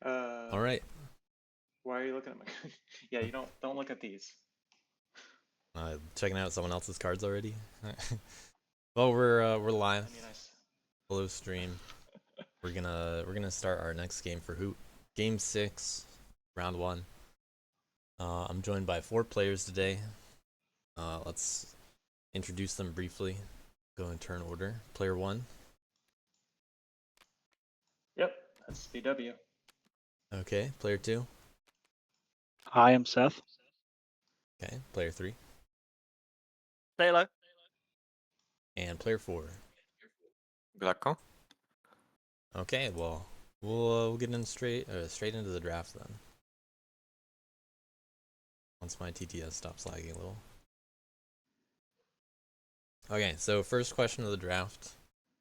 All right. Why are you looking at my? Yeah, you don't look at these. Checking out someone else's cards already. Well, we're live. I mean, Hello, stream. We're gonna start our next game for Hoot. Game 6, round 1. I'm joined by 4 players today. Let's introduce them briefly. Go in turn order. Player 1. Yep, that's BW. Okay. Player 2. Hi, I'm Seth. Okay. Player 3. Salo. And player 4. GleckoS. Okay. Well, we'll get in straight into the draft then. Once my TTS stops lagging a little. Okay, so first question of the draft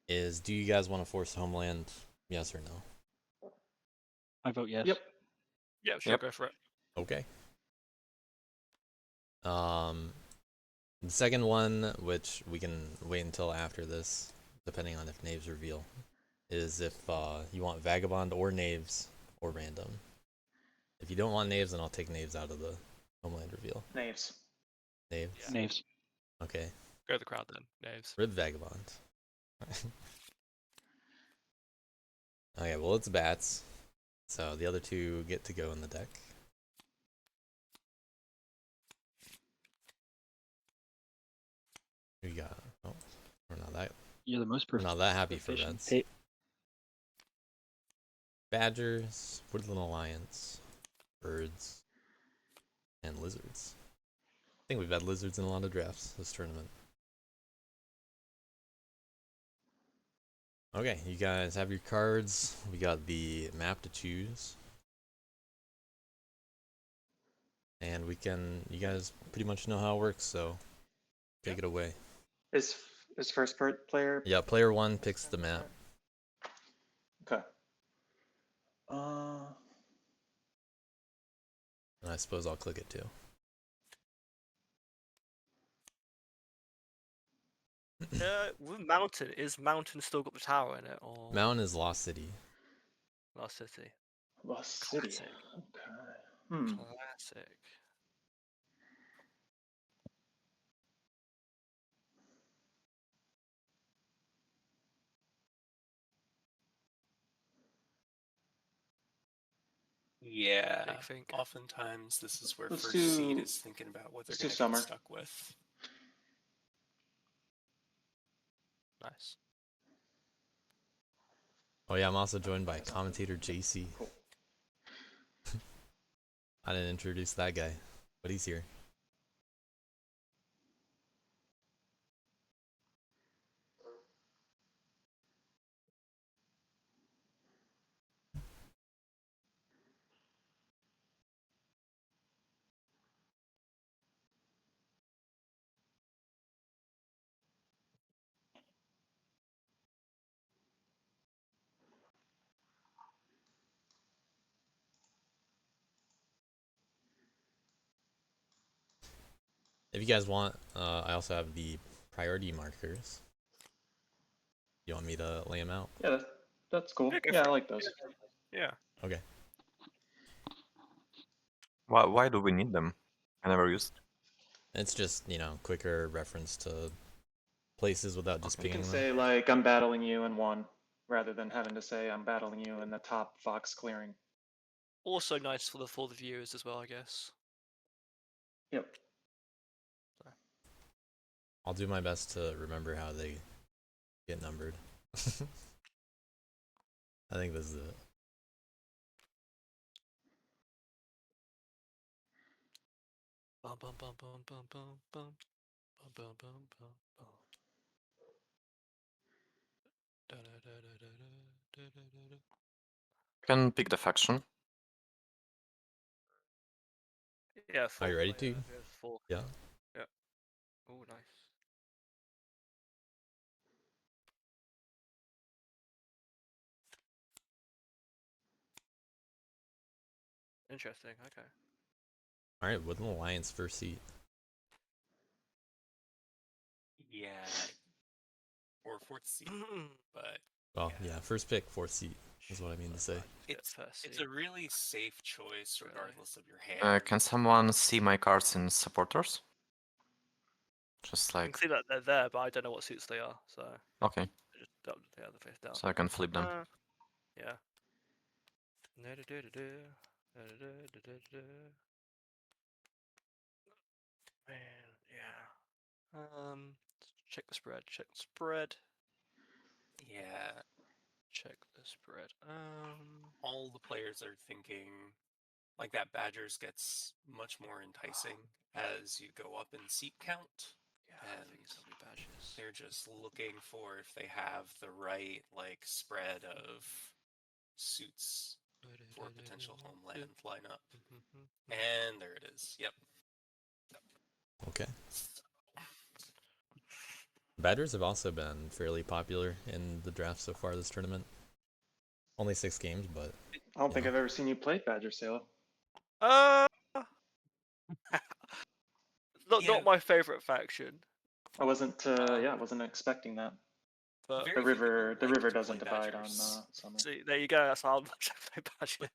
is, do you guys want to force Homeland? Yes or no? I vote yes. Yep. Yeah, sure, Yep. go for it. Okay. The second one, which we can wait until after this, depending on if Knaves reveal, is if you want Vagabond or Knaves or random. If you don't want Knaves, then I'll take Knaves out of the Homeland reveal. Knaves. Knaves? Yeah. Knaves. Okay. Go to the crowd then, Knaves. Rip Vagabond. Okay, well, it's bats. So the other two get to go in the deck. We got. Oh, we're not that. You're the most We're not that happy for proficient. bats. Hey, Badgers, Woodland Alliance, birds, and lizards. I think we've had lizards in a lot of drafts this tournament. Okay, you guys have your cards. We got the map to choose. And you guys pretty much know how it works, so take it away. Is first player? Yeah, player 1 picks the map. Okay. And I suppose I'll click it too. With Mountain, is Mountain still got the tower in it, or Mountain is Lost City. Lost City? Lost City. Classic. Okay. Classic. Yeah, Big think. oftentimes this is where Let's first seed do- is thinking about what they're let's do going to summer. get stuck with. Nice. Oh yeah, I'm also joined by commentator JC. Cool. I didn't introduce that guy, but he's here. If you guys want, I also have the priority markers. You want me to lay them out? Yeah, that's cool. Yeah, go Yeah, for I it. like those. Yeah. Okay. Why do we need them? I never used. It's just, quicker reference to places without just Okay. You picking can them. say like I'm battling you in one, rather than having to say I'm battling you in the top Fox clearing. Also nice for the viewers as well, I guess. Yep. I'll do my best to remember how they get numbered. I think this is it. Bum bum bum bum bum bum bum bum bum bum bum bum. Da da da da da da da da da. Can pick the faction. Yeah. Are you ready to? Four. Yeah. Yeah. Oh, nice. Interesting. Okay. All right, Woodland Alliance first seat. Yeah. Or fourth seed, but Well, yeah, first pick, 4th seat. is what I mean to say. It's a really safe choice Really? regardless of your hand. Can someone see my cards in supporters? Just I like, can see that they're there, but I don't know what suits they are, so okay, I just don't the other face down. so I can flip them. Yeah. Man, yeah. Check the spread. Check the spread. Yeah, Check the spread. all the players are thinking like that Badgers gets much more enticing as you go up in seat count. Yeah, I think And it's gonna be badges. they're just looking for if they have the right like spread of suits for potential Homeland lineup. And there it is. Yep. Okay. Badgers have also been fairly popular in the draft so far this tournament. Only 6 games, but I don't think Yeah. I've ever seen you play Badger, Salo. Yeah. Not my favorite faction, I wasn't, yeah, I wasn't expecting that. but Very The few people river, the like river to play doesn't divide on Badgers, summer. see, there you go. That's how much I play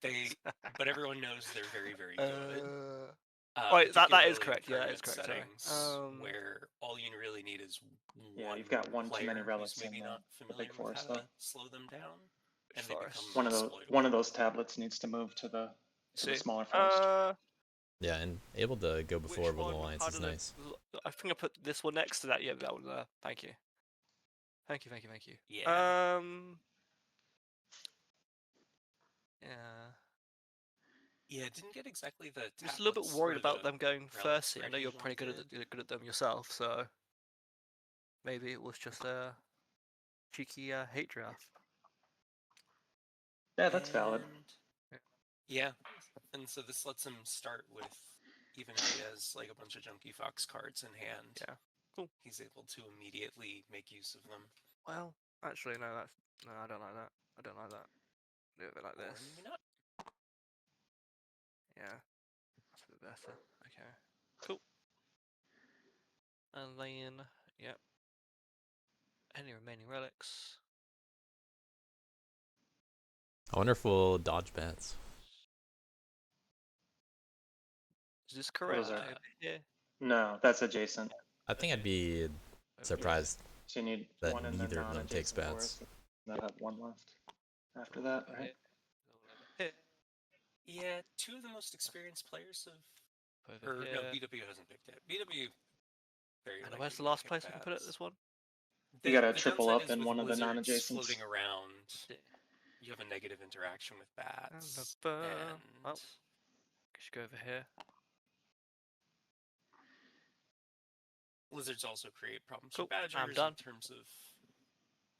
badges. but everyone knows they're very, very good. Wait, that is Particularly in correct. Yeah, that is tournament correct. Sorry. settings where all you really need is Yeah, one you've got one too many player relics who's maybe in not the familiar big with forest, how though. to slow them down, Which and they become forest? One exploitable. of those tablets needs to move to the See, smaller forest. yeah, and able to go before which with one? Alliance How is did nice. I think I put this one next to that. Yeah, that one there. Thank you. Thank you. Thank you. Thank you. Yeah. Yeah. Yeah, it didn't get exactly the. I'm just a little bit worried about them going relic first. I spread know he you're pretty good wanted. you're good at them yourself, so maybe it was just a cheeky hate draft. Yeah, that's valid. Yeah, and so this lets him start with, even if he has like a bunch of Junkie Fox cards in hand. Yeah, cool. He's able to immediately make use of them. Well, actually, no, I don't like that. I don't like that. Do it like Or this. maybe not. Yeah, that's a bit better. Okay, cool. And then, yep. Any remaining relics? I wonder if we'll dodge bats. Is this correct? Those are- Over here? No, that's adjacent. I think I'd be Over surprised So you need that one in the neither of them takes non-adjacent bats. forest. And that have one left after that, over right? here. Over here. Yeah, two of the most experienced players of. Over Or here. no, BW hasn't picked it. BW. Very And likely where's the will last pick place we can put it? bats. This one? You gotta The triple downside up is in with one of the lizards non-adjacents. floating around. Yeah. You have a negative interaction with bats. Oh, And should go over here. lizards also create problems Cool, for badgers I'm done. in terms of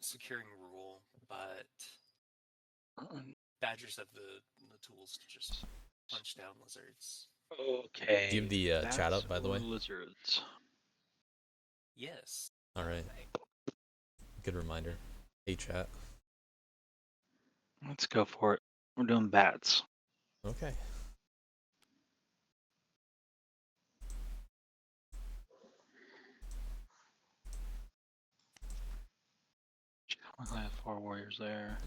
securing rule, but badgers have the tools to just punch down lizards. Okay. Do you have the chat bats up, by the way? or Lizards. Yes. All right. Good reminder. Hey, chat. Let's go for it. We're doing bats. Okay. I have 4 warriors there.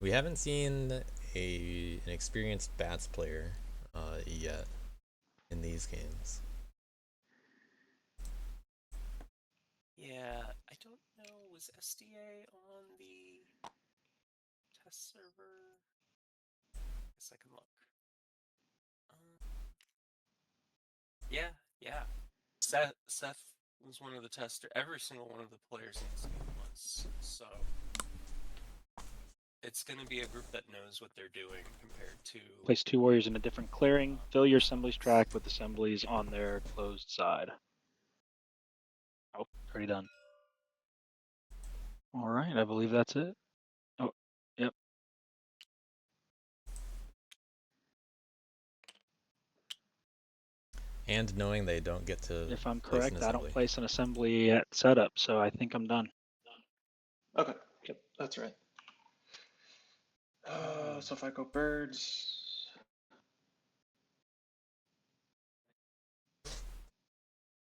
We haven't seen an experienced bats player yet in these games. Yeah, I don't know. Was SDA on the test server? I guess I can look. Yeah. Seth was one of the testers. Every single one of the players in this game was. So it's going to be a group that knows what they're doing compared to. Place 2 warriors in a different clearing. Fill your assemblies track with assemblies on their closed side. Oh, already done. All right, I believe that's it. Oh, yep. And knowing they don't get to If I'm place an correct, I don't assembly. place an assembly at setup, so I think I'm done. Okay, yep, that's right. So if I go birds,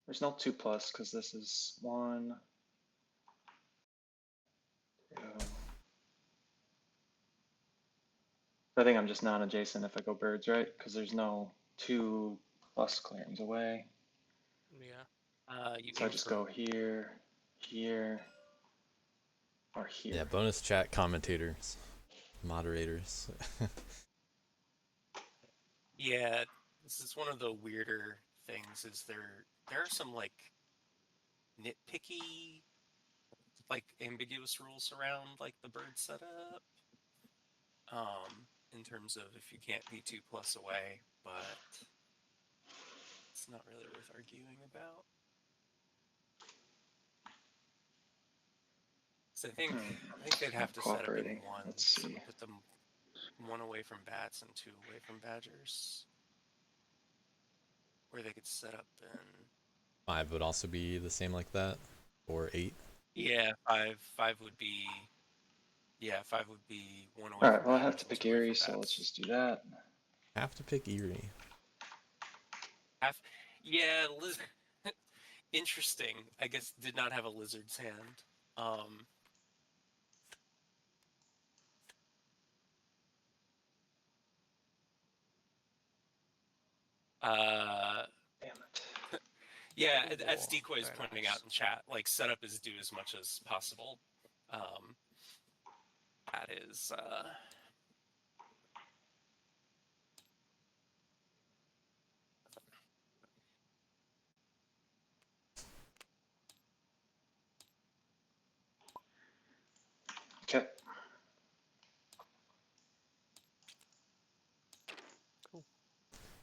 There's no 2+ because this is 1, 2. I think I'm just non-adjacent if I go birds, right? Because there's no 2+ clearings away. Yeah. You So I aim just for go here, here, or here. Yeah, bonus chat commentators, moderators. Yeah, this is one of the weirder things. Is there are some like nitpicky, like ambiguous rules around like the bird setup. In terms of if you can't be 2+ away, but it's not really worth arguing about. So I think they'd have to set up in Cooperating. one, Let's so see. put them 1 away from bats and 2 away from badgers, or they could set up in 5 would also be the same like that, or 8. yeah 5 would be 5 would be 1 away All from right, well, I have badgers to and pick 2 away Erie, from so let's bats. just do that. Have to pick Erie. Yeah, interesting. I guess did not have a lizard's hand. Uh, Damn it. yeah, Ooh, as Decoy is very pointing out nice. in chat, like setup is do as much as possible. That is Okay.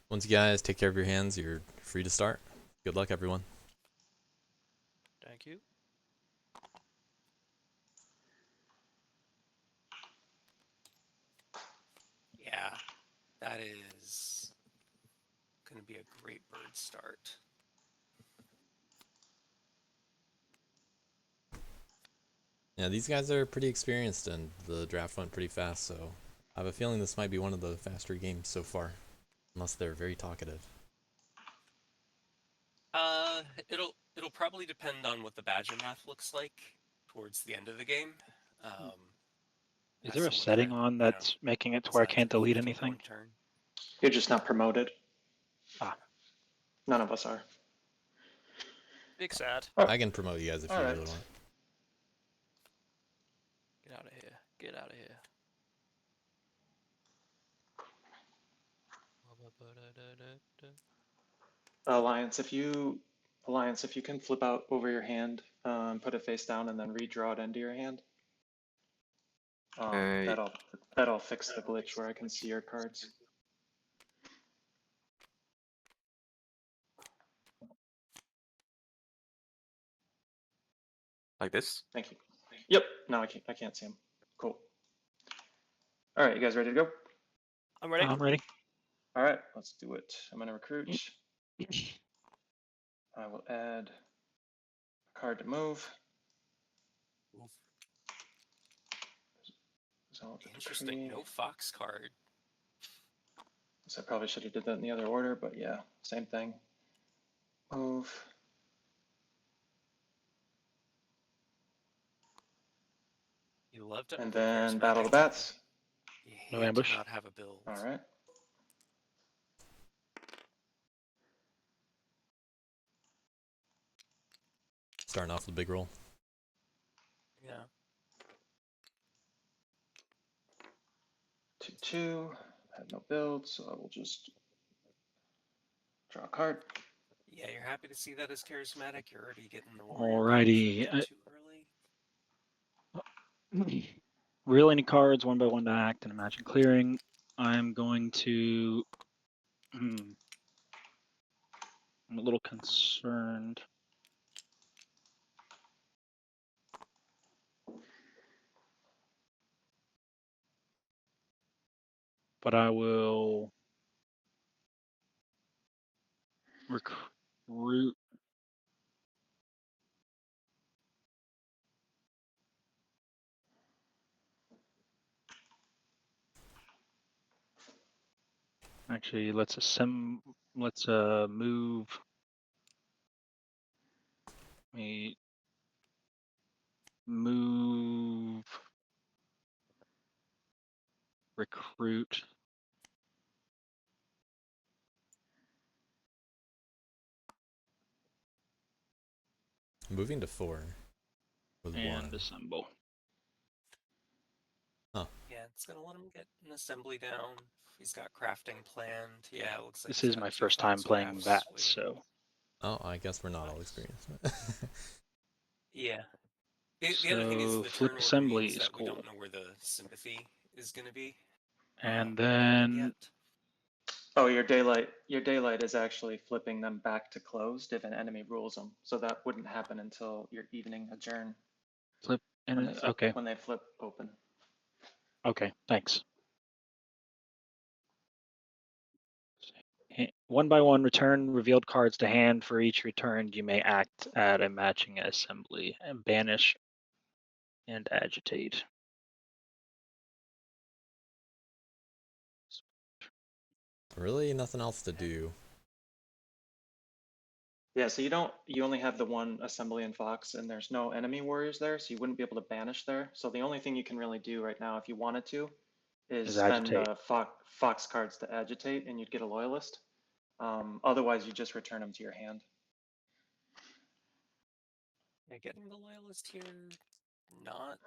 Once you guys take care of your hands, you're free to start. Good luck, everyone. Thank you. yeah, that is going to be a great bird start. Yeah, these guys are pretty experienced, and the draft went pretty fast, so I have a feeling this might be one of the faster games so far, unless they're very talkative. It'll probably depend on what the badger math looks like towards the end of the game. Is As there a to setting whether, on that's making it to where I decides can't it's a delete 15 anything? point turn. You're just not promoted. Ah. None of us are. Big sad. Oh, I can promote you guys if you all really right. want. Get out of here. Get out of here. Alliance, if you can flip out over your hand, put it face down, and then redraw it into your hand. Uh, That'll fix the glitch where I can see your cards. like this? Thank you. Yep. No, I can't see him. Cool. All right, you guys ready to go? I'm ready. I'm ready. All right, let's do it. I'm gonna recruit. I will add a card to move. Oof. So the Interesting. decree. No fox card. So I probably should have did that in the other order, but yeah, same thing. Move. You love to And open then battle the charismatic. bats. You No hate ambush. to not have a build. All right. Starting off with a big roll. Yeah. 2/2. I have no build, so I will just draw a card. Yeah, you're happy to see that as charismatic. You're already getting the warrior Alrighty. card too early. Reel any cards one by one to act and imagine clearing. I'm going to. I'm a little concerned. But I will recruit. Actually, let's move me move recruit. Moving to 4 with And 1. assemble. Yeah, it's gonna let him get an assembly down. He's got crafting planned. Yeah, it looks like This he's is got my 2 first time fox playing crafts that, waiting. so Oh, I guess we're not all Nice. experienced. Yeah. The other thing is so the flip turn order assembly means is that we cool. don't know where the sympathy is gonna be. And quite then yet. Oh, your daylight is actually flipping them back to closed if an enemy rules them. So that wouldn't happen until your evening adjourn flip when and okay, when they flip open. okay, thanks. 1 by 1, return revealed cards to hand. For each returned, you may act at a matching assembly and banish and agitate. Really, nothing else to do. Yeah, so you only have the 1 assembly and fox, and there's no enemy warriors there, so you wouldn't be able to banish there. So the only thing you can really do right now, if you wanted to, is spend agitate. fox cards to agitate, and you'd get a loyalist. Otherwise, you just return them to your hand. Yeah, getting the loyalist here, not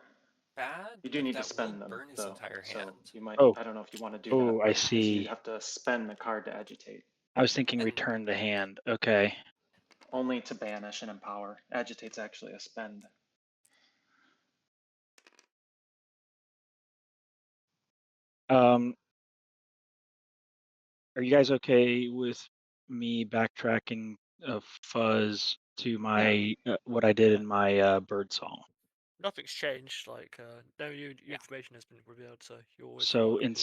bad. You do but need to that will spend them burn his though, entire so hand. you might. Oh, I don't know if you want to do oh, that, I but 'cause you see. have to spend the card to agitate. I was thinking And- return to hand. Okay. Only to banish and empower. Agitate's actually a spend. Are you guys okay with me backtracking fuzz to my what I did in my bird song? Nothing's changed. Like no new information has been revealed, so you're always So fine.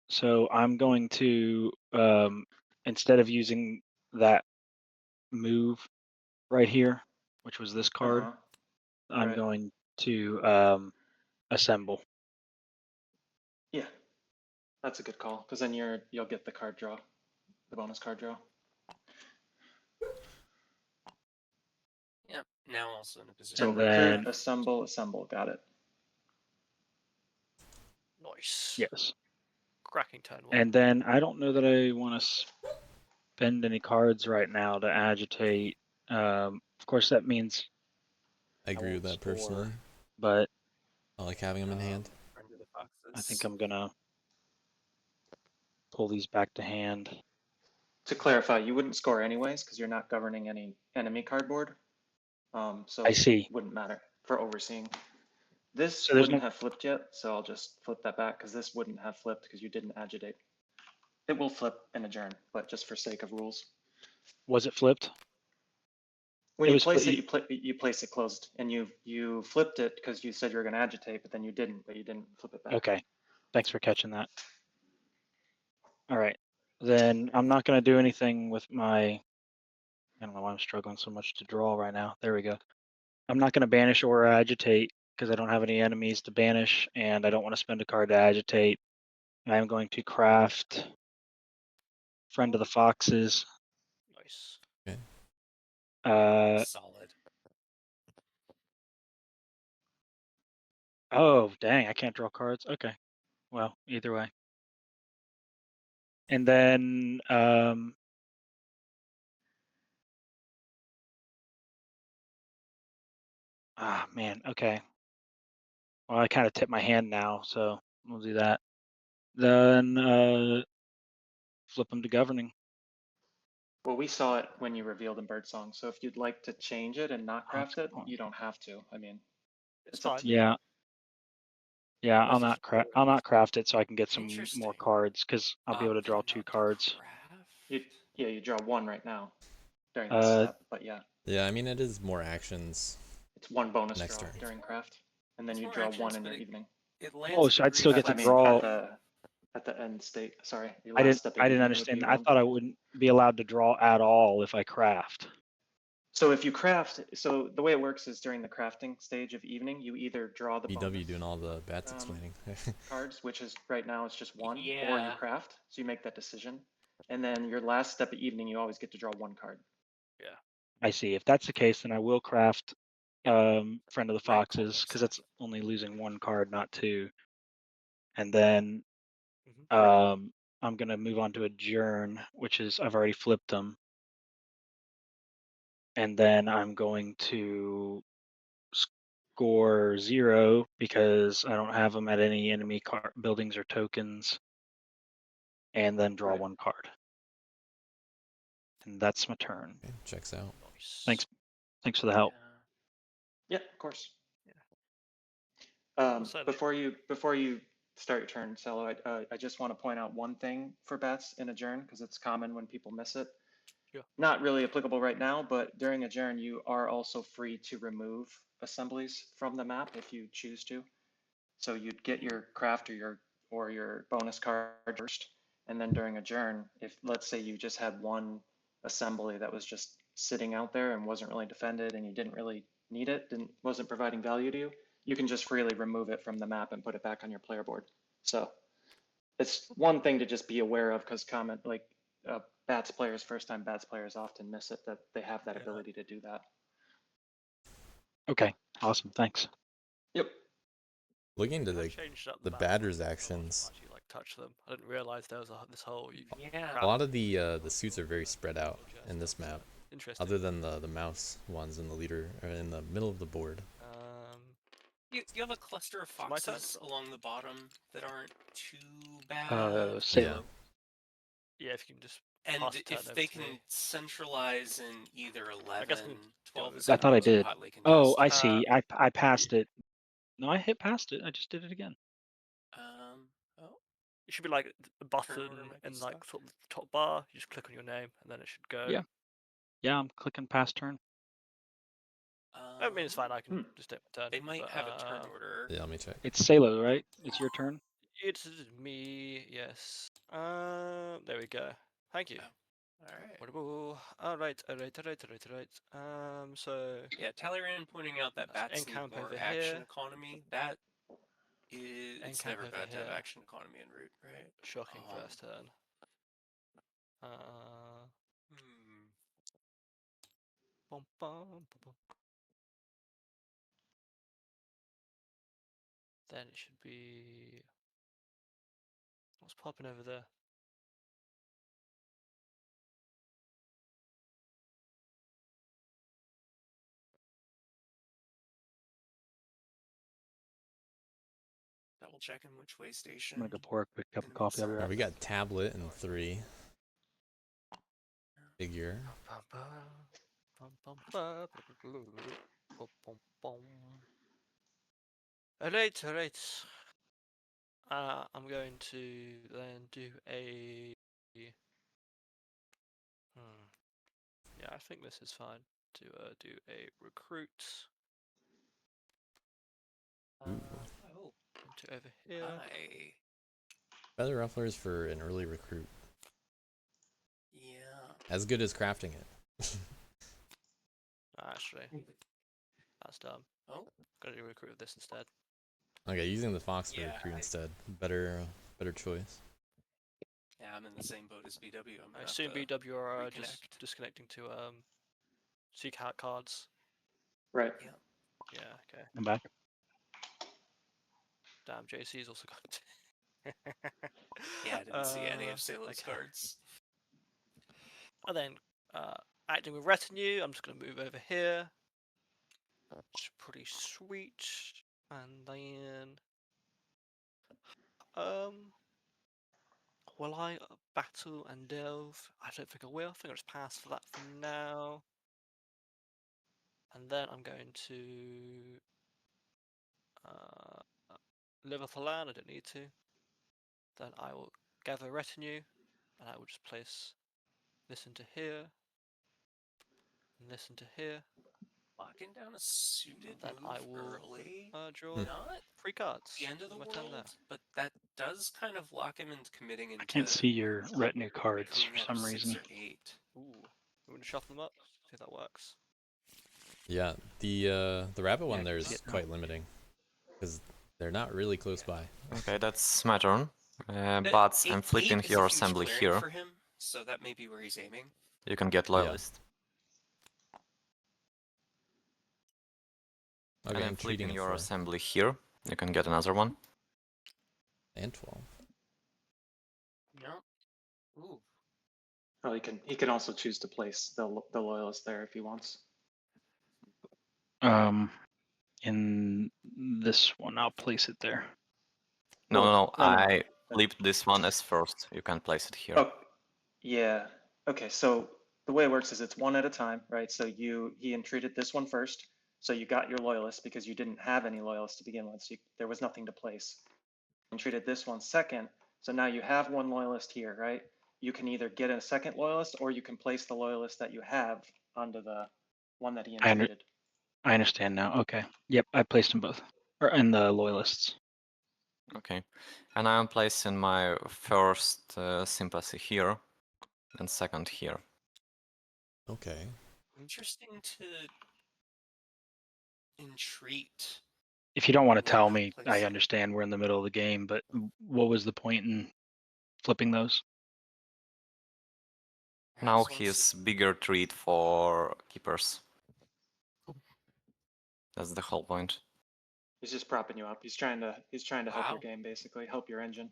so I'm going to instead of using that move right here, which was this card, I'm Right. going to assemble. Yeah, that's a good call because then you'll get the card draw, the bonus card draw. Yep. Now also in a position. So And recruit, then- assemble. Got it. Nice. Yes. Cracking turn 1. And then I don't know that I want to spend any cards right now to agitate. Of course, that means I agree with won't that score, personally. but I like having them in hand. Friend of the foxes. I think I'm gonna pull these back to hand. To clarify, you wouldn't score anyways because you're not governing any enemy cardboard. So I see. it wouldn't matter for overseeing. This So there's wouldn't no- have flipped yet, so I'll just flip that back because this wouldn't have flipped because you didn't agitate. It will flip and adjourn, but just for sake of rules. Was it flipped? When It you was place fli- it, you place it closed, and you flipped it because you said you were going to agitate, but then you didn't. But you didn't flip it back. Okay. Thanks for catching that. All right. Then I'm not gonna do anything with my. I don't know why I'm struggling so much to draw right now. There we go. I'm not gonna banish or agitate because I don't have any enemies to banish, and I don't want to spend a card to agitate. I am going to craft Friend of the Foxes. Nice. Solid. Oh, dang, I can't draw cards. Okay. Well, either way. And then man, okay. Well, I kind of tipped my hand now, so we'll do that. Then flip them to governing. Well, we saw it when you revealed in Birdsong, so if you'd like to change it and not craft it, you don't have to. I mean, it's up fine. to you. Yeah. Yeah, I'll That's not craft it so I can get some more Interesting. cards because I'll be able to draw Then 2 not to cards. You draw 1 right now during this Uh, step, but yeah, Yeah, I mean, it is more actions. it's 1 bonus Next draw turn. during craft, and then It's you more draw actions, 1 in but your evening. It lands Oh, at so the I'd still get to I mean, draw. at the end state. Sorry, your I last step of didn't evening would understand. be I 1. thought I wouldn't be allowed to draw at all if I craft. So if you craft, so the way it works is during the crafting stage of evening, you either draw the BW bonus doing all the bats explaining. cards, which is right now it's just 1, or you Yeah. craft. So you make that decision, and then your last step of evening, you always get to draw 1 card. Yeah. I see. If that's the case, then I will craft Friend of the Right, Foxes, because that's only losing one card, not two. And then Mhm. I'm going to move on to Adjourn, which is, I've already flipped them. And then I'm going to score 0 because I don't have them at any enemy buildings or tokens. And then draw Right. one card. And that's my turn. Okay, checks out. Nice. Thanks for the help. Yeah, of course. Well said. Before you start your turn, Salo, I just want to point out one thing for bats in Adjourn, because it's common when people miss it. Sure. Not really applicable right now, but during Adjourn, you are also free to remove assemblies from the map if you choose to. So you'd get your craft or your bonus card first, and then during Adjourn, if let's say you just had one assembly that was just sitting out there and wasn't really defended, and you didn't really need it, wasn't providing value to you, you can just freely remove it from the map and put it back on your player board. So it's one thing to just be aware of, because bats players, first time bats players often miss it, that they have that Yeah. ability to do that. Okay, awesome. Thanks. Yep. Looking to I the changed up the map batter's so I actions. Actually, like touch them. I didn't realize there was this whole. Yeah. A lot of the suits are very spread out in this map, Interesting. other than the mouse ones in the leader or in the middle of the board. You have a cluster of my turn? foxes along the bottom that aren't too bad. Salo. Yeah, if you can just. And pass the turn if over they to can me. centralize in either 11, guess we can 12 do is I it thought I not too did. hotly Oh, contested. I see. I passed it. No, I hit past it. I just did it again. Oh, It should be like the button order might be in like stuck. sort of the top bar. You just click on your name and then it should go. Yeah. Yeah, I'm clicking past turn. I mean, it's fine. I can Hmm. just take my turn. They might but, have a turn order. Yeah, let me check. It's Salo, right? It's your turn. It's me. Yes. There we go. Thank you. Alright. Alright. So Yeah, Talleyrand pointing out that That's bats need encamp more over action here. economy. That is, it's Encamp never over bad to have here. action economy en route, right? Shocking first turn. Bum, bum, bum, bum. Then it should be. What's popping over there? Double checking which way station. I'm gonna go pour a quick cup of Enemy coffee. I'll be side. right We back. got tablet and 3. Figure. Bum, bum, bum, bum, bum, bum, bum, bum. Alright. I'm going to then do a. Yeah, I think this is fine. To do a recruit. To over here. Hi. Feather rufflers for an early recruit. Yeah. As good as crafting it. Actually, that's dumb. Oh. Gotta do a recruit with this instead. Okay, using the fox for Yeah, recruit instead. Better choice. Yeah, I'm in the same boat as BW. I'm I gonna assume have to BW are just reconnect. disconnecting to seek out cards. Right. Yeah, okay. I'm back. Damn, JC's also got. Yeah, I didn't see any of Salo's okay. cards. And then acting with retinue, I'm just gonna move over here. It's pretty sweet. And then will I battle and delve? I don't think I will. I think I'll just pass for that for now. And then I'm going to live off the land. I don't need to. Then I will gather retinue, and I will just place this into here, and this into here. Locking down a suited Then move I will early. draw Not 3 cards. the end of the on my turn there. world, but that does kind of lock him into committing into. I can't see your retinue cards coming for out of some 6 reason. or 8. Ooh, we want to shuffle them up. See if that works. Yeah, the rabbit Yeah, one I there can is see it now. quite limiting. Because they're not really close by. Okay, that's my turn. The But I'm 8 flipping is a your huge assembly clearing here. for him, so that may be where he's aiming. You can get loyalist. Okay, And I'm I'm treating flipping it your for assembly here. You can get another one. and 12. Yep. Ooh. Oh, he can also choose to place the loyalist there if he wants. In this one, I'll place it there. No, Well, no, no. I flipped this one as first. You can place it here. Oh, yeah. Okay, so the way it works is it's one at a time, right? So he entreated this one first. So you got your loyalist because you didn't have any loyalists to begin with. So there was nothing to place. Entreated this one second. So now you have one loyalist here, right? You can either get a second loyalist or you can place the loyalist that you have onto the one that he entreated. I understand now. Okay. Yep, I placed them both. Or in the loyalists. Okay. And I'm placing my first sympathy here and second here. Okay. Interesting to entreat. If you don't want to Yeah, tell me, I place- understand we're in the middle of the game, but what was the point in flipping those? Now perhaps wants he's to- bigger treat for keepers. That's the whole point. He's just propping you up. He's trying to help your Wow. game basically, help your engine.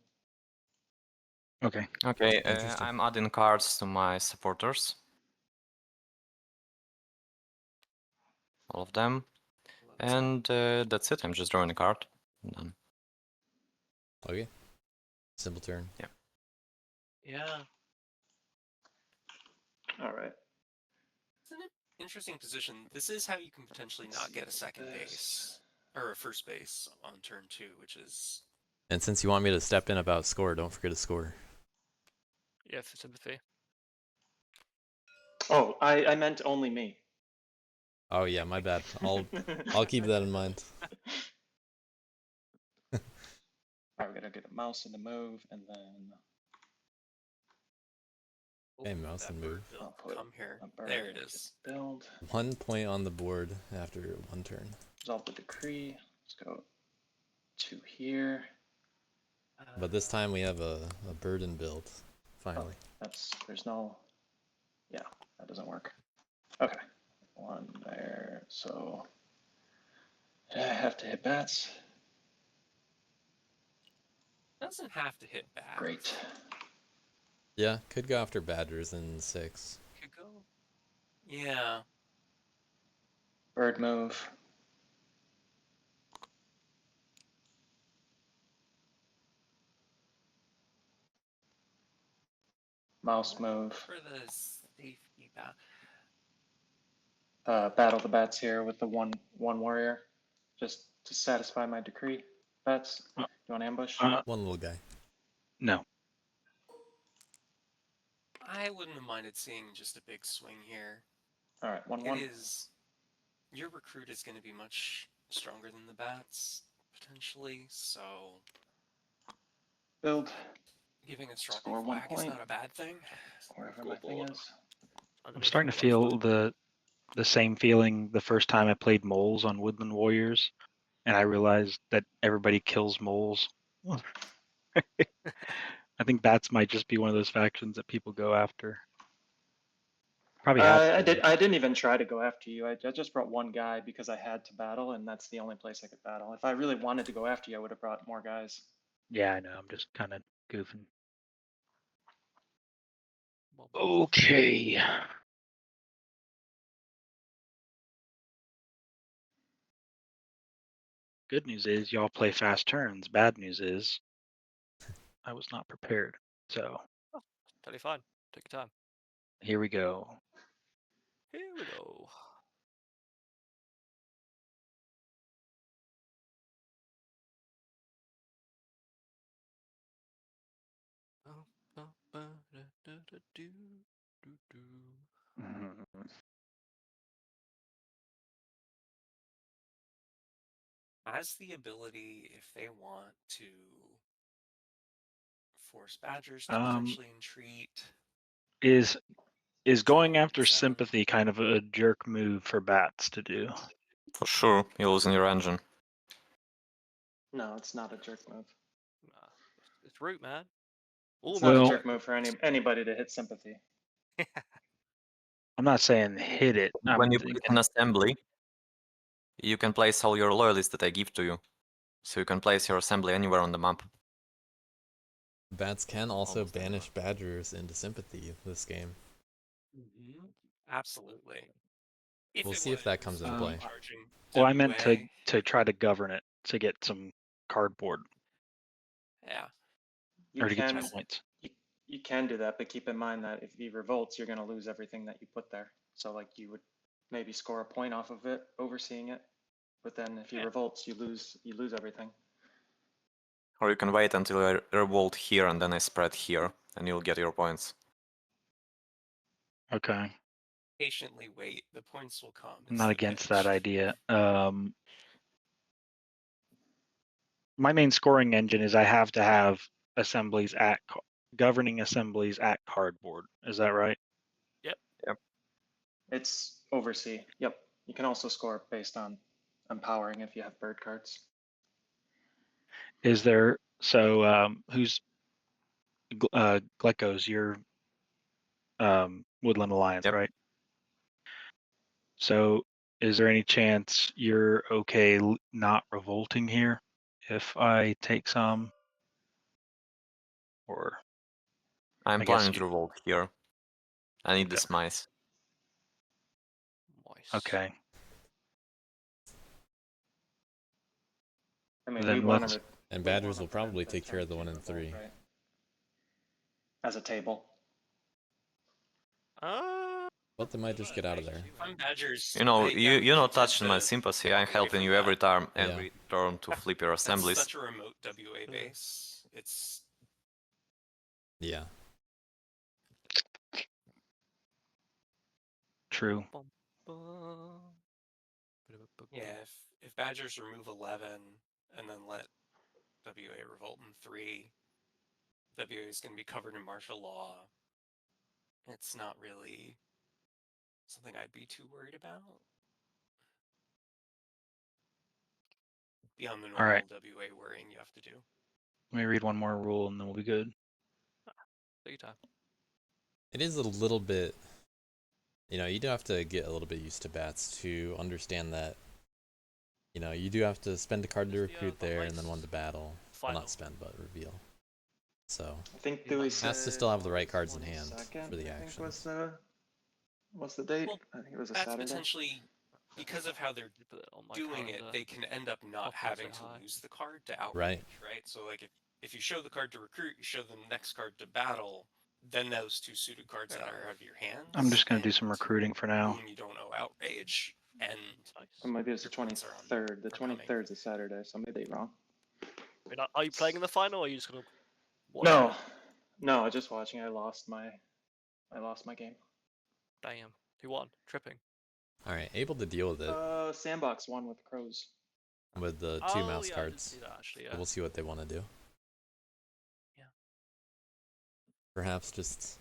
Okay. Okay, Interesting. I'm adding cards to my supporters. All of them. That's it. And that's it. I'm just drawing a card. Done. Okay. Simple turn. Yeah. All right. It's an interesting position. This is how you can potentially not get a second base or a first base on turn 2, which is And since you want me to step in about score, don't forget to score. Yeah, for sympathy. Oh, I meant only me. Oh yeah, my bad. I'll keep that in mind. I'm gonna get a mouse in the move, and then Hey, mouse that and bird move. build I'll put come here. a bird There it in is. build. 1 point on the board after 1 turn. Resolve the decree. Let's go 2 here. But this time we have a burden build. Finally. There's no, yeah, that doesn't work. Okay, 1 there. So I have to hit bats. Doesn't have to hit back. Great. Yeah, could go after Badgers in 6. Could go. Yeah. Bird move. Mouse move. For the safety bat. Battle the bats here with the one warrior, just to satisfy my decree. Bats. You want ambush? One little guy. No. I wouldn't have minded seeing just a big swing here. All right, 1/1. It is. Your recruit is going to be much stronger than the bats, potentially, so Build giving a strong Score 1 flag is point. not a bad thing. wherever Go my thing board. is. I'm starting to feel the same feeling the first time I played moles on Woodland Warriors, and I realized that everybody kills moles. I think bats might just be one of those factions that people go after. Probably have to. I didn't even try to go after you. I just brought one guy because I had to battle, and that's the only place I could battle. If I really wanted to go after you, I would have brought more guys. Yeah, I know. I'm just kind of goofing. Well, Okay. Good news is y'all play fast turns. Bad news is I was not prepared. So totally fine. Take your time. here we go. Here we go. Has the ability, if they want to force Badgers to potentially entreat. Is going Something after like that. sympathy kind of a jerk move for bats to do? For sure, you're losing your engine. No, it's not a jerk move. Nah, it's root, man. All It's not a Well- jerk move for anybody to hit sympathy. I'm not saying hit it. I'm When you put it in assembly, You can place all your loyalists that I give to you. So you can place your assembly anywhere on the map. Bats can also Almost anywhere. banish badgers into sympathy this game. Absolutely. We'll see if that comes into Um, play. Charging Well, I meant WA, to try to govern it to get some cardboard yeah. You or to get some can points. you can do that, but keep in mind that if he revolts, you're going to lose everything that you put there. So like you would maybe score a point off of it, overseeing it, but then if he Yeah. revolts, you lose everything. Or you can wait until I revolt here and then I spread here, and you'll get your points. Okay. Patiently wait. The points will come. I'm It's not the against pitch. that idea. My main scoring engine is I have to have assemblies at governing assemblies at cardboard. Is that right? It's oversee. Yep. You can also score based on empowering if you have bird cards. Is there who's GleckoS, your Woodland Alliance, Yep. right? So is there any chance you're okay not revolting here if I take some? Or I'm I guess planning to you revolt here. I need Okay. this mice. Moist. Okay. I mean, Then we want let's- to. And badgers will probably take care of the 1 and 3. Right? As a table. But they might just get out of there. If I'm Badgers, You know, yeah, you're not tend touching my to sympathy. walk I'm away helping from you that. every time, Yeah. every turn to flip your That's assemblies. such a remote WA base. It's Yeah. True. yeah. If Badgers remove 11 and then let WA revolt in 3, WA is going to be covered in martial law. It's not really something I'd be too worried about. Beyond the normal All right. WA worrying you have to do. Let me read one more rule and then we'll be good. Take your time. It is a little bit, you do have to get a little bit used to bats to understand that, you do have to spend a card to Where's the, recruit the there and then mice? one to battle. Well, Final. not spend, but reveal. So, I think Yeah. Dewey has to still have the right cards in hand for the actions. What's the date? Well, I think it was a that's Saturday. potentially because of how they're Put it on my doing it, calendar. they can end up not Pop it having so to high. lose the card to outrage, right? So like if you show the card to recruit, you show them the next card to battle, then those 2 suited cards Fair that enough. are out of your hands. I'm just gonna do some and recruiting for now. boom, you don't know outrage, and Or Nice. maybe it was the Your points are on- 23rd. The are coming. 23rd is a Saturday, so maybe wrong. I mean, are you playing in the final, or are you just gonna watch No, it? no, just watching. I lost my game. Damn. Who won? Tripping. Alright, able to deal with it Sandbox won with crows. with the 2 Oh, mouse yeah, I did cards. see that actually. So Yeah. we'll see what they want to do. Yeah. Perhaps just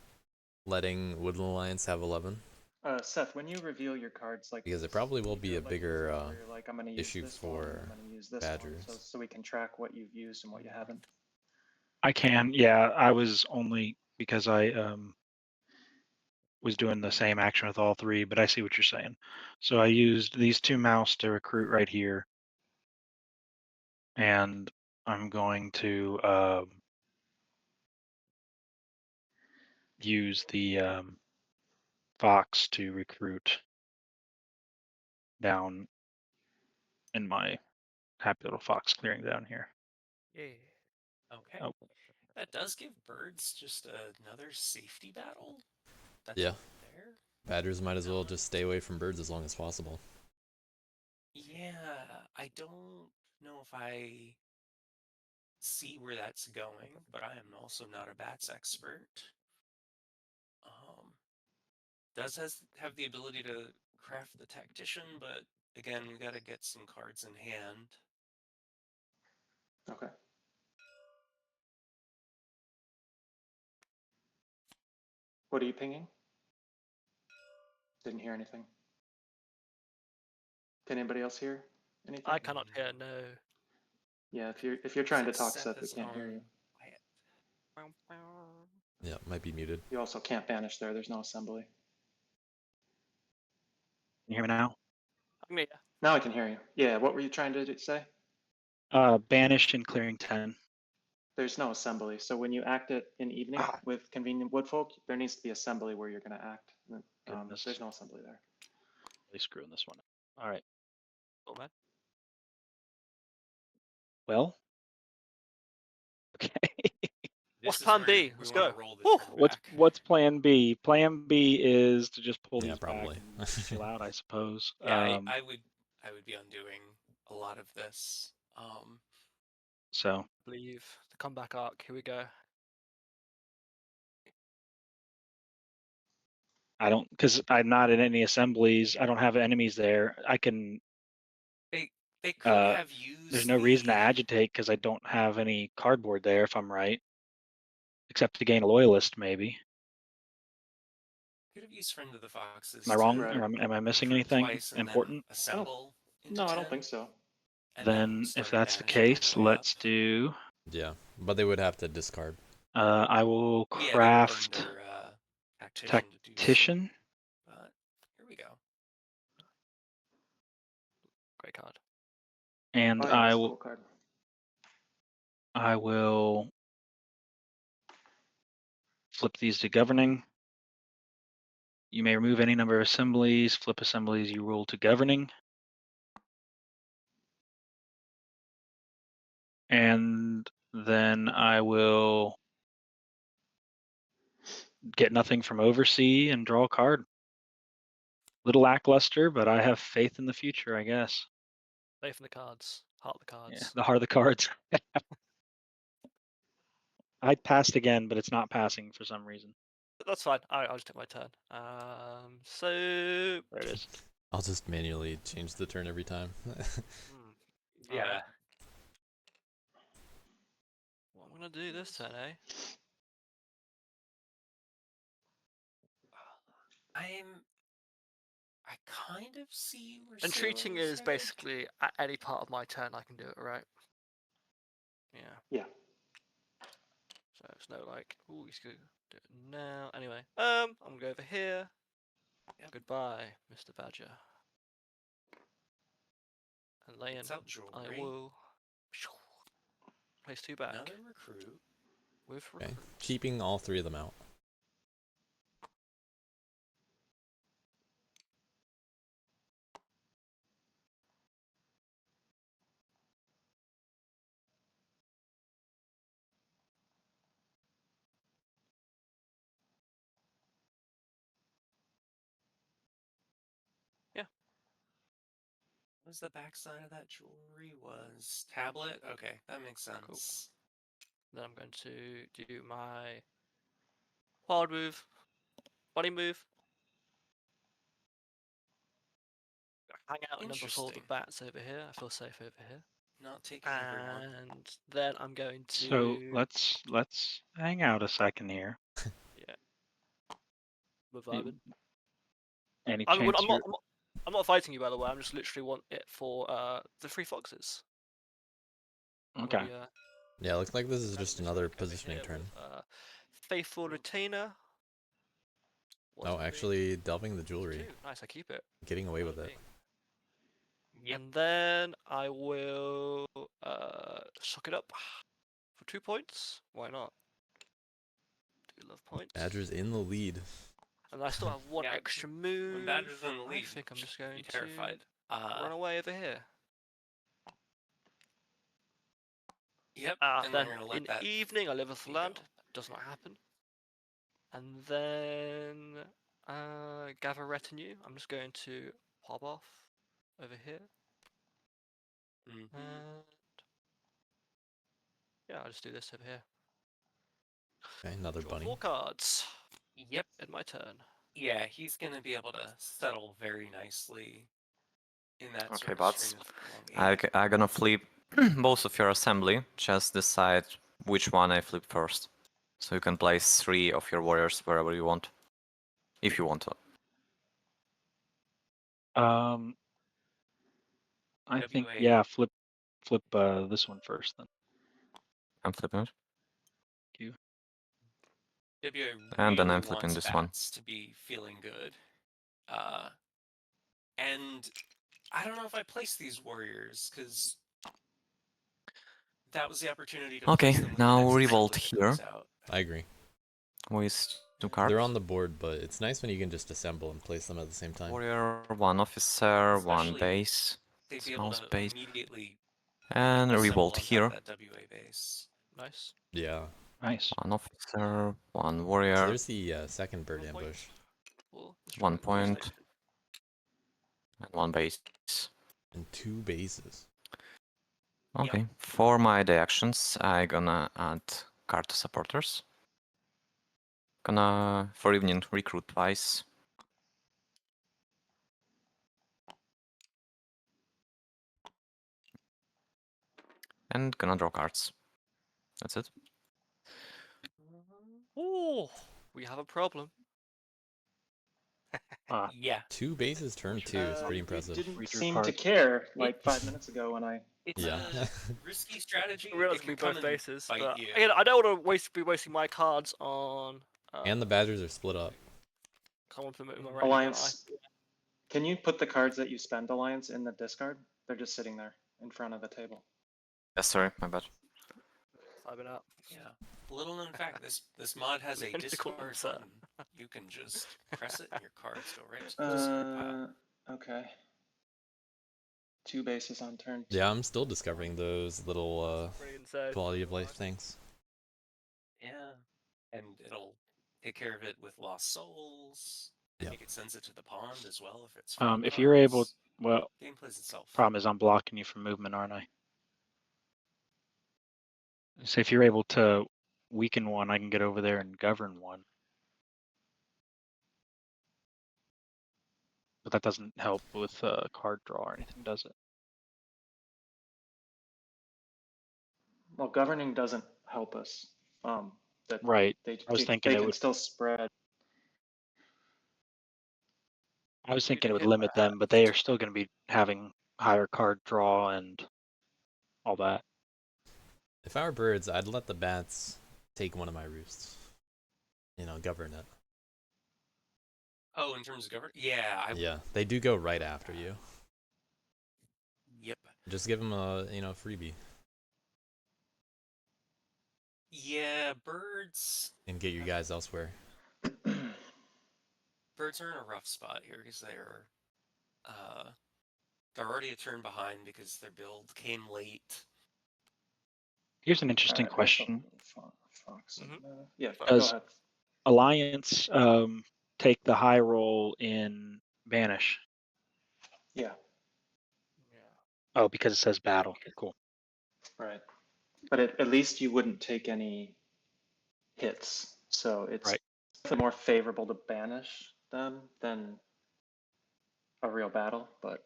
letting Woodland Alliance have 11. Seth, when you reveal your cards, like Because it probably will be a bigger where you're like, I'm gonna use issue this one, for I'm gonna use this badgers. one, so we can track what you've used and what you haven't. I can, yeah. I was only because I was doing the same action with all 3, but I see what you're saying. So I used these 2 mouse to recruit right here. And I'm going to use the fox to recruit down in my happy little fox clearing down here. Yeah. Okay. Oh. That does give birds just another safety battle. That's Yeah. there. Badgers might as well just stay away from birds as long as possible. Yeah, I don't know if I see where that's going, but I am also not a bats expert. Does have the ability to craft the tactician, but again, we got to get some cards in hand. Okay. What are you pinging? Didn't hear anything. Can anybody else hear anything? I cannot hear. No. Yeah, if you're trying to Since talk, Seth Seth, we is can't hear on you. quiet. Yeah, might be muted. You also can't banish there. There's no assembly. Can you hear me now? I mean, Now I can hear you. Yeah, what were you trying to say? Banish and clearing 10. There's no assembly. So when you act it in evening Ah. with convenient woodfolk, there needs to be assembly where you're going to act. Goodness. There's no assembly there. Really screwing this one up. All right. Oh man. Well. Okay. What's This is plan where B? we Let's wanna go. roll the Woo! turn What's back. what's plan B? Plan B is to just pull Yeah, these probably. back and chill out, I suppose. Yeah, I would be undoing a lot of this. So Leave the comeback arc. Here we go. I don't, because I'm not in any assemblies. I don't have enemies there. I can. They could have used. There's no reason to agitate because I don't have any cardboard there, if I'm right, except to gain a loyalist, maybe. Could have used Friend of the Foxes. Am I wrong, Right. or am I missing recruit anything twice and then important? assemble into No, I don't 10, think so. and then Then, start if that's the banishing all case, the way up. let's do. Yeah, but they would have to discard. I will Yeah, they would burn craft their tactician to do so. tactician. But here we go. Great card. And Oh, yeah, that's a cool card. I will flip these to governing. You may remove any number of assemblies, flip assemblies you rule to governing. And then I will get nothing from oversee and draw a card. Little lackluster, but I have faith in the future, I guess. Faith in the cards. Heart of the cards. Yeah, the heart of the cards. I passed again, but it's not passing for some reason. That's fine. I'll just take my turn. So There it is. I'll just manually change the turn every time. Yeah. Alright. What I'm gonna do this turn, eh? I kind of see where Entreating Salo's is headed. basically at any part of my turn I can do it, right? Yeah. Yeah. So it's no like, ooh, he's gonna do it now. Anyway, I'm gonna go over here. Yep. Goodbye, Mr. Badger. And laying, It's out I jewelry. will place 2 back Another recruit. with Okay, recruit. keeping all 3 of them out. What was the backside of that jewelry? Was tablet? Okay, that makes sense. Then I'm going to do my hard move, body move. Hang out in number 4 of the Interesting. bats over here. I feel safe over here. Not taking everyone. And then I'm going to. So let's hang out a second here. Yeah. We're vibing. Any I'm chance you're not fighting you, by the way. I'm just literally want it for the 3 foxes. okay? Yeah, looks like this is just Transition another over positioning here turn. with, Faithful Retainer. Oh, What's actually delving the jewelry. 2. Nice, I keep it. Getting away with it. Yep. And then I will suck it up for 2 points. Why not? Do love points. Badger's in the lead. And I still have 1 Yeah, extra move. When Badger's in the I lead, think I'm just going be to terrified. run away over here. Yep. And Then we're gonna let in that evening I live with the go. land. Does not happen. And then gather retinue. I'm just going to pop off over here. Mhm. And yeah, I'll just do this over here. Okay, another Draw bunny. 4 cards. Yep. In my turn. Yeah, he's gonna be able to settle very nicely in that Okay, sort of bots. string of long I'm gonna flip both of your assembly. Just decide which one I flip first. So you can place 3 of your warriors wherever you want. If you want to. I think WA. flip this one first then. I'm flipping it. WA And then really I'm flipping wants this one. bats to be feeling good. And I don't know if I placed these warriors because that was the opportunity to Okay, place them with now the next revolt assembly that here. goes out. I agree. With 2 cards. They're on the board, but it's nice when you can just assemble and place them at the same time. Warrior, 1 officer, 1 Especially base, They'd be able small to space, immediately and assemble revolt on top here. of that WA base. Nice. Yeah. Nice. 1 officer, 1 So warrior, there's the second bird 1 point. ambush. Well, let's 1 try it. point, and 1 base. And 2 bases. Okay, for my day actions, I gonna add card to supporters. Gonna, for evening, recruit twice. And gonna draw cards. That's it. Oh, we have a problem. Ah, Yeah, 2 bases turn 2 is pretty You impressive. didn't We drew seem to cards. care like 5 minutes ago when I. it's Yeah. a risky strategy. I realize It we can come both and bases, bite but you. again, I don't want to be wasting my cards on. And the badgers are split up. Come on to move my retinue, Alliance. Can you put the cards that you spend, Alliance, in the discard? They're just sitting there in front of the table. Yes, sorry, my bad. Type it out. Yeah. Little known fact: this mod has a Tentacle discard insert. button. You can just press it, and your cards go right to the discard pile. Okay. 2 bases on turn 2. Yeah, I'm still discovering those little Pretty insane. quality of life things. Yeah, and it'll take care of it with lost souls. I Yep. think it sends it to the pond as well if it's. If you're able, cards. well, Game plays itself. problem is I'm blocking you from movement, aren't I? So if you're able to weaken one, I can get over there and govern one. But that doesn't help with card draw or anything, does it? Well, governing doesn't help us. That Right. they I was they, thinking they it can would. still spread. I was You're thinking it gonna would hit limit them, but they are still going to be having higher card draw and all that. If I were birds, I'd let the bats take one of my roosts. You know, govern it. Oh, in terms of govern, yeah, Yeah, they do go right after you. Yep. Just give them a, freebie Yeah, birds. and get your guys elsewhere. Birds are in a rough spot here because they're already a turn behind because their build came late. Here's an interesting Alright, let's question. Fox. Mhm. Yeah, Does- go ahead. Alliance take the high roll in Banish? Yeah, Oh, because it says battle. Cool. right. But at least you wouldn't take any hits, so it's Right. definitely more favorable to banish them than a real battle. But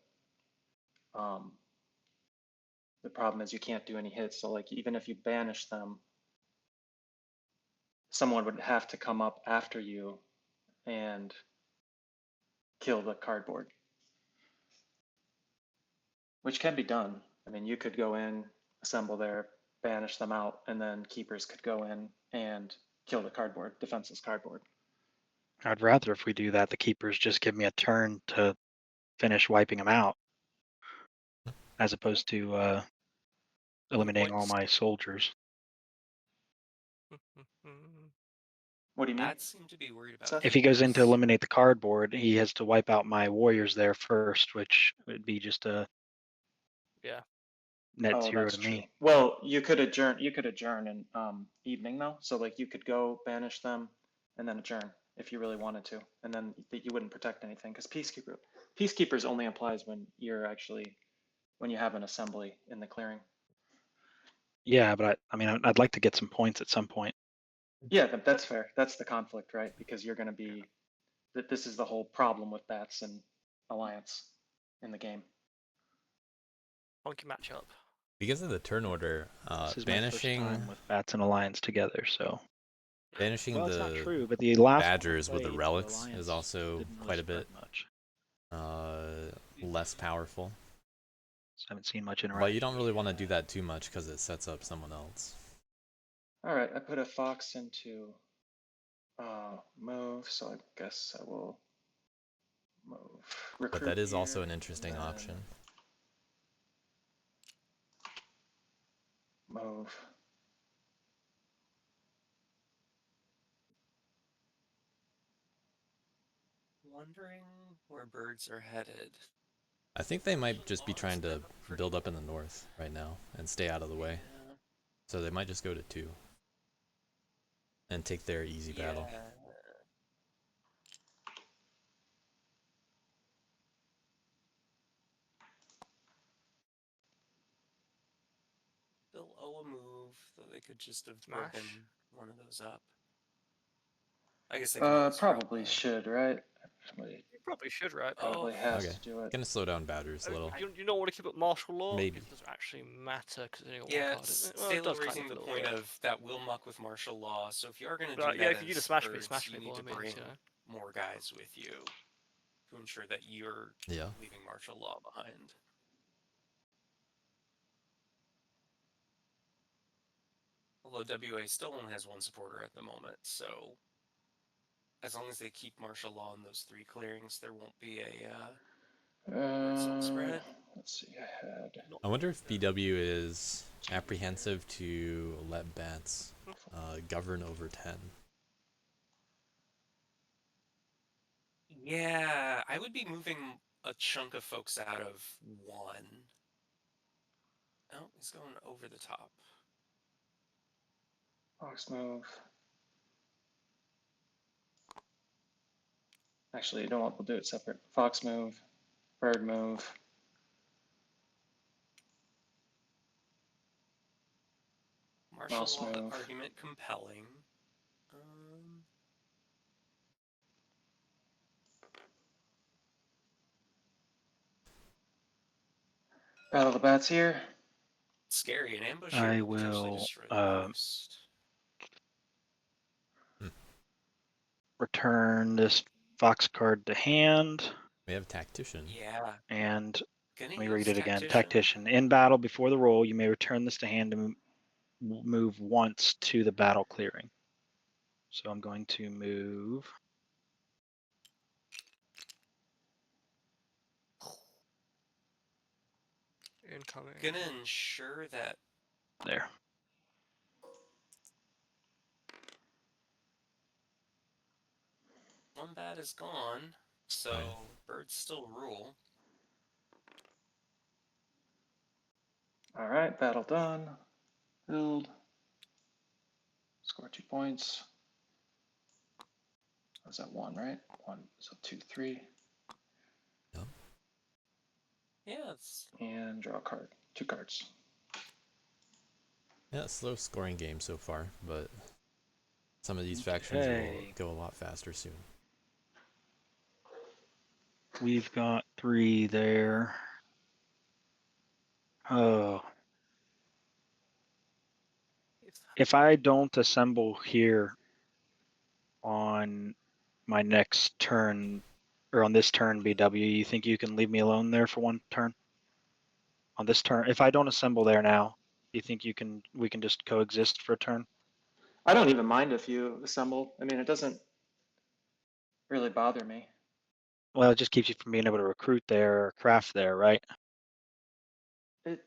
the problem is you can't do any hits. So like even if you banish them, someone would have to come up after you and kill the cardboard, which can be done. I mean, you could go in, assemble there, banish them out, and then keepers could go in and kill the cardboard, defenseless cardboard. I'd rather if we do that, the keepers just give me a turn to finish wiping them out, as opposed to eliminating all points. my soldiers. What do you mean? Bats seem to be worried about. Seth? If he goes in to keepers. eliminate the cardboard, he has to wipe out my warriors there first, which would be just a Yeah. net Oh, zero that's to true. me. Well, you could adjourn. You could adjourn in evening though. So like you could go banish them and then adjourn if you really wanted to, and then you wouldn't protect anything because peacekeepers only applies when when you have an assembly in the clearing. Yeah, but I mean, I'd like to get some points at some point. Yeah, that's fair. That's the conflict, right? Because you're going to be that this is the whole problem with bats and alliance in the game. Funky matchup. Because of the turn order, This is my first banishing time with Bats and Alliance together, so. banishing Well, it's not the true, but the last one I badgers with the played, relics Alliance is also didn't really quite a spread bit much. less powerful. So I haven't seen much interaction. But you don't really want to do that too much because it sets up someone else. All right, I put a fox into move, so I guess I will move. But Recruit that is here, also an interesting and then option. Move. Wondering where birds are headed. I think they might just be trying to build up in the north right now and stay out of the way. Yeah. So they might just go to 2 and take their easy battle. Yeah. They'll owe a move, though they could just have Smash. broken one of those up. I guess they can always drop Probably a- should, right? Somebody You probably should, right? But probably has Okay. to do it. Gonna slow down batters a little. you don't want to keep up martial law. Maybe. It doesn't actually matter because it's only got Yeah, one card, isn't it? Well, it Salo does kind raising of the a little point bit. of that will muck with martial law. So if you are going to do But, that yeah, if you need to as smash birds, smash you people, need to I mean, bring you know. more guys with you to ensure that you're Yeah. leaving martial law behind. Although WA still only has one supporter at the moment, so as long as they keep martial law in those 3 clearings, there won't be a bird zone spread. Let's see. I had. I wonder if BW is apprehensive to let bats govern over 10. Yeah, I would be moving a chunk of folks out of 1. Oh, he's going over the top. Fox move. Actually, you know what? We'll do it separate. Fox move, bird move. Martial Mouse law move. argument compelling. Battle the bats here. Scary, an ambush I here would potentially will, destroy the post. return this fox card to hand, We have tactician. Yeah, and gonna let me use read it again. tactician. Tactician. In battle before the roll, you may return this to hand and move once to the battle clearing. So I'm going to move. Incoming. Gonna ensure that There. one bat is gone, so Right. birds still rule. All right, battle done. Build. Score 2 points. Was that 1, right? 1, so 2, 3. Yeah, it's And draw a card. 2 cards. Yeah, slow scoring game so far, but some of these factions will go a lot faster soon. We've got 3 there. Oh. If I don't assemble here on my next turn, or on this turn, BW, you think you can leave me alone there for 1 turn? On this turn, if I don't assemble there now, do you think we can just coexist for a turn? I don't even mind if you assemble. I mean, it doesn't really bother me. Well, it just keeps you from being able to recruit there or craft there, right? It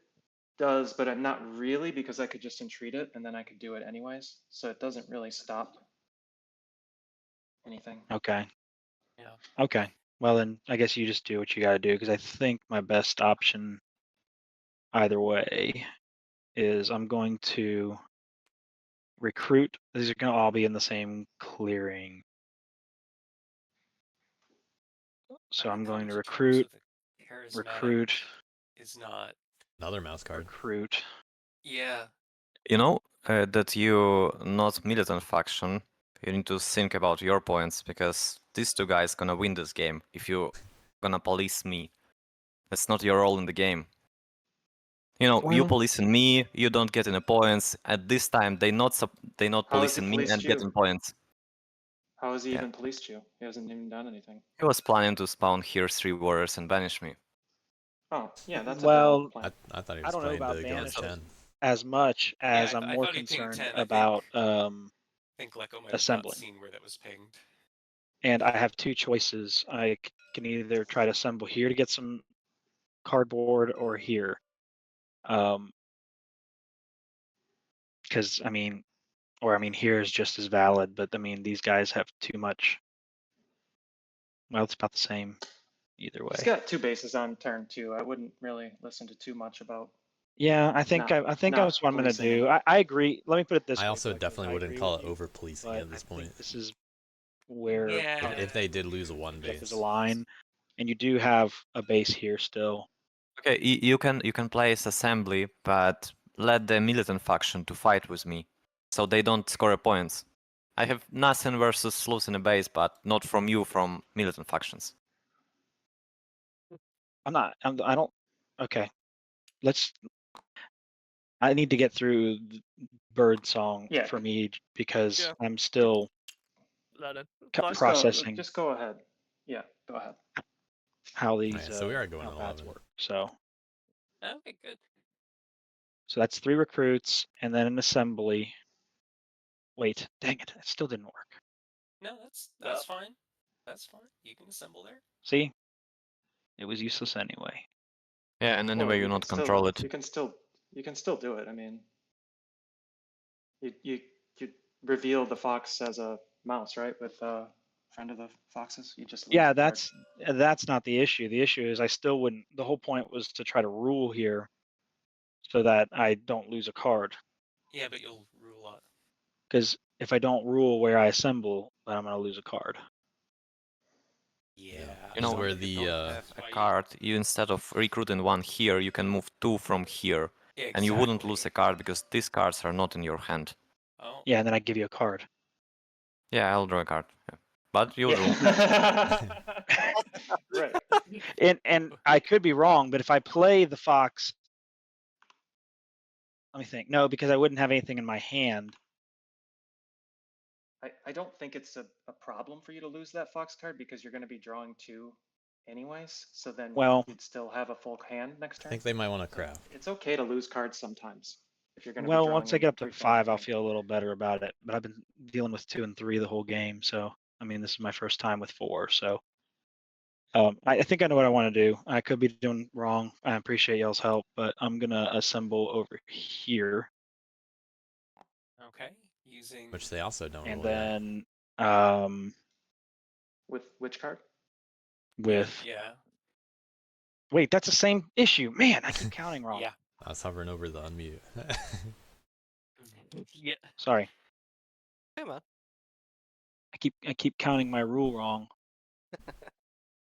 does, but I'm not really, because I could just entreat it and then I could do it anyways. So it doesn't really stop anything. Okay. Yeah. Okay. Well, then I guess you just do what you got to do, because I think my best option either way is I'm going to recruit. These are going to all be in the same clearing. So I'm going to recruit, recruit, is not. Another mouse card. recruit. Yeah, You know that you not militant faction. You need to think about your points because these 2 guys gonna win this game if you gonna police me. That's not your role in the game. You know, you Well- policing me, you don't get any points. At this time, they not How has he policing me policed and you? getting points. How has he Yeah. even policed you? He hasn't even done anything. He was planning to spawn here 3 warriors and banish me. Oh, yeah, that's a Well, valid plan. I thought he I was don't know planning about to go on banishing 10. as much as Yeah, I'm I more thought he pinged concerned 10. I about I think GleckoS might have not assembling. seen where that was pinged. And I have 2 choices. I can either try to assemble here to get some cardboard or here. because I mean, here is just as valid, but I mean, these guys have too much. Well, it's about the same either He's way. got 2 bases on turn 2. I wouldn't really listen to too much about. Yeah, I think Not- that's what I'm gonna policing him. do. I agree. Let me put it this way. I also Glecko, definitely I wouldn't agree call with it you, over policing but at this I point. think this is where Yeah. If they did lose a one if there's a base. line, and you do have a base here still. Okay, you can place assembly, but let the militant faction to fight with me, so they don't score points. I have nothing versus losing a base, but not from you, from militant factions. I don't. Okay, I need to get through Bird Song Yeah. for me because Yeah. I'm still Learning. Ca- Fine. processing. Just go ahead. Yeah, go ahead. how these Alright, so we are going how paths 11. work. So Okay, good. that's 3 recruits and then an assembly. Wait, dang it, it still didn't work. No, that's fine. That's fine. You can assemble there. See, it was useless anyway. Yeah, and anyway, Well, you can not still- control it. You can still do it. I mean, you reveal the fox as a mouse, right? With friend of the foxes. You just lose Yeah, the card. that's not the issue. The issue is I still wouldn't. The whole point was to try to rule here, so that I don't lose a card. Yeah, but you'll rule out. Because if I don't rule where I assemble, then I'm going to lose a card. Yeah. You know, This is where if you the don't have That's a why card, you instead of recruiting 1 here, you can move 2 from here, and you wouldn't lose a Exactly. card because these cards are not in your hand. Oh. Yeah, and then I give you a card. Yeah, I'll draw a card. Yeah. But you'll rule. Right. And I could be wrong, but if I play the fox, let me think. No, because I wouldn't have anything in my hand. I don't think it's a problem for you to lose that fox card because you're going to be drawing 2 anyways. So then Well, you'd still have a full hand next I turn. think they might want to So craft. it's okay to lose cards sometimes if you're going to be well, drawing once I in get up to 3 from 5, I'll anything. feel a little better about it. But I've been dealing with 2 and 3 the whole game, so I mean, this is my first time with 4. So I think I know what I want to do. I could be doing wrong. I appreciate y'all's help, but I'm gonna assemble over here, Okay. Using. Which they also don't and rule yet. then With which card? with Yeah. wait, that's the same issue. Man, I keep counting wrong. Yeah. I was hovering over the unmute. Yeah. Sorry, Hey man. I keep counting my rule wrong.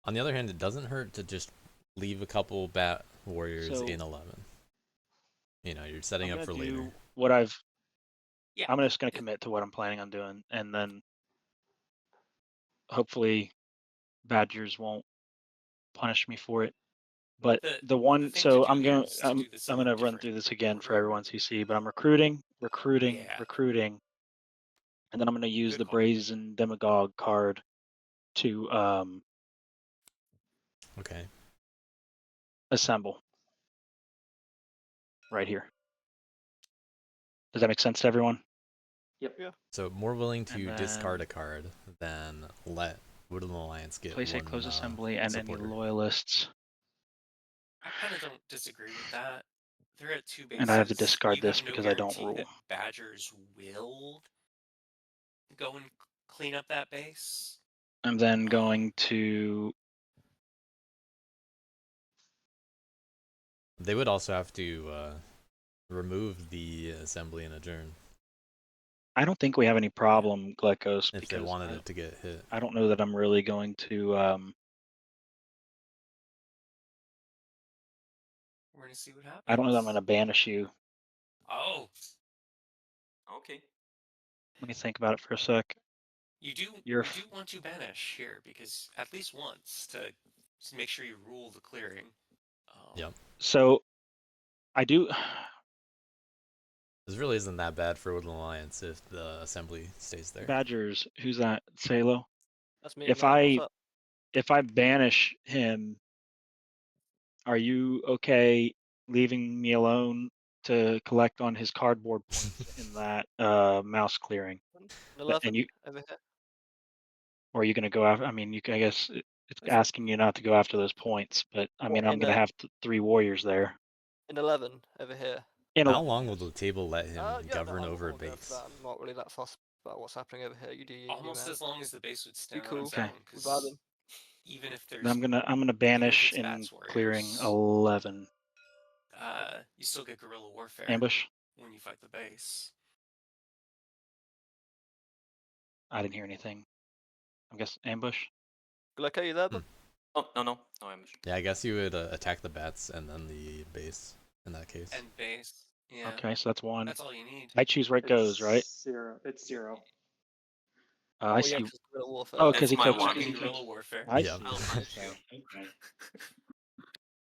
On the other hand, it doesn't hurt to just leave a couple bat warriors So- in 11. You know, you're setting I'm up gonna for do later. what I've. Yeah. I'm just gonna commit to what I'm planning on doing, and then hopefully Badgers won't punish me for it. But the one, thing so to do I'm here gonna is to I'm do this in a gonna run different through this again for order. everyone to see. But I'm recruiting, Yeah. recruiting, and then I'm gonna use Good the call. brazen demagogue card to Okay. assemble right here. Does that make sense to everyone? So more willing to And discard then- a card than let Woodland Alliance get Place a one closed assembly and supporter. any loyalists. I kind of don't disagree with that. They're at 2 bases. And I have to discard You this have no because I don't guarantee rule. that Badgers will go and clean up that base. I'm then going to They would also have to remove the assembly and adjourn I don't think we have any problem, GleckoS, if they because wanted it to get hit. I don't know that I'm really going to We're gonna see what happens. I don't know that I'm gonna banish you. Oh. Okay. Let me think about it for a sec. You do want to banish here because at least once to just make sure you rule the clearing. Yep. So I do This really isn't that bad for Woodland Alliance if the assembly stays there. Badgers, who's that? Salo? That's me. If man. What's up? if I banish him, are you okay leaving me alone to collect on his cardboard points in that mouse clearing? An 11 and you- over here. Or are you gonna go after I mean I guess it's asking you not to go after those points, but I mean I'm in gonna a- have 3 warriors there. An 11 over here. In How a, long will the table let him Yeah, govern no, over a I'm good for base? that. I'm not really that fussed about what's happening over here. You do you, Almost man. as long as the base would stand cool. on its Okay. own, We because bad them. even if then there's I'm gonna if banish it's in Bats clearing Warriors, 11. you still get guerrilla warfare Ambush. when you fight the base. I didn't hear anything. I guess ambush. Glecko, you there, bud? Oh, no ambush. Yeah, I guess you would attack the bats and then the base in that case. And base, yeah. Okay, so that's 1. That's all you need. I choose where it goes, right? 0. It's 0. I Well, see. yeah, 'cause guerrilla warfare. Oh, That's because he my took one 'cause in he took- guerrilla warfare. I Yeah. see. I'll punish Okay. you. Okay.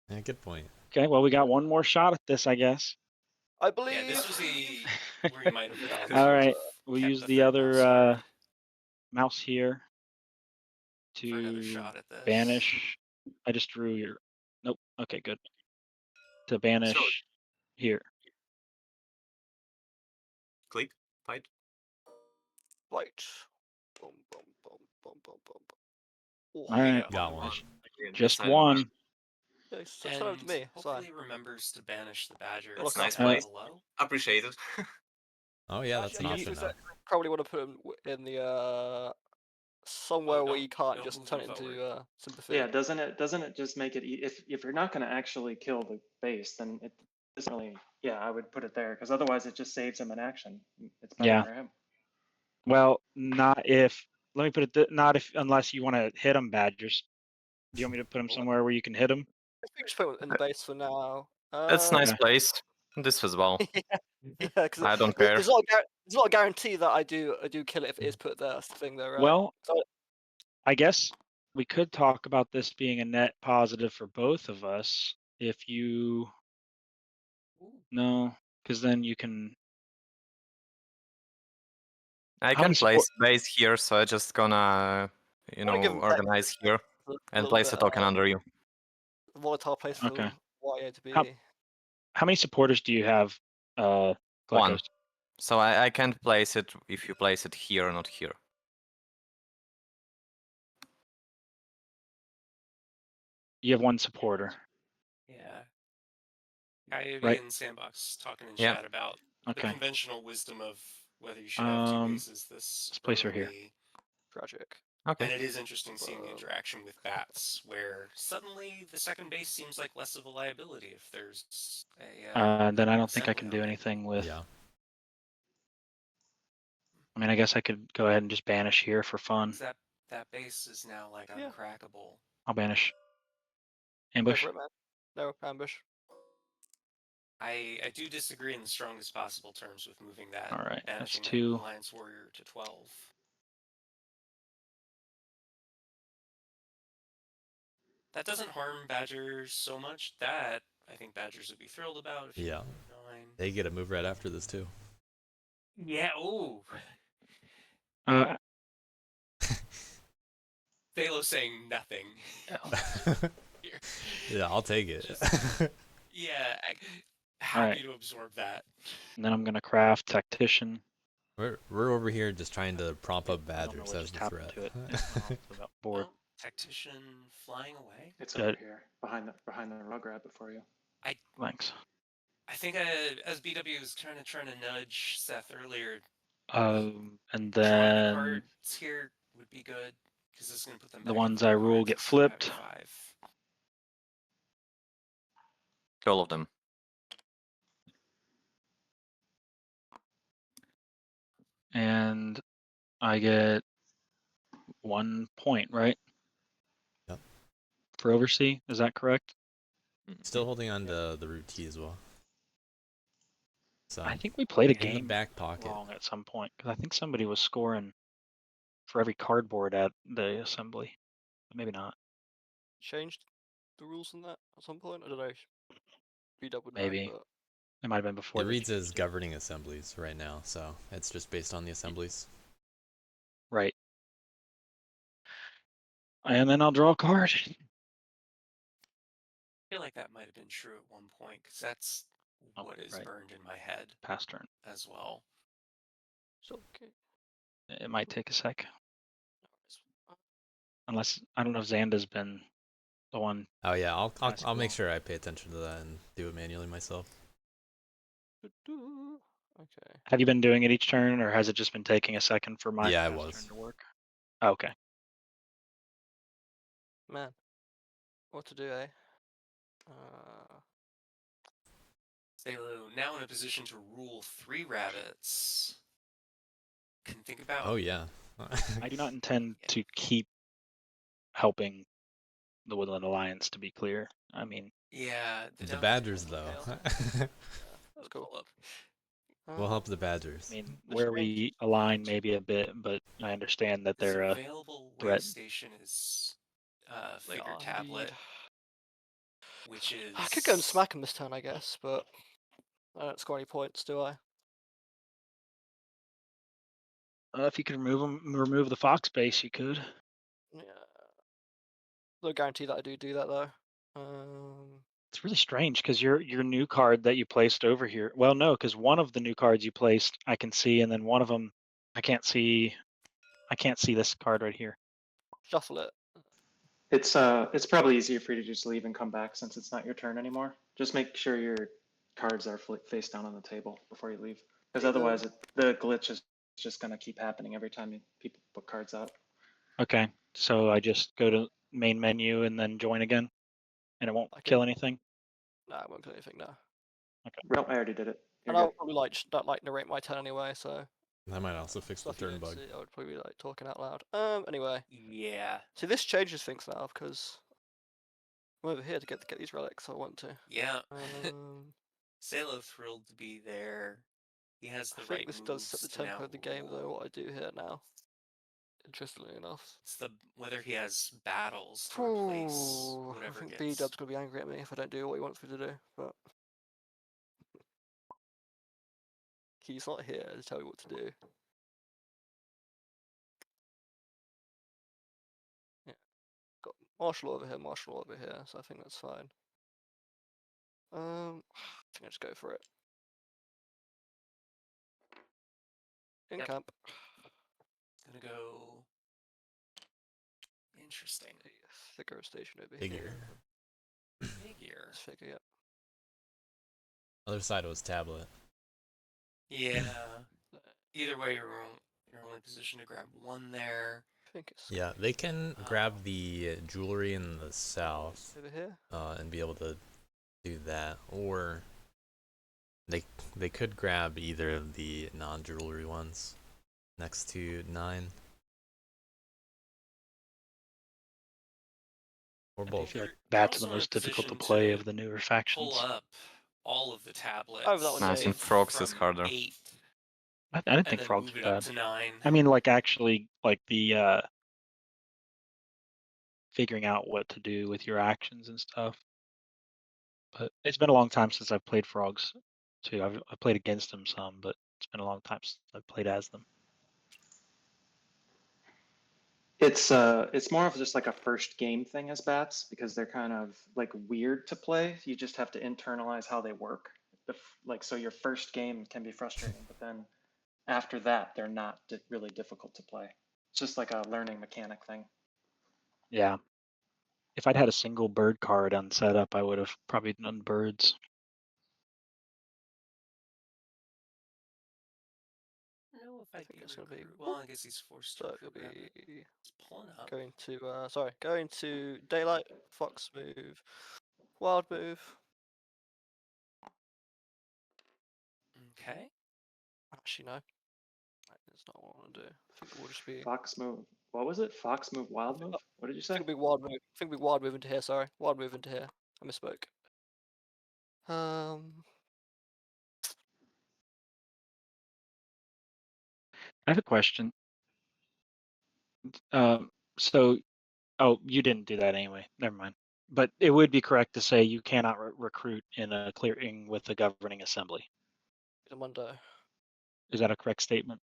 Yeah, good point. Okay, well, we got one more shot at this, I guess. I Yeah, believe. this was where you might have rather All right, have we'll kept use the the third other mouse card mouse here for another to shot at this. banish. I just drew your. Nope. Okay, good. To banish here. Click. Fight. Fight. Boom, boom, boom, boom, boom, boom. Oh, All right, Got one. just one. okay, so And send it to me. It's fine. hopefully remembers to banish the badger. Well, It's nice down place. below. Appreciate it. Oh yeah, that's an Actually, option to be now. fair, probably want to put him in the somewhere where don't- you can't don't just move turn him it into forward. sympathy. Yeah, doesn't it just make it if you're not going to actually kill the base, then it doesn't really. Yeah, I would put it there because otherwise it just saves him an action. It's better Yeah. for him. Well, not if. Let me put it. Not if unless you want to hit him, Badgers. Do you want me to put him somewhere where you can hit him? I think just put him in the base for now. It's nice Yeah. place. This as well. Yeah, because I don't care. there's not a guarantee that I do kill it if it is put there. That's the thing, though, right? Well, So, I guess we could talk about this being a net positive for both of us if you. No, because then you can. I How many can place support- base here, so I just gonna, wanna give him organize here a and little place bit, a token under you. volatile place for Okay. YA to be. How many supporters do you have? One. GleckoS? So I can't place it if you place it here, not here. You have 1 supporter. Yeah. Coyote Right. and Sandbox talking in Yeah. chat about the Okay. conventional wisdom of whether you should have 2 bases this let's place her here. early. Tragic. And Okay. it is interesting seeing the interaction with bats, where suddenly the second base seems like less of a liability if there's a. Then I don't think I assembly can on do it. anything with. Yeah. I mean, I guess I could go ahead and just banish here for fun. 'Cause that base is now like Yeah. uncrackable. I'll banish. Go Ambush. for it, man. No ambush. I do disagree in the strongest possible terms with moving that All right, that's banishing that 2. Alliance Warrior to 12. That doesn't harm Badgers so much. That I think Badgers would be thrilled about if you Yeah. move 9. They get a move right after this too. Yeah, ooh. Salo saying nothing. Yeah, I'll take it. Yeah, happy Alright. to absorb that. And then I'm gonna craft tactician. We're over here just trying to prompt up I don't know badgers what as just the happened threat. to it. It went off the board. Well, tactician flying away. It's Good. over here behind the rug rabbit for you. Thanks. I think as BW was trying to nudge Seth earlier, And drawing the then cards here would be good because this is going to put them the back ones at I 4 rule cards get instead of having flipped. 5. All of them. And I get 1 point, right? Yep. For oversee, is that correct? Still holding on to the root T as well. So I think we played a in the game back pocket. wrong at some point because I think somebody was scoring for every cardboard at the assembly. But maybe not. Changed the rules on that at some point. I don't know. B-Dub would know, Maybe. but It might have been before. It the reads as GP. governing assemblies right now, so it's just based on the assemblies. Right. And then I'll draw a card. I feel like that might have been true at one point because that's Oh, what is right. burned in my head Pass turn. as well. so okay. It might take a sec. Unless I don't know if Xanda's been the one. Oh yeah, I'll That's make cool. sure I pay attention to that and do it manually myself. Okay. Have you been doing it each turn, or has it just been taking a second for my Yeah, I turn was. to work? Okay. Man, what to do, eh? Uh, Salo, now in a position to rule 3 rabbits. Can think about. Oh yeah. I do not intend Yeah. to keep helping the Woodland Alliance, to be clear. I mean, Yeah, The down Badgers, to though. yeah, that's cool. pull up. We'll help the Um, Badgers. I mean, Which where range we align maybe a bit, but I understand that This they're a available way threat. station is they figure are tablet, indeed. which is. I could go and smack him this turn, I guess, but I don't score any points, do I? If you could remove the fox base, you could. Yeah. No guarantee that I do that though. It's really strange because your new card that you placed over here. Well, no, because one of the new cards you placed I can see, and then one of them I can't see. I can't see this card right here. Shuffle it. It's probably easier for you to just leave and come back since it's not your turn anymore. Just make sure your cards are face down on the table before you leave, because There you go. otherwise the glitch is just gonna keep happening every time people put cards out. Okay, so I just go to main menu and then join again, and it won't I kill can. anything. Nah, I won't kill anything now. Nope, I already did it. You're And good. I'll probably like don't like narrate my turn anyway, so That might also fix the stuff you turn don't bug. see, I would probably be like talking out loud. Anyway, Yeah. so this changes things now because I'm over here to get these relics. I want to. Yeah. Um, Salo thrilled to be there. He has the I think right this does set the moves to now tempo of the game though. rule. What I do here now, interestingly enough. It's the whether he has battles to replace I whatever think gets. B-Dub's gonna be angry at me if I don't do what he wants me to do, but he's not here to tell me what to do. Yeah, got martial law over here, martial law over here, so I think that's fine. I think I just go for it. In Yep. camp. Gonna go. Interesting. Figure station over Figure. here. Figure. Let's figure, yep. Other side was tablet. Yeah. Either way, you're only positioned to grab one there. I think it's Yeah, they can grab the jewelry in the south over here. and be able to do that, or they could grab either of the non-jewelry ones next to 9. Or I both. feel like You're that's the also in a most difficult to position play to of the newer pull factions. up all of the tablets. Oh, that one's I think eight. frogs is from harder. 8 I didn't and think then frogs move were it up bad. to 9. I mean, like actually, like the figuring out what to do with your actions and stuff. But it's been a long time since I've played frogs, too. I've played against them some, but it's been a long time since I've played as them. It's more of just like a first game thing as bats because they're kind of like weird to play. You just have to internalize how they work. Like so, your first game can be frustrating, but then after that, they're not really difficult to play. It's just like a learning mechanic thing. Yeah. If I'd had a single bird card on setup, I would have probably done birds. I don't know if I I'd think be it's gonna be. recruit. Well, I guess he's forced to So it'll recruit rabbit. be He's pulling up. going to going to daylight, fox move, wild move. Okay. Actually, no. That's not what I want to do. I think we'll just be. Fox move. What was it? Fox move, wild move? What did you I say? think it'll be wild move. I think it'll be wild move into here. Sorry, wild move into here. I misspoke. I have a question. So, oh, you didn't do that anyway. Never mind. But it would be correct to say you cannot recruit in a clearing with a governing assembly. Mundo. Is that a correct statement?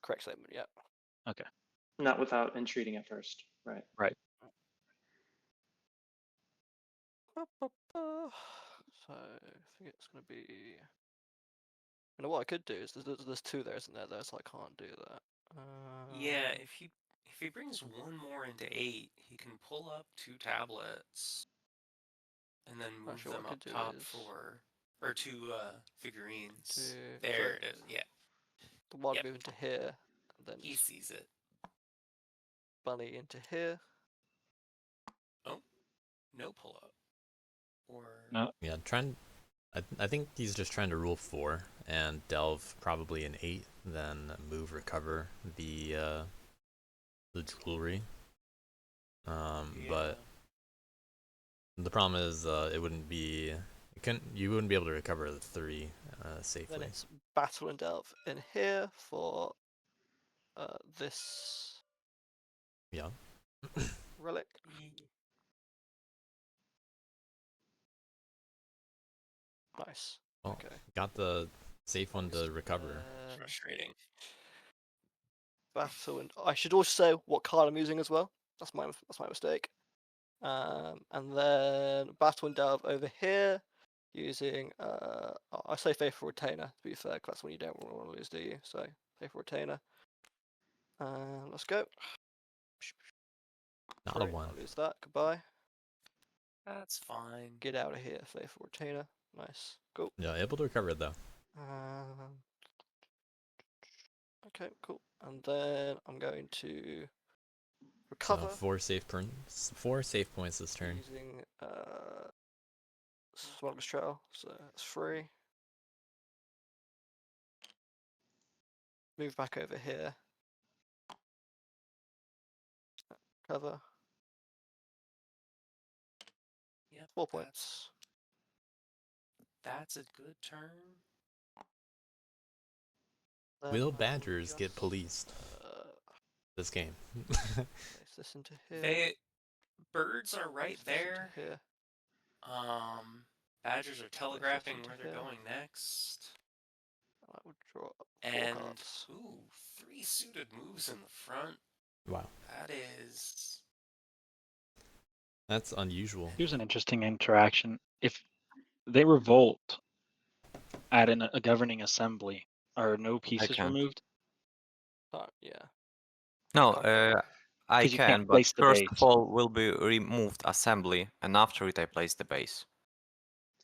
Correct statement. Yeah. Okay. Not without entreating at first, right? Right. So I think it's gonna be. You know what I could do is there's 2 there, isn't there? Though, so I can't do that. Yeah, if he brings one more into 8, he can pull up 2 tablets and then move Actually, what them I up could do top is for or two figurines. So There it is. Yeah, the one Yep. move into here, and then he sees it. bunny into here. No pull up. Or No. Yeah, I think he's just trying to rule 4 and delve probably an 8, then move recover the jewelry. But the problem is it wouldn't be you wouldn't be able to recover the 3 safely. Then it's battle and delve in here for this Yeah. relic. Nice. Oh, Okay. got the safe one to recover. Then frustrating. battle and I should also say what card I'm using as well. That's my mistake. And then battle and delve over here using I say faithful retainer to be fair, 'cause that's when you don't want to lose, do you? So faithful retainer. Let's go. Not Sorry, a 1. I'll lose that. Goodbye. That's fine. Get out of here, faithful retainer. Nice. Cool. Yeah, able to recover it though. Okay, cool. And then I'm going to So recover 4 safe points this turn. using Smuggler's Trail, so it's free. Move back over here. Cover. Yep. 4 points. That's a good turn. Then Will I badgers get just, policed this game? place this into here. Birds are right place this into there. Here. Badgers are telegraphing into where they're here. going next. I would draw 4 And cards. ooh, 3 suited moves in the front. Wow, That is that's unusual. Here's an interesting interaction. If they revolt at a governing assembly, are no pieces can't. removed? Yeah. No, can't I 'Cause you can't can, but place the first base. of all will be removed assembly, and after it I place the base.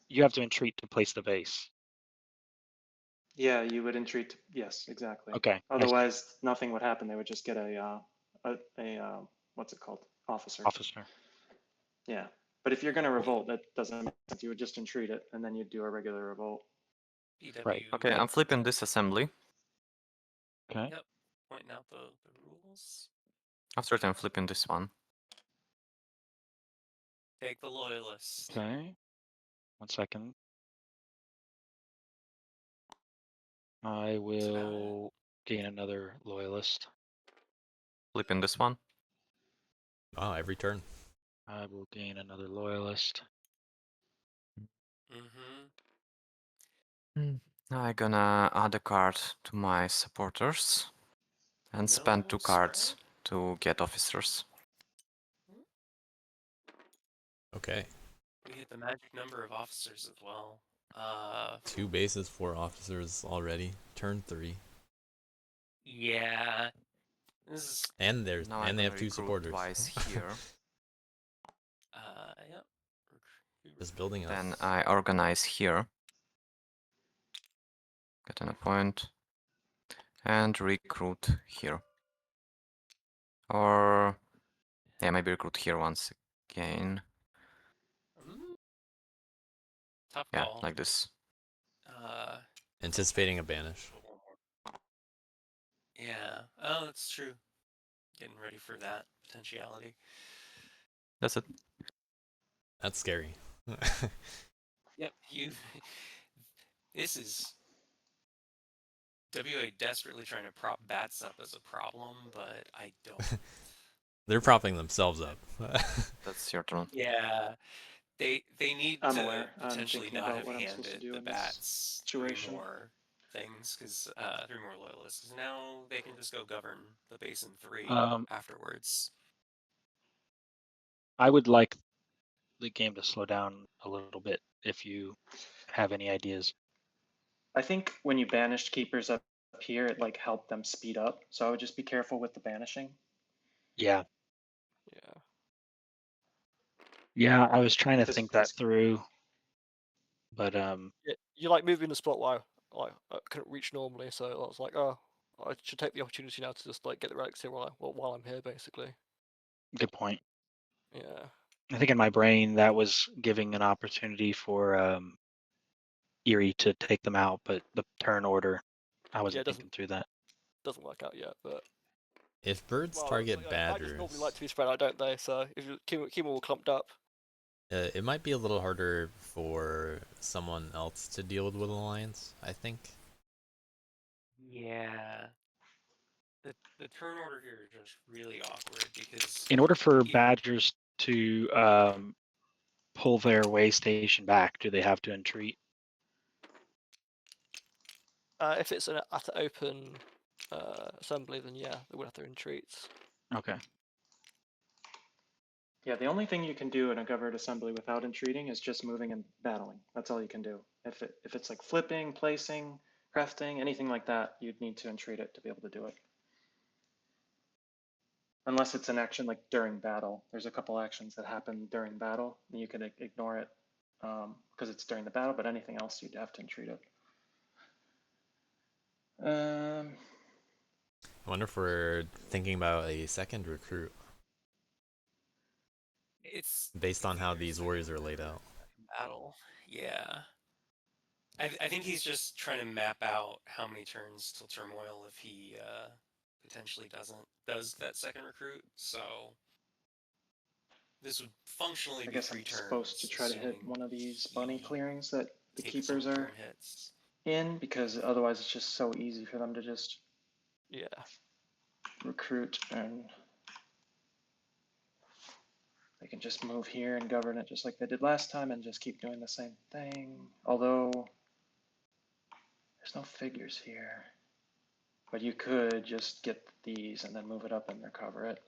You have to entreat to place the base. Yeah, you would entreat. Yes, exactly. Okay. I see. Otherwise, nothing would happen. They would just get a what's it called? Officer. Officer. Yeah. But if you're going to revolt, that doesn't make sense. You would just entreat it, and then you'd do a regular revolt. PW. Right. Okay, I'm flipping this assembly. Okay. Yep. Pointing out the rules. After that I'm flipping this one. Take the loyalist. Okay. 1 second. I about will gain another loyalist. Flipping this one. Wow, every turn. I will gain another loyalist. Mm-hmm. I'm gonna add a card to my supporters and spend No 2 cards to get officers. Okay. We hit the magic number of officers as well. 2 bases, 4 officers already. Turn 3. Yeah. This is And Now I'm they gonna have 2 recruit supporters. twice here. yep. Just building up. Then I organize here. Get an appoint. And recruit here. Or yeah, maybe recruit here once again. Tough Yeah, call. like this. Anticipating a banish. Yeah. Oh, that's true. Getting ready for that potentiality. That's it. That's scary. Yep. This is WA desperately trying to prop bats up as a problem, but I don't. They're propping themselves up. That's your turn. Yeah. They need I'm to aware. I'm potentially thinking not about have what I'm supposed to handed do the in this bats 3 situation. more things, because 3 more loyalists. 'Cause now they can just go govern the base in 3 afterwards. I would like the game to slow down a little bit if you have any ideas. I think when you banished keepers up here, it like helped them speed up. So I would just be careful with the banishing. Yeah. Yeah. Yeah, I was trying to Because think that through. But Yeah, you like moving the spot where I couldn't reach normally, so I was like, oh, I should take the opportunity now to just like get the relics here while I'm here, basically. good point. Yeah. I think in my brain that was giving an opportunity for Erie to take them out, but the turn order, I wasn't it doesn't- thinking through that. Doesn't work out yet, but If birds well, target badgers normally like badgers, to be spread out, don't they? So if you keep them all clumped up, it might be a little harder for someone else to deal with Alliance, I think. Yeah. The turn order here is just really awkward because In order for e- badgers to pull their way station back, do they have to entreat? if it's at an open assembly, then yeah, they would have to retreat. Okay. Yeah, the only thing you can do in a governed assembly without entreating is just moving and battling. That's all you can do. If it's like flipping, placing, crafting, anything like that, you'd need to entreat it to be able to do it. Unless it's an action like during battle. There's a couple actions that happen during battle, and you can ignore it because it's during the battle, but anything else you'd have to entreat it. I wonder if we're thinking about a second recruit it's based on how there's these second warriors are laid out. battle. Yeah. I think he's just trying to map out how many turns till turmoil if he potentially does that second recruit. So this would functionally I be guess 3 I'm turns. supposed to try to hit assuming one of these bunny he clearings that the takes some keepers are turn hits. in, because otherwise it's just so easy for them to just Yeah. recruit, and they can just move here and govern it just like they did last time and just keep doing the same thing. Although there's no figures here, but you could just get these and then move it up and recover it.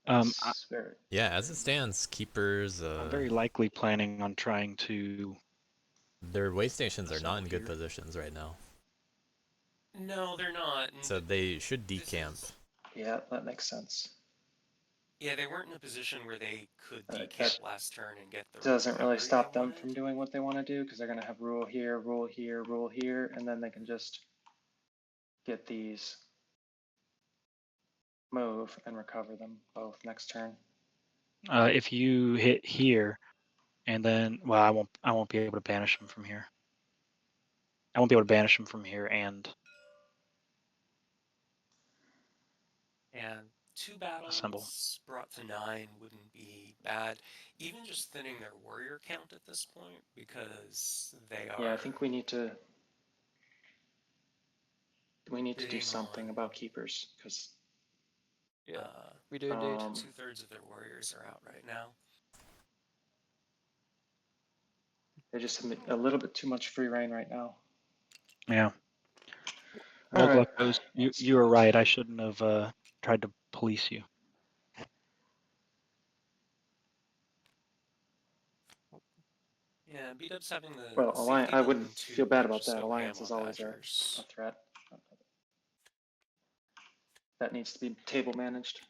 That's very, Yeah, as it stands, keepers, I'm very likely planning on trying to. their way stations are not assemble in good here. positions right now. No, they're not. And So they should this decamp. is- yeah, that makes sense. Yeah, they weren't in a position where they could That decamp last turn and get the doesn't really recovery stop they them wanted. from doing what they want to do, because they're going to have rule here, rule here, rule here, and then they can just get these, move, and recover them both next turn. If you hit here, and then well, I won't be able to banish them from here. I won't be able to banish them from here, and And 2 assemble. battles brought to 9 wouldn't be bad. Even just thinning their warrior count at this point, because they are Yeah, I think we need to do bidding something on about keepers, because Yeah. We do indeed. 2/3 of their warriors are out right now. they're just a little bit too much free reign right now. Yeah. Well, All right. GleckoS, you were right. I shouldn't have tried to police you. Yeah, B-Dub's having the Well, safety I build wouldn't in 2 feel bad and about just that. go ham Alliance is on always a Badgers. threat. That needs to be table managed.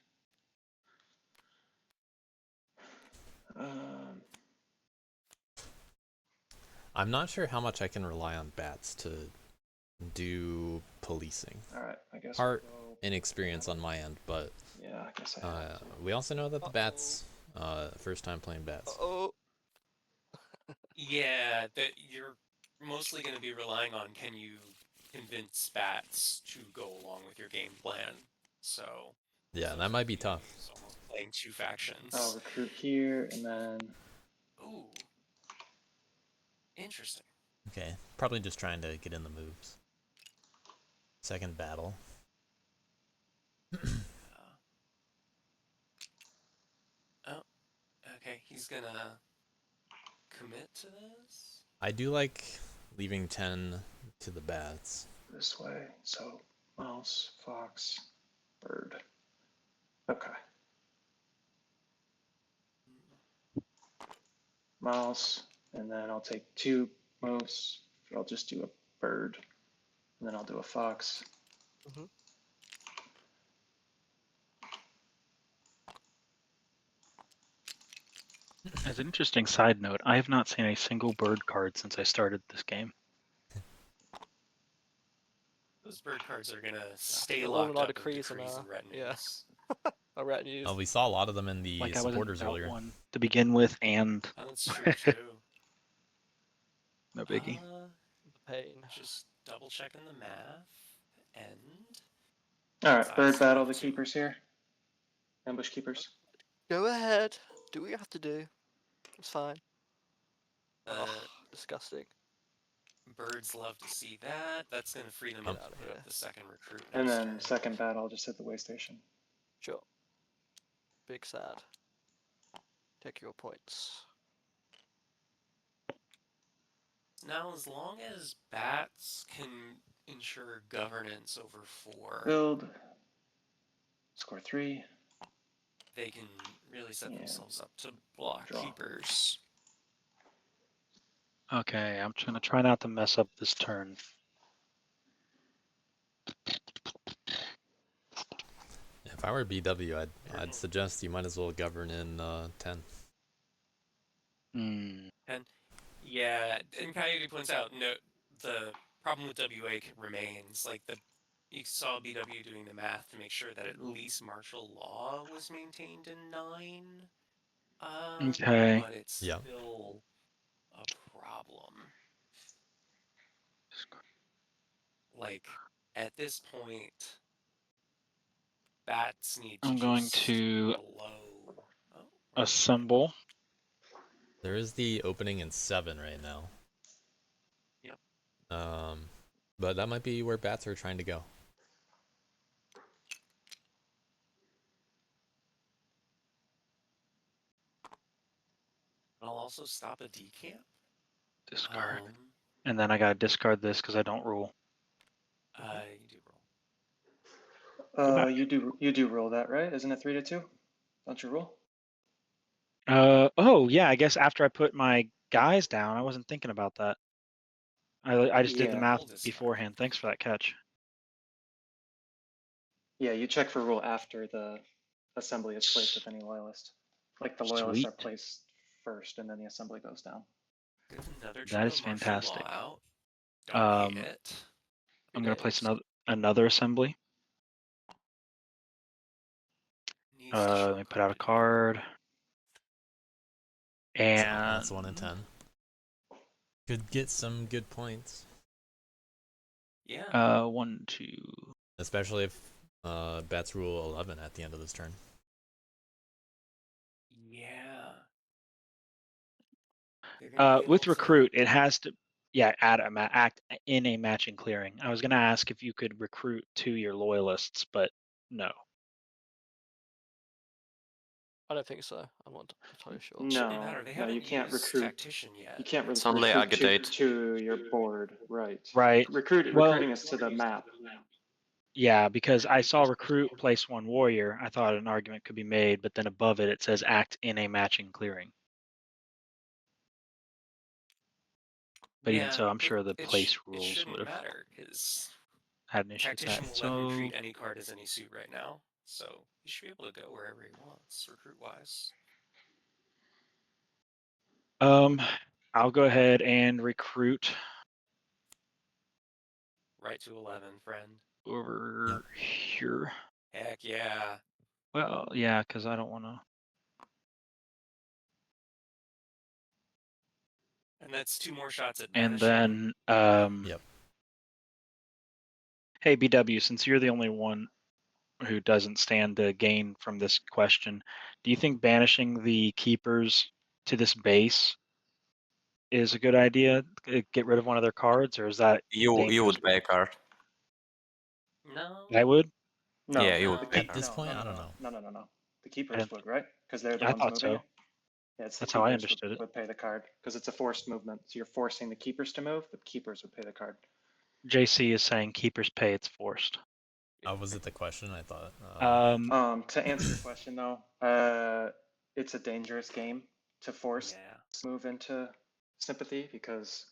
I'm not sure how much I can rely on bats to do policing. All right, I guess. Part we'll go, inexperience on my end, but yeah, I guess I have to. we also know that the bats, first time playing bats. Oh. Yeah, that you're mostly going to be relying on can you convince bats to go along with your game plan. So Yeah, that might be tough. it's almost playing 2 factions. I'll recruit here and then. Ooh, interesting. Okay, probably just trying to get in the moves. Second battle. Oh, okay. He's gonna commit to this. I do like leaving 10 to the bats. This way. So mouse, fox, bird. Okay. Mouse, and then I'll take 2 moves. I'll just do a bird, and then I'll do a fox. Mm-hmm. As an interesting side note, I have not seen a single bird card since I started this game. Those bird cards are gonna stay They're all locked in our up in decrees and decrees our- and retinues. yeah. Our retinues. Oh, we saw a lot of them in the Like I wasn't supporters out earlier. one to begin with, and Oh, that's true too. no biggie. The pain. Just double checking the math and All right, size bird battle select the two. keepers here. Ambush keepers. Go ahead. Do what you have to do. It's fine. Ugh, Uh, disgusting. birds love to see that. That's gonna free them Get up out to of put here. up the second recruit And next then turn. second battle, I'll just hit the way station. Sure. Big sad. Take your points. Now, as long as bats can ensure governance over 4, Build. Score 3. they can really set Yeah. themselves up to block Draw. keepers. Okay, I'm gonna try not to mess up this turn. If I were BW, I'd suggest you might as well govern in 10. Hmm. And yeah, and Coyote points out, no, the problem with WA remains. Like you saw BW doing the math to make sure that at least martial law was maintained in 9. Okay. But it's Yeah. still a problem. Like at this point, bats need to I'm going just to blow. Oh, assemble. There is the opening in 7 right now. Yep. But that might be where bats are trying to go. I'll also stop a decamp. Discard. And then I gotta discard this because I don't rule. You do roll. Go back. You do roll that, right? Isn't it 3 to 2? Don't you roll? Oh yeah, I guess after I put my guys down, I wasn't thinking about that. I just did the Yeah. math Roll discard. beforehand. Thanks for that catch. Yeah, you check for rule after the assembly is placed with any loyalist. Like the loyalists are Sweet. placed first and then the assembly goes down. Get another That trim is of martial fantastic. law out. Don't hit. I'm gonna place days. another assembly. Needs to show Let me put out a card. card. And That's 1 in 10. Could get some good points. Yeah. 1, 2. Especially if bats rule 11 at the end of this turn. Yeah. They're gonna be able With to- recruit, it has to, yeah, add act in a matching clearing. I was gonna ask if you could recruit to your loyalists, but no. I don't think so. I'm not entirely sure. Shouldn't No, matter. They no, haven't you can't used recruit. tactician yet. You can't It's only recruit agitate. to your board, right? Right. Recruiting is to the map. Yeah, because I saw recruit place 1 warrior. I thought an argument could be made, but then above it, it says act in a matching clearing. But even so, I'm sure the place rules would shouldn't have matter because had an issue with tactician that. will let him So, treat any card as any suit right now, so he should be able to go wherever he wants, recruit wise. I'll go ahead and recruit Right to 11, friend. over here. Heck yeah. Well, yeah, because I don't want to. And that's 2 more shots at And banishing. then, Yep. Hey, BW, since you're the only one who doesn't stand to gain from this question, do you think banishing the keepers to this base is a good idea? Get rid of one of their cards, or is that You dangerous? would pay a card. No. I would. No. Yeah, you would No. pay a At card. this point, I don't know. No. The keepers would, right? Because they're the I ones thought moving so. it. Yeah, it's the That's how I keepers understood it. would pay the card because it's a forced movement. So you're forcing the keepers to move. The keepers would pay the card. JC is saying keepers pay. It's forced. Was it the question? I thought. To answer your question though, it's a dangerous game to force move into sympathy because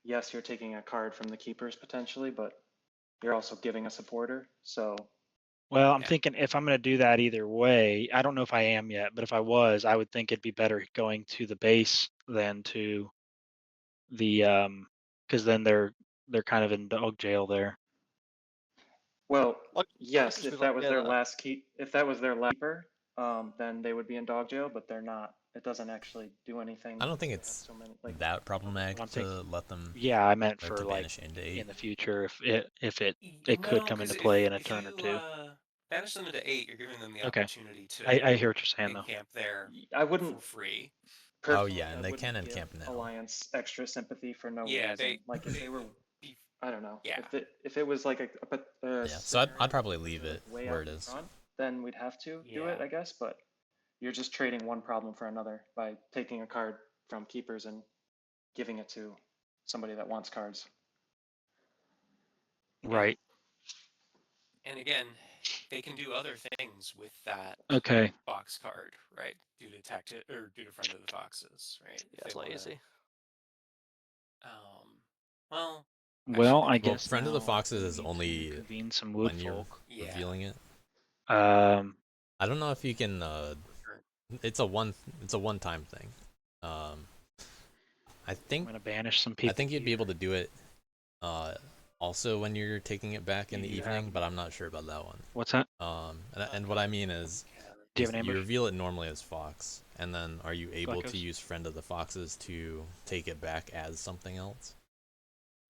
yes, you're taking a card from the keepers potentially, but you're also giving a supporter. So Well, I'm Yeah. thinking if I'm going to do that either way, I don't know if I am yet, but if I was, I would think it'd be better going to the base than to the because then they're kind of in dog jail there. Well, Like, yes, just if move that up was near their that. last keeper, then they would be in dog jail, but they're not. It doesn't actually do anything. I don't think They have it's so many, that problematic I'm to thinking- let them Yeah, I meant or to for like banish into 8. in the future if it could No, come 'cause into play in a if turn or you two. banish them into 8, you're giving them the Okay. opportunity to I hear what you're saying though. encamp there I wouldn't for free. Oh, personally. yeah, I and they wouldn't can give encamp now. Alliance extra sympathy for no Yeah, reason. Like if they they were, would be. I don't know. Yeah. If it was like a Yeah, so scenario I'd probably where leave they're, it like, way where out it in is. front, then we'd have to do it, Yeah. I guess. But you're just trading one problem for another by taking a card from keepers and giving it to somebody that wants cards. Right. And again, they can do other things with that Okay. box card, right? Due to tactic or due to Friend of the Foxes, right? Yeah, it's not easy. Well, Well, actually, I they can- Well, guess Friend of the now Foxes we is need to only convene some wood when you're folk. Yeah. revealing it. Um, I don't know if you can. Sure. It's a one-time thing. I I'm think gonna banish some people. I think you'd be here. able to do it. Also when you're taking it back in the You evening, have- but I'm not sure about that one. What's that? And what I mean is, Do you have an you ambush? reveal it normally as Fox, and then are you able to GleckoS? use Friend of the Foxes to take it back as something else?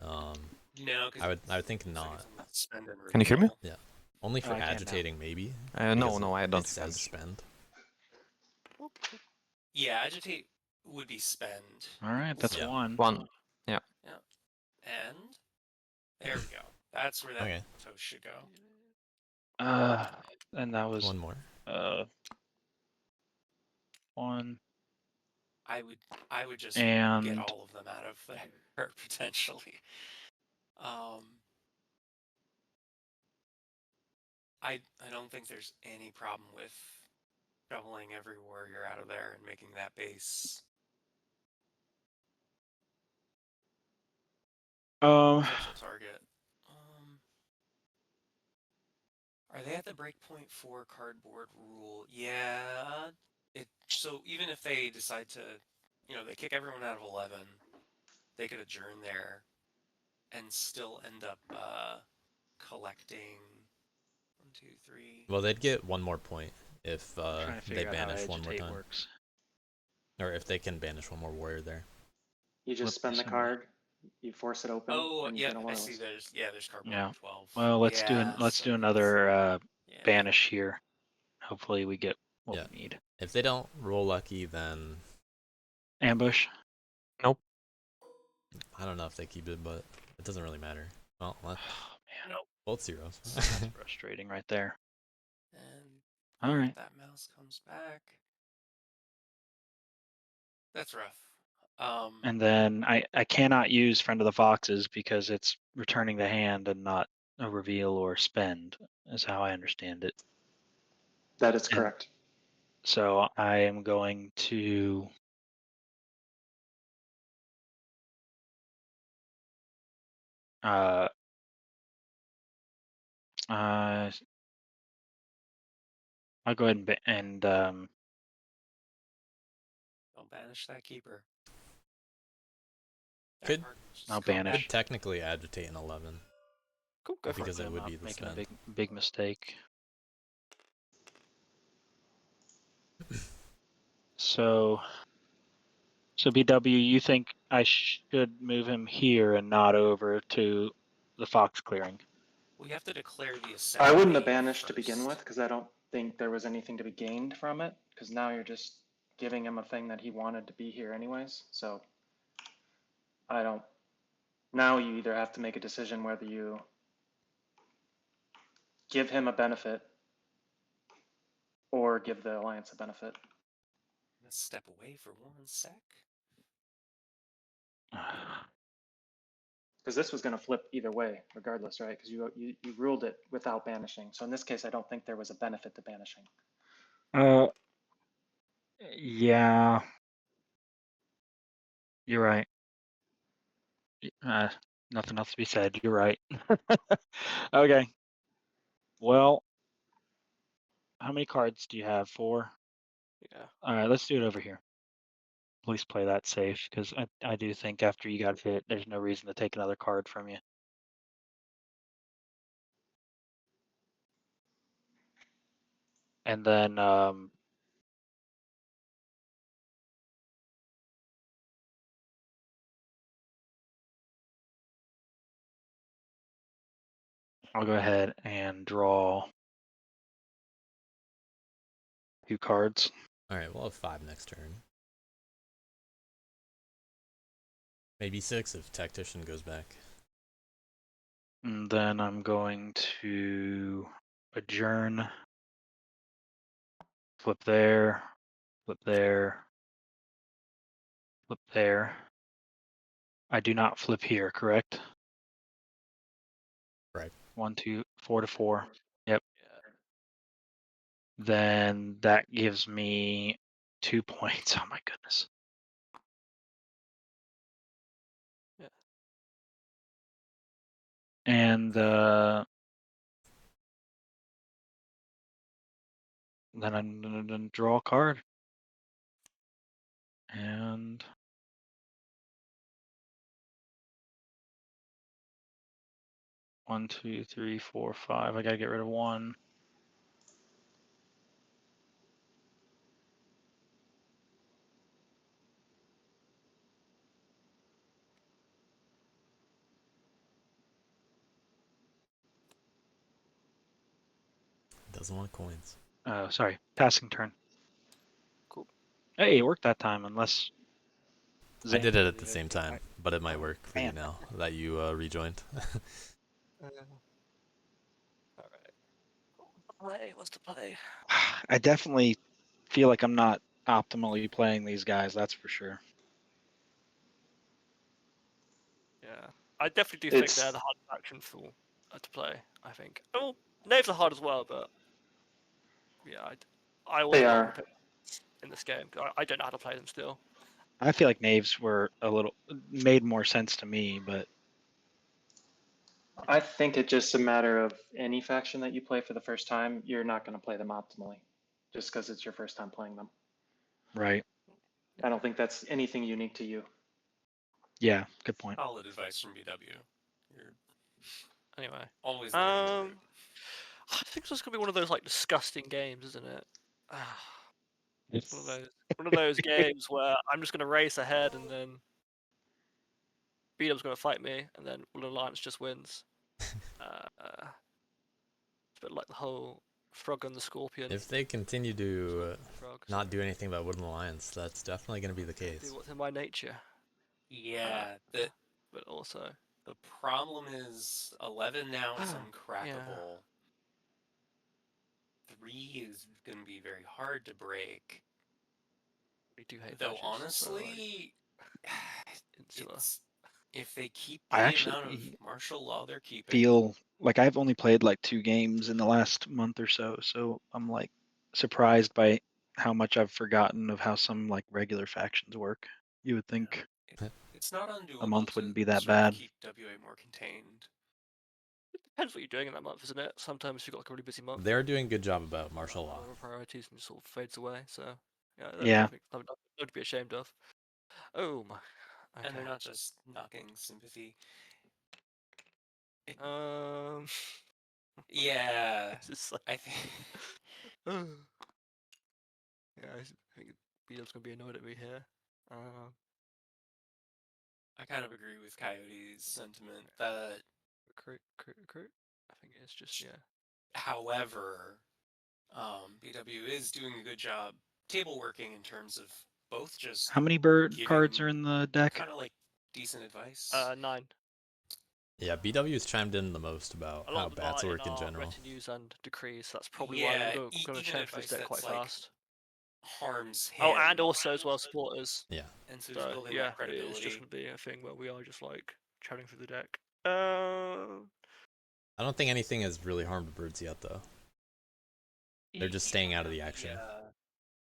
No, 'cause I would think it's like not. it's a spend and Can you hear me? reveal. Only for I can now. agitating, maybe. No, because no, I don't It says spend. Yeah, agitate would be spend. All right, that's Yeah. one. One. And there we go. That's where that Okay. toast should go. And that was One more. one. I would just And- get all of them out of there potentially. I don't think there's any problem with shoveling every warrior out of there and making that base potential target. Are they at the breakpoint for cardboard rule? Yeah. So even if they decide to, they kick everyone out of 11, they could adjourn there and still end up collecting 1, 2, 3. Well, they'd get one more point if trying to they figure out how banish one more agitate time, works. or if they can banish one more warrior there. You just Flip spend the this card, you force it open, Oh, and you yeah, get a I see. wireless. There's cardboard Yeah. 12. Well, let's Yeah, do so another yeah. banish here. Hopefully we get what Yeah. we need. If they don't roll lucky, then Ambush. I don't know if they keep it, but it doesn't really matter. Well, Oh, man, Nope. both zeros. that's frustrating right there. And All right. that mouse comes back. That's rough. And then I cannot use Friend of the Foxes because it's returning the hand and not a reveal or spend, is how I understand it. That is And- correct. So I am going to I'll go ahead and don't banish that keeper. That Could- card just I'll come banish. back. Could technically agitate in 11. go for because it. it I'm would not be the making a spend. big mistake. So BW, you think I should move him here and not over to the Fox clearing? We have to declare the I assembly wouldn't have banished to begin first. with because I don't think there was anything to be gained from it. Because now you're just giving him a thing that he wanted to be here anyways. So I don't. Now you either have to make a decision whether you give him a benefit or give the Alliance a benefit. Let's step away for 1 sec. Because this was going to flip either way, regardless, right? Because you ruled it without banishing. So in this case, I don't think there was a benefit to banishing. Yeah, you're right. Nothing else to be said. You're right. Okay. Well, How many cards do you have? 4? Yeah. All right, let's do it over here. Please play that safe, because I do think after you got hit, there's no reason to take another card from you. And then I'll go ahead and draw 2 cards. All right, we'll have 5 next turn. Maybe 6 if Tactician goes back. And then I'm going to adjourn, flip there, flip there, flip there. I do not flip here, correct? Right. 1, 2, 4 to 4. Yep. Yeah. Then that gives me 2 points. Oh my goodness. Yeah. And then I'm gonna draw a card. And one, 2, 3, 4, 5. I gotta get rid of 1. Doesn't want coins. Sorry, passing turn. Cool. Hey, it worked that time, unless I did it at the Xander- same time, but it might work for you Man. now that you rejoined. Alright. What's the play? I definitely feel like I'm not optimally playing these guys, that's for sure. Yeah. I definitely do think It's- they're the hard faction for to play, I think. Oh, Knaves are hard as well, but yeah, I always They want are. to pick in this game. I don't know how to play them still. I feel like Knaves were made more sense to me, but I think it's just a matter of any faction that you play for the first time, you're not going to play them optimally just because it's your first time playing them. right. I don't think that's anything unique to you. Yeah, good point. Solid advice from BW. You're Anyway, always learning the route. I think this is gonna be one of those like disgusting games, isn't it? One of those games where I'm just gonna race ahead and then Beatup's gonna fight me, and then Will Alliance just wins. It's a bit like the whole frog and the scorpion. If they continue to Frog, not so do anything about Wooden Alliance, that's definitely going to be the case. do what's in my nature, Yeah, but also the problem is 11 now is uncrackable. 3 is going to be very hard to break. we do hate Though badges, so, like, honestly, insular. if they keep I the actually amount of martial law they're keeping, feel like I've only played like 2 games in the last month or so, so I'm like surprised by how much I've forgotten of how some like regular factions work. You would think it's not undoable. a month to wouldn't be that sort of bad. keep WA more contained. Depends what you're doing in that month, isn't it? Sometimes you've got like a really busy month. They're doing a good job about martial law. Other priorities and it sort of fades away. So yeah, Yeah. nothing to be ashamed of. Oh my. Okay. And they're not just knocking sympathy. Yeah, It's just like, I think. yeah, I think Beatup's gonna be annoyed at me here. I kind of agree with Coyote's sentiment that, Recruit. I think it's just yeah. however, BW is doing a good job table working in terms of both just How many bird giving cards are in the deck? kind of like decent advice. 9. Yeah, BW's chimed in the most about A lot how of them bats are work in our general. retinues and decrees. So that's probably Yeah, why we're gonna even change this advice deck quite that's, like, fast. harms him. Oh, and also as well supporters. Yeah. And so he's So building yeah, that credibility. it's just gonna be a thing where we are just like chatting through the deck. I don't think anything has really harmed birds yet, though. They're just staying out of the action.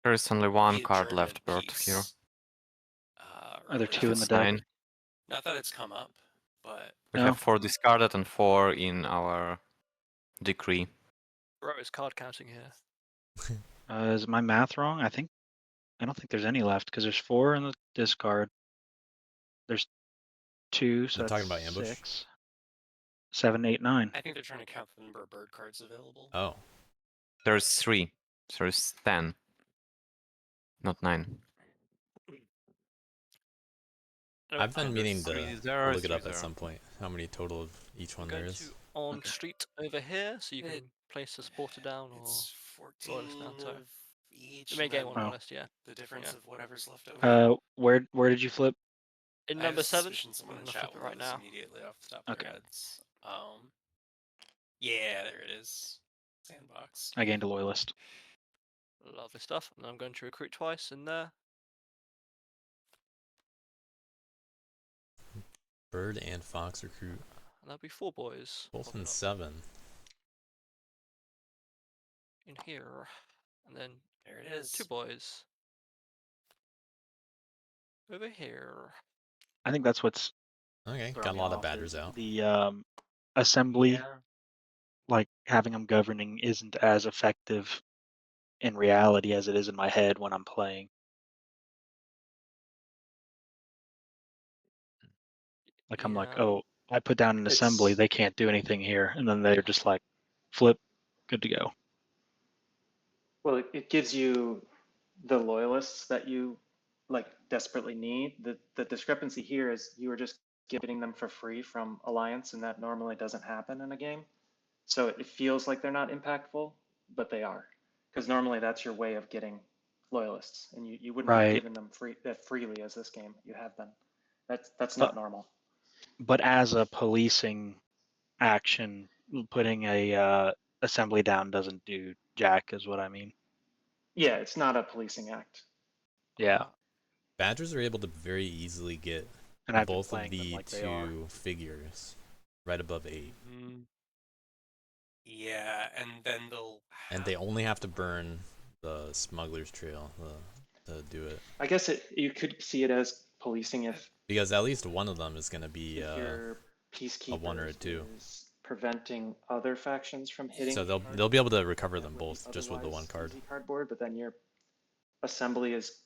There is only one The card adjournment left, Bert, piece, here. Are there really 2 in the It's deck? 9. Not that it's come up, but We No. have 4 discarded and 4 in our decree. Bro is card counting here. Is my math wrong? I don't think there's any left because there's 4 in the discard. There's 2, so They're that's talking about ambush? 6, 7, 8, 9. I think they're trying to count the number of bird cards available. Oh, There's 3. There's 10. Not 9. No, I've been I'm meaning to 3 there, look it 3 up at there. some point. How many total of each one there going is? to on Okay. street over here, so you It- can place a supporter down or It's 14 loyalist down, sorry. of each. The main and game then one Oh. loyalist, yeah. The difference Yeah. of whatever's left over. Where did you flip? In I have number a 7, suspicion someone I'm in gonna chat flip it will right know this now. immediately off the top of their Okay. heads. Yeah, there it is. Sandbox. I gained a loyalist. Lovely stuff. And I'm going to recruit twice in there. Bird and fox recruit. And there'll be 4 boys. Both popping in up 7. in here. And then There it is. 2 boys. Over here. I think that's what's Okay, throwing got a me lot of off batters is out. the assembly, Yeah. like having them governing isn't as effective in reality as it is in my head when I'm playing. Like I'm like, Yeah. oh, I put down an assembly, It's- they can't do anything here, and then they're just like, flip, good to go. Well, it gives you the loyalists that you like desperately need. The discrepancy here is you are just getting them for free from Alliance, and that normally doesn't happen in a game. So it feels like they're not impactful, but they are, because normally that's your way of getting loyalists, and you wouldn't be Right. giving them freely as this game you have been. That's But not normal. but as a policing action, putting a assembly down doesn't do jack, is what I mean. Yeah, it's not a policing act. Yeah, Badgers are able to very easily get and I've been both of playing them the like they are. 2 figures right above 8. Yeah, and then they'll. And they only have to burn the smuggler's trail to do it. I guess you could see it as policing if Because at least one of them is going to be your a 1 or a peacekeepers 2. is preventing other factions from hitting. So cards they'll be able to recover that them would be both just with the 1 otherwise card. easy cardboard, but then your assembly is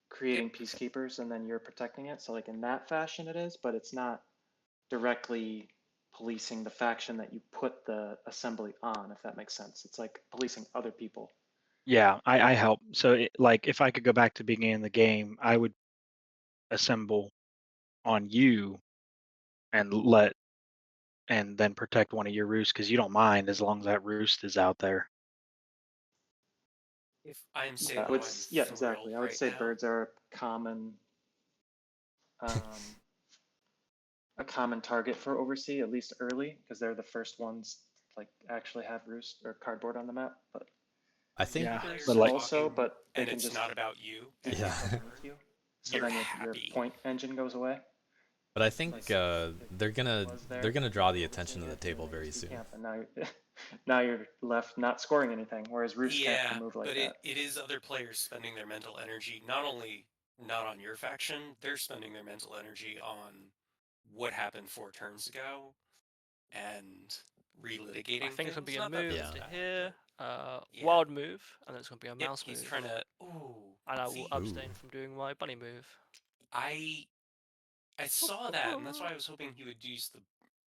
creating peacekeepers and then you're protecting it. So like in that fashion it is, but it's not directly policing the faction that you put the assembly on, if that makes sense. It's like policing other people. Yeah, I help. So like if I could go back to the beginning of the game, I would assemble on you and then protect one of your roosts because you don't mind as long as that roost is out there. If I'm Yeah, Salo, I'm exactly. I would right say now. birds are a common target for oversea, at least early, because they're the first ones like actually have roost or cardboard on the map. But I think Yeah, Players but are like also, talking, but they and can it's just not about you. do Yeah. something with you. So You're then your happy. point engine goes away. But I think Like, they're gonna was there, they're gonna draw the overseeing attention of it, the and table then they very just soon. decamp, and now you're left not scoring anything, whereas Roost can't Yeah, move like but that. it is other players spending their mental energy, not only not on your faction, they're spending their mental energy on what happened 4 turns ago and relitigating I think it's gonna be a Not that move that's Yeah. to bad, here. Yeah. Wild move, and then it's gonna be a Yep, mouse he's move. trying to. Ooh, And I will see, abstain from doing my bunny move. I saw that, and that's why I was hoping he would use the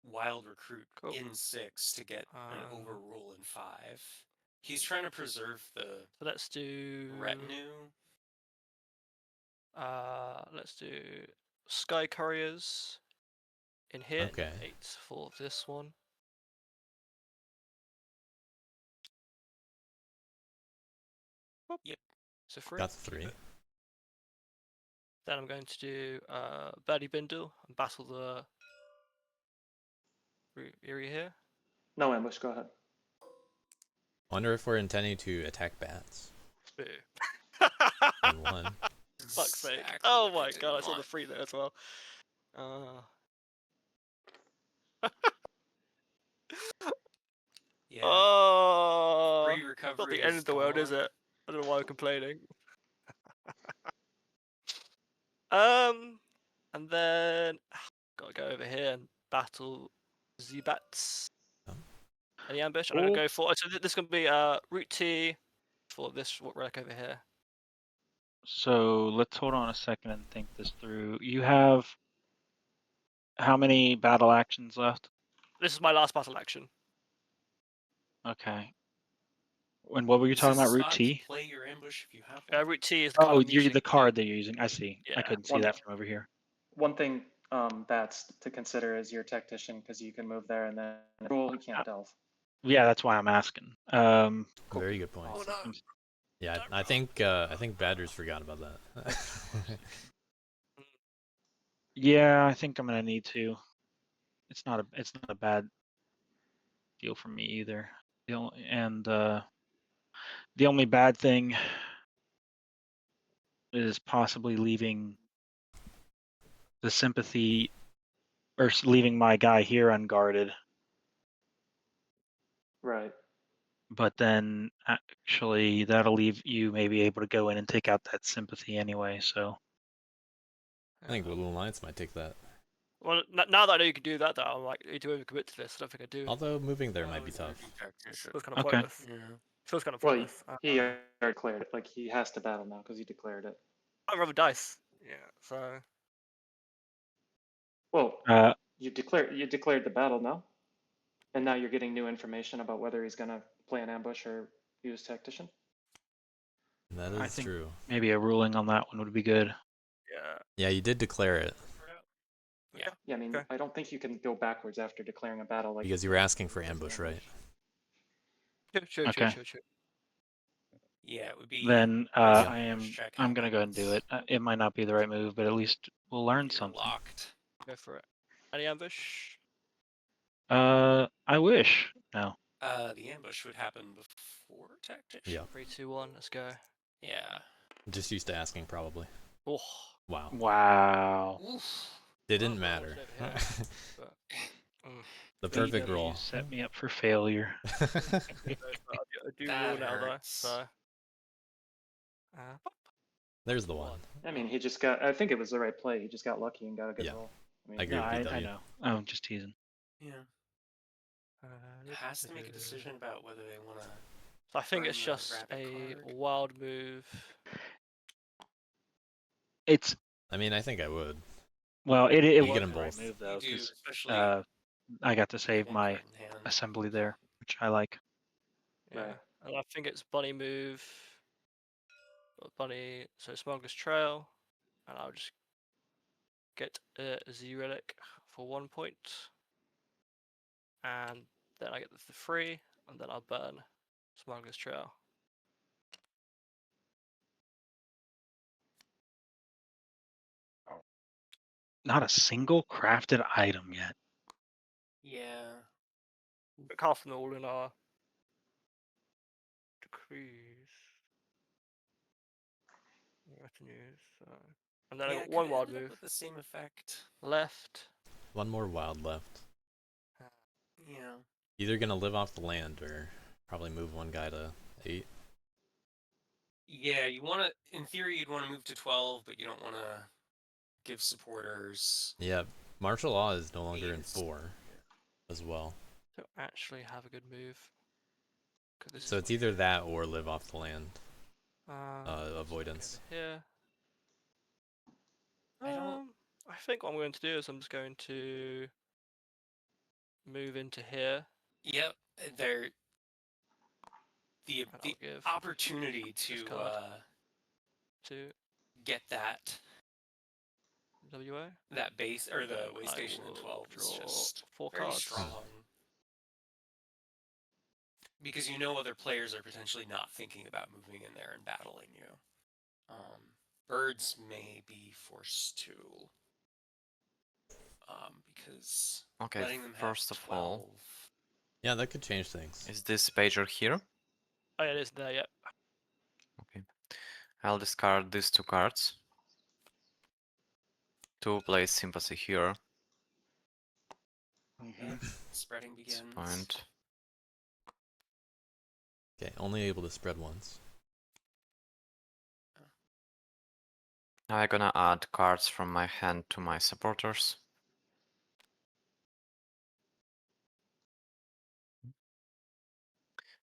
wild recruit Cool. in 6 to get an Um, overrule in 5. He's trying to preserve the So let's do retinue. let's do Sky Couriers in here. Okay. 8 for this one. Whoop. Yep. So 3. Got the 3. Then I'm going to do Birdie Bindle and battle the area here. No ambush, go ahead. Wonder if we're intending to attack bats. Boo. In 1. Fuck's sake. Exactly Oh what my they god, I saw the want. 3 there as well. Yeah. Oh, Free not recovery the end is of the world, is gone. it? I don't know why I'm complaining. And then gotta go over here and battle Zubats. Oh. Any ambush? I'm gonna go for. So this is gonna be Route T for this relic over here. So let's hold on a second and think this through. You have how many battle actions left? This is my last battle action. Okay. And what were you This talking is a about? Route spot to T? play your ambush if you have one. Route T is the card Oh, I'm you're using the to- card that you're using. I see. I Yeah. couldn't see One- that from over here. One thing that's to consider is your tactician, because you can move there and then rule you can't delve. Yeah, that's why I'm asking. Cool. Very good point. Oh no! I'm- Yeah, I think Badgers forgot about that. Yeah, I think I'm gonna need to. It's not a bad deal for me either. The only bad thing is possibly leaving the sympathy or leaving my guy here unguarded. Right. But then actually that'll leave you maybe able to go in and take out that sympathy anyway. So I think Little Alliance might take that. Well, now that I know you can do that, though, I'm like, I need to overcommit to this. I don't think I do. Although moving there might be Always wanna tough. be tactician. Feels kind of Okay. pointless. Yeah. Feels kind of Well, pointless. he already declared it. Like, he has to battle now because he declared it. I roll dice. Yeah, so Well, uh, you declared the battle now, and now you're getting new information about whether he's gonna play an ambush or use tactician. That I is think- true. maybe a ruling on that one would be good. yeah. Yeah, you did declare it Yeah. Yeah, I mean, Okay. I don't think you can go backwards after declaring a battle. Like, because you were asking for ambush, right? Sure. Okay. Yeah, it would be. Then nice I am. ambush check I'm gonna go ahead and do it. happens. It might not be the right move, but at least we'll learn You're something. locked. Go for it. Any ambush? I wish. No. The ambush would happen before tactician. Yeah. 3, 2, 1. Let's go. Yeah. Just used to asking, probably. Oh. Wow. Wow. Oof. Didn't Well, matter. that was over here, The You perfect know, roll. You set me up for failure. I do That rule now, though. hurts. So. There's the one. I mean, he just got. I think it was the right play. He just got lucky and got a good Yeah. roll. I agree No, with I BW. know. I'm just teasing. Yeah. Has to make a decision about whether they want to. So I think burn it's the just rabbit a card. wild move. It's I mean, I think I would. well, it You was get 'em the right both. move though, You do, because especially I got to save one my card in hand. assembly there, which I like. Yeah. Right. And I think it's bunny move. Bunny, so Smuggler's Trail. And I'll just get a Z relic for 1 point. And then I get the 3, and then I'll burn Smuggler's Trail. Not a single crafted item yet. Yeah. But cast them all in our decrees. Retinues. And then I Yeah, got it one could wild end up move with the same effect. left. One more wild left. Yeah. Either gonna live off the land or probably move one guy to 8. Yeah, you want to. In theory, you'd want to move to 12, but you don't want to give supporters. Yeah, martial law is no longer in Means- 4 as well. Don't actually have a good move. 'Cause this So is it's either that or live off the land. let's go Avoidance. over here. I don't- I think what I'm going to do is I'm just going to move into here. Yep, they're the And I'll give opportunity this to card to get that WA. base or the way I station in will 12 is draw just 4 very cards. strong. Because you know other players are potentially not thinking about moving in there and battling you. Birds may be forced to. Because Okay, letting them have first of all, 12. Yeah, that could change things. is this pager here? Oh yeah, it is there. Yep. Okay. I'll discard these 2 cards to place sympathy here. And spreading This begins. point. Okay, only able to spread once. Now I'm gonna add cards from my hand to my supporters.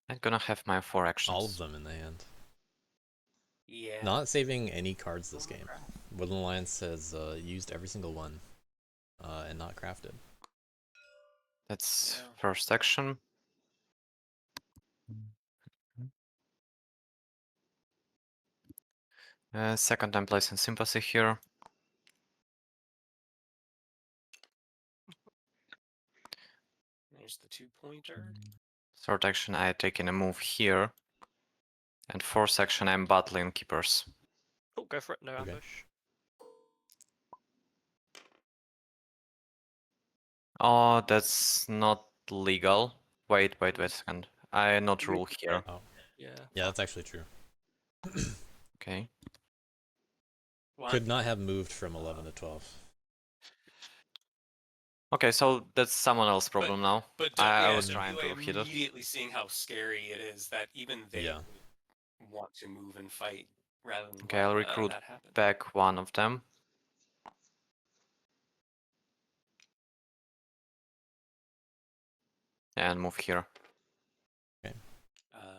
I'm gonna have my 4 actions. All of them in the hand. Yeah. Not saving any cards this game. Woodland Alliance has used every single one and not crafted. That's Yeah. first action. Second, I'm placing sympathy here. There's the 2-pointer. Third action, I taking a move here. And fourth action, I'm battling keepers. Oh, go for it. No Okay. ambush. Oh, that's not legal. Wait a second. I not rule here. Oh, Yeah. yeah, that's actually true. Okay. What? Could not have moved from 11 to 12. Okay, so that's someone else's problem now. But I yeah, was trying WA to hit it. immediately seeing how scary it is that even they Yeah. would want to move and fight rather than Okay, let I'll recruit that happen. back one of them. And move here.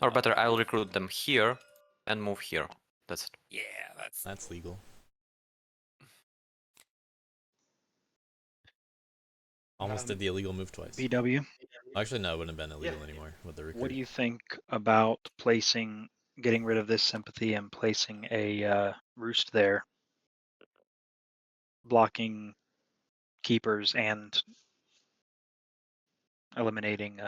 Or better, I'll recruit them here and move here. That's it. Yeah, That's legal. Almost did the illegal move twice. BW, Actually, no, it wouldn't have been illegal anymore with the recruit. what do you think about getting rid of this sympathy and placing a roost there, blocking keepers and eliminating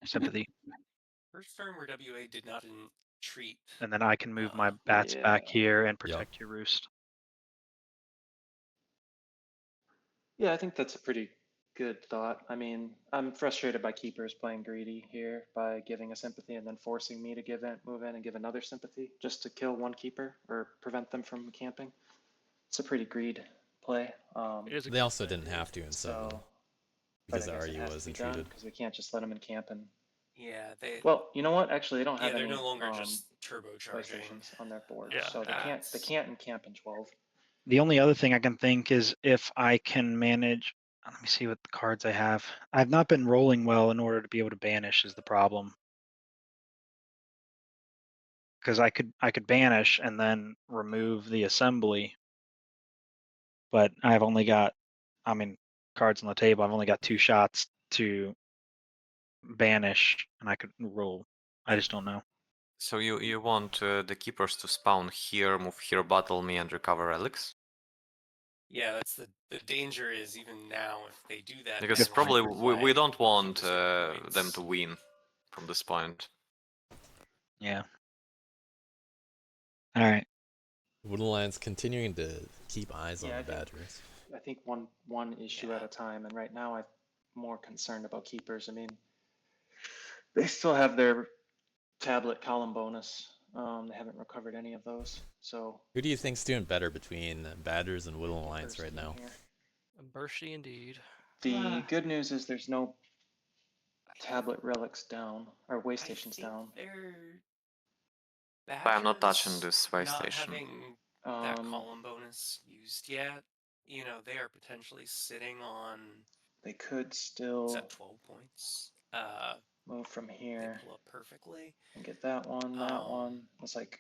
sympathy? First turn where WA did not treat. And then I can move my bats back Yeah. here and protect your roost. Yeah, I think that's a pretty good thought. I mean, I'm frustrated by keepers playing greedy here by giving a sympathy and then forcing me to move in and give another sympathy just to kill one keeper or prevent them from camping. It's a pretty greed play. It is a They good also play. didn't have to in 7 So, but because I the guess it RU has to was be done entreated. because we can't just let them in camp and. Yeah, they. Well, you know what? Actually, they don't have Yeah, they're any no longer way just turbocharging. stations on their board, Yeah, so they can't in camp in 12. The only other thing I can think is if I can manage. Let me see what cards I have. I've not been rolling well in order to be able to banish is the problem. Because I could banish and then remove the assembly, but I've only got, cards on the table. I've only got 2 shots to banish, and I could roll. I just don't know. So you want the keepers to spawn here, move here, battle me, and recover relics? Yeah, that's the danger is even now if they do that. Because banish probably your we play, don't you want lose your points. them to win from this point. Yeah. All right. Woodland Alliance continuing to keep eyes on Yeah, the I think- Badgers. I think one issue at Yeah. a time, and right now I'm more concerned about keepers. I mean, they still have their tablet column bonus. They haven't recovered any of those, so Who do you think's doing better between Badgers and Woodland keep Alliance right bursting now? here. Bursty indeed. The good news is there's no tablet relics down or way I stations think down. they're. But I'm not touching Badgers this way not station. having that Um, column bonus used yet. You know, they are potentially sitting on. they could Is still that 12 points? move from They here pull up perfectly. and get that one. It's like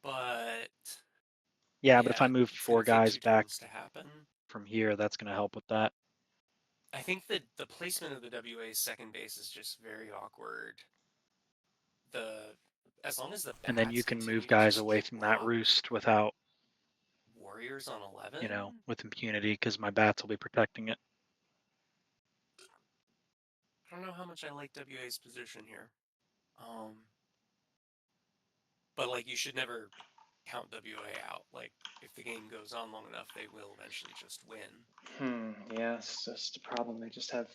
But Yeah, but if I yeah, move it's 4 gonna take guys 2 back turns to happen. from here, that's going to help with that. I think that the placement of the WA's second base is just very awkward. As long as the And then bats you can continue move to guys just away from that drop roost without, warriors on 11. with impunity because my bats will be protecting it. I don't know how much I like WA's position here. But like you should never count WA out. Like if the game goes on long enough, they will eventually just win. yeah, it's just a problem. They just have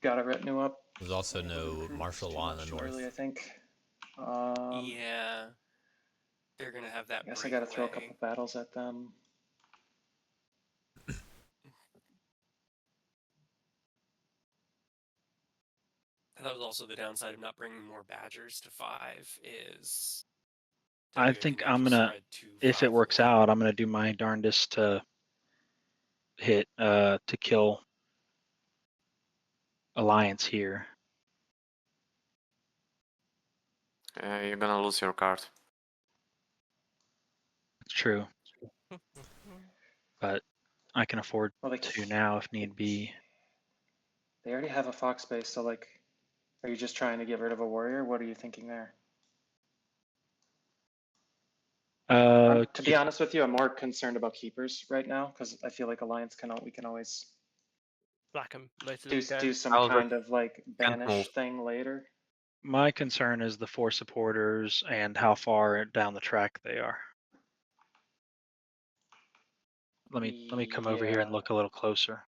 got a retinue up. There's also Able to no recruit martial too law in much the too north. early, I think. Yeah, they're gonna have that. I guess I got to throw a couple breakaway. battles at them. That was also the downside of not bringing more Badgers to 5 is. I WA think can I'm just gonna, spread 2, if it 5, works 1. out, I'm gonna do my darndest to hit to kill Alliance here. You're gonna lose your card. It's true, but I can afford Well, to now if need be. They already have a fox base, so like, are you just trying to get rid of a warrior? What are you thinking there? To be honest with you, I'm more concerned about keepers right now because I feel like Alliance we can always Black 'em later do in the game. do some I'll kind of like can't move. banish thing later. My concern is the 4 supporters and how far down the track they are. Let me come over here and Yeah. look a little closer.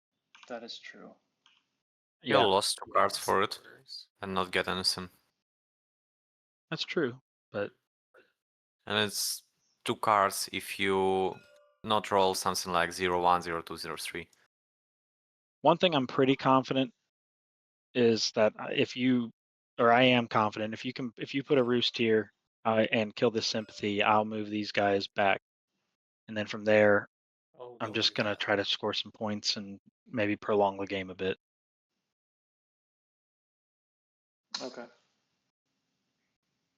That is true. You Yeah, lost 2 cards Yeah, for it supporters. and not get anything. that's true. But And it's 2 cards if you not roll something like 0-1, 0-2, 0-3. one thing I'm pretty confident is that I am confident if you put a roost here and kill this sympathy, I'll move these guys back, and then from there, Oh, I'm go just for gonna that. try to score some points and maybe prolong the game a bit. Okay.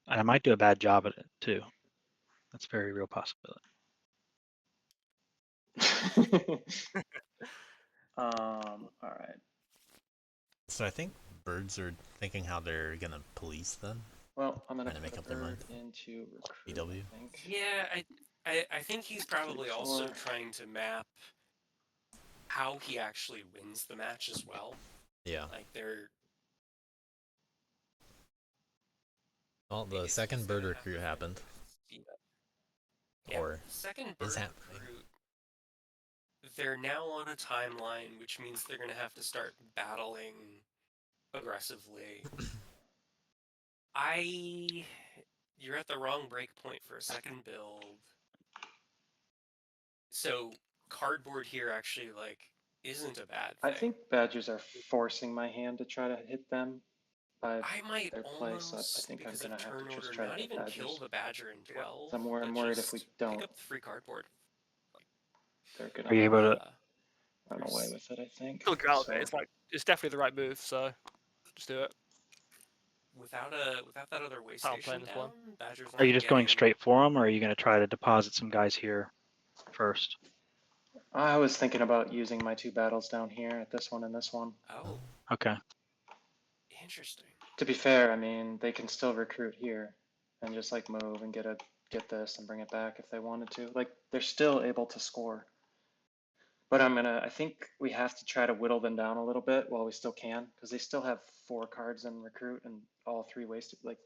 And I might do a bad job at it too. That's a very real possibility. All right. So I think birds are thinking how they're gonna police them. Well, I'm gonna Trying to put make a up their mind. bird into recruit, EW. I think. Yeah, I think he's probably also 3-4. trying to map how he actually wins the match as well. Yeah. Like they're Well, the he's second bird gonna have to recruit find a happened. way to see that. Yeah, Or the second is bird happening. recruit. They're now on a timeline, which means they're gonna have to start battling aggressively. You're at the wrong breakpoint for a second build. So cardboard here actually like isn't a bad thing. I think badgers are forcing my hand to try to hit them by I might their play, so I almost, think I'm because gonna of have to turn just order, try to not hit even kill badgers. the badger in 12. I'm but worried if we just don't, pick up the free cardboard. they're Are you gonna able to? run away with it, I think. Still get out of So, it. It's definitely the right move. So just do it. Without that other way How I'm station playing this down, one. badgers Are you aren't just going getting- straight for them, or are you going to try to deposit some guys here first? I was thinking about using my 2 battles down here at this one and this one. Oh, Okay. interesting. To be fair, I mean, they can still recruit here and just like move and get this and bring it back if they wanted to. Like, they're still able to score. But I think we have to try to whittle them down a little bit while we still can, because they still have 4 cards in recruit and all 3 wasted. Like,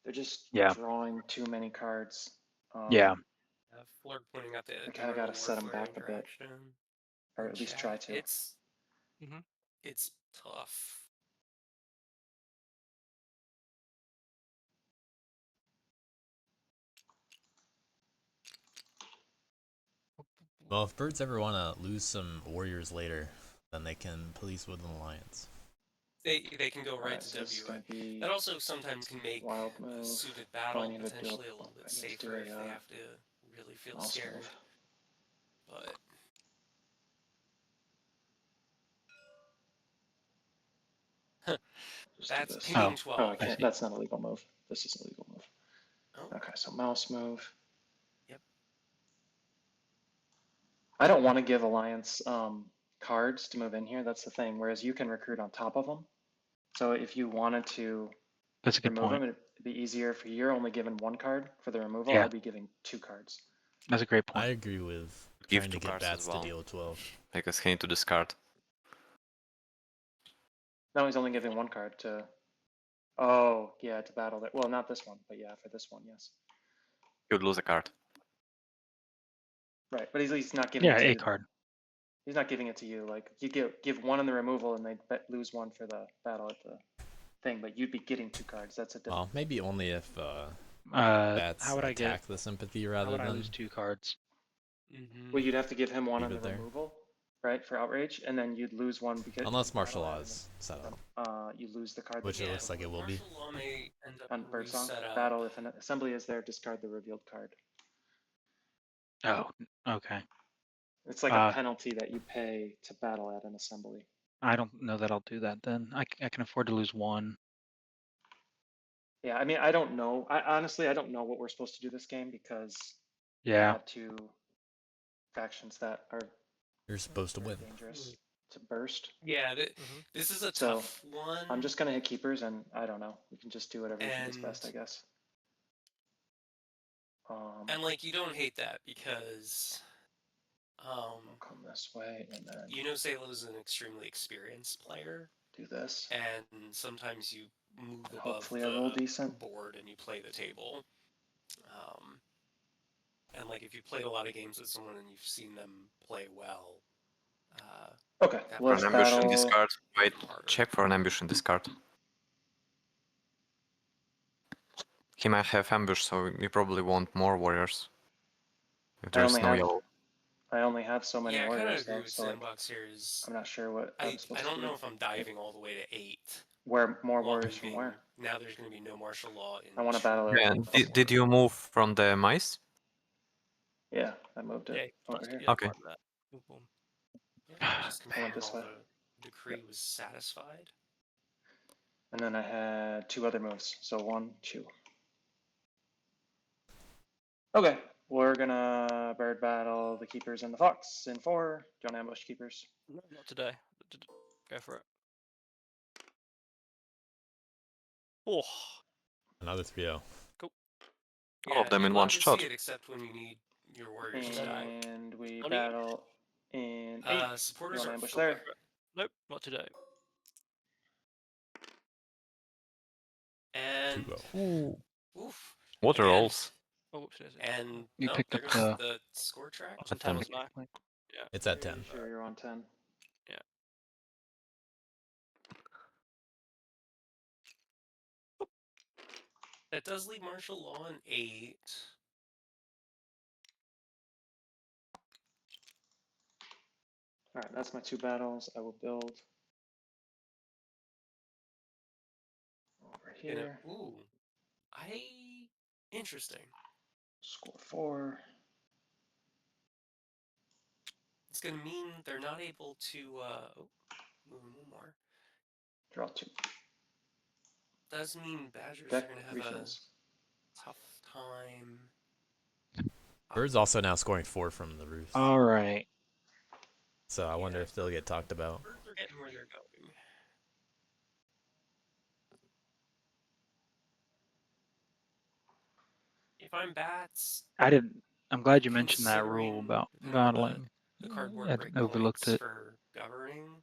they're just Yeah. drawing too many cards. Yeah. Flurg pointing out the I kinda gotta set 'em Warfare back a bit, interaction or in at least chat. try to. It's tough. Well, if birds ever want to lose some warriors later, then they can police with an alliance. They can go right Alright, to so this is WA. gonna be That also sometimes can make wild a move. suited Oh, I battle need to do potentially a little bit I need to safer do if they a have to really feel mouse scared. move. But Just do that's this. pinging Oh, 12. Oh, I I can't. see. That's not a legal move. This is a legal move. Oh, Okay, so mouse move. Yep. I don't want to give Alliance cards to move in here. That's the thing. Whereas you can recruit on top of them. So if you wanted to That's a good remove point. them, it'd be easier for you're only given 1 card for the removal. Yeah. I'd be giving 2 cards. That's a great I point. agree with Give trying to 2 get cards bats as well, to deal with 12. because he need to discard. No, he's only giving 1 card to. Oh, yeah, to battle it. Well, not this one, but yeah, for this one, yes. He would lose a card. Right, but he's not giving Yeah, it to a you. card. He's not giving it to you. Like, you give 1 in the removal and they lose 1 for the battle at the thing, but you'd be getting 2 cards. That's a different. Well, maybe only if bats How would I attack get? the sympathy How rather would I than lose 2 cards? Well, you'd have to give him 1 on leave the it there. removal, right, for outrage, and then you'd lose 1 because Unless you martial battle it, law is set up, you lose the card. which that it you looks battle like it will be. Martial law may end up on Birdsong. reset up. Battle if an assembly is there, discard the revealed card. Oh, okay. It's like a penalty that you pay to battle at an assembly. I don't know that I'll do that then. I can afford to lose 1. Yeah, I mean, I don't know. Honestly, I don't know what we're supposed to do this game because we Yeah. have two factions that are You're supposed to very win. dangerous to burst. Yeah, Mhm. this is a So, tough one. I'm just gonna hit keepers, and I don't know. We can just do whatever we think is And- best, I guess. And like you don't hate that because I'll come this way and then you know Salo's an extremely experienced player, do this. and sometimes you move And above hopefully I roll the decent. board and you play the table. And like if you played a lot of games with someone and you've seen them play well, Okay, that let's For an might ambush in battle. this card. Wait, harder. check for an ambush in this card. He might have ambush, so you probably want more warriors. If there's no yellow. I only have so many Yeah, I kind of warriors agree though, with so like, Sandbox here. Is I'm not sure what I'm I supposed to don't do. know if I'm diving all the way to 8. Where more while warriors from moving. where? Now there's going to be no martial law in. I want to two. battle Yeah, it. did you move from the mice? Yeah, I moved Yeah, it over here. yeah, Okay. like that. Boom, boom. Yeah, just I went confirm this all way. the decree was satisfied. And then I had two other moves. So 1, 2. Okay, we're gonna bird battle the keepers and the fox in 4. Do you want to ambush keepers? No, not today. Go for it. Oh, Another 3-0. All of them you'd in love one to shot. See it except when you need your warriors to die. And we What do you- battle in 8. You Supporters want to are ambush 4. there? nope, not today. And 2-0. oof. Water Again. rolls. Oh, whoops, it is. And You no, picked there up goes the score track. I was on At 10. 10 now. It's at Are 10. you sure you're on 10? That does leave martial law in 8. All right, that's my 2 battles. I will build over You know, here. ooh, interesting. Score 4. It's gonna mean they're not able to move one more. Draw 2. Does mean Badgers Deck are gonna have refills. a tough time. Bird's also now scoring 4 from the roof. All right. So I wonder Yeah. if they'll get talked about. Birds are getting where they're going. If I'm bats, I'm glad you mentioned that rule considering about depending on battling. the cardboard I'd overlooked breakpoints it. for governing,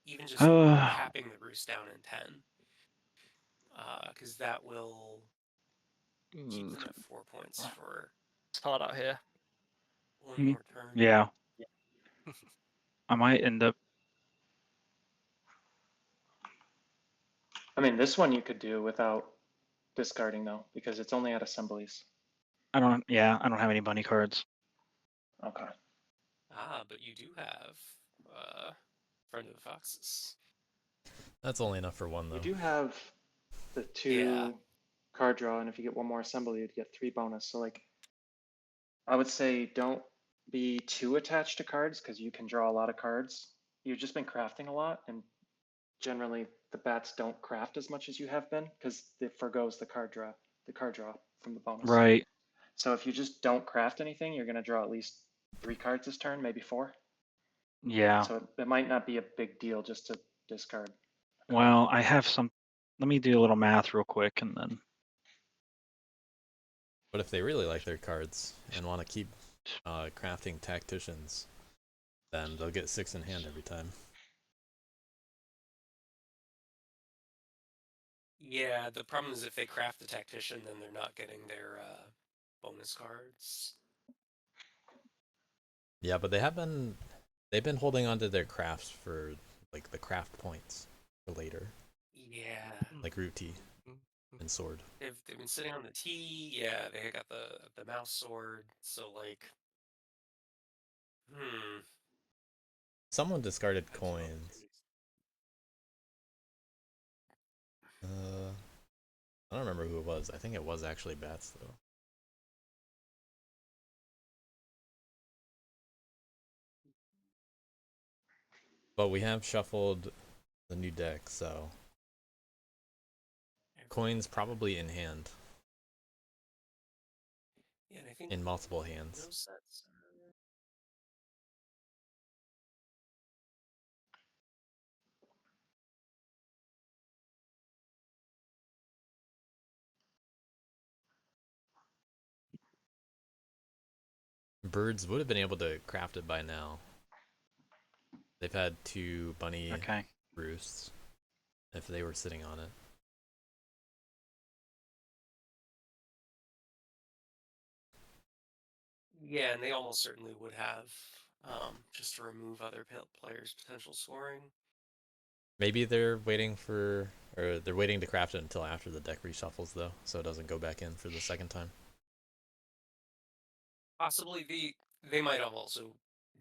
even just Uh, capping the roost down in 10, because that will keep them at 4 points for It's hard out here. one Hmm. more turn. yeah. I might end up. I mean, this one you could do without discarding though, because it's only at assemblies. I don't have any bunny cards. Okay. But you do have Friend of the Foxes. That's only enough for one, though. You do have the 2 Yeah. card draw, and if you get one more assembly, you'd get 3 bonus. So like, I would say don't be too attached to cards because you can draw a lot of cards. You've just been crafting a lot, and generally the bats don't craft as much as you have been because it forgoes the card draw from the bonus. Right. So if you just don't craft anything, you're going to draw at least 3 cards this turn, maybe 4. Yeah. So it might not be a big deal just to discard. Well, I have some. Let me do a little math real quick, and then. But if they really like their cards and want to keep crafting tacticians, then they'll get 6 in hand every time. Yeah, the problem is if they craft the Tactician, then they're not getting their bonus cards. Yeah, but they've been holding on to their crafts for like the craft points for later, Yeah. like root tea and sword. They've been sitting on the T. Yeah, they got the mouse sword. So like, Someone discarded coins. I don't remember who it was. I think it was actually bats though. But we have shuffled the new deck, so Coins probably in hand, Yeah, and I think in multiple hands. those sets. Birds would have been able to craft it by now. They've had 2 bunny Okay. roosts if they were sitting on it. Yeah, and they almost certainly would have, just to remove other players' potential scoring. Maybe they're waiting for, or they're waiting to craft it until after the deck reshuffles though, so it doesn't go back in for the second time. Possibly they might have also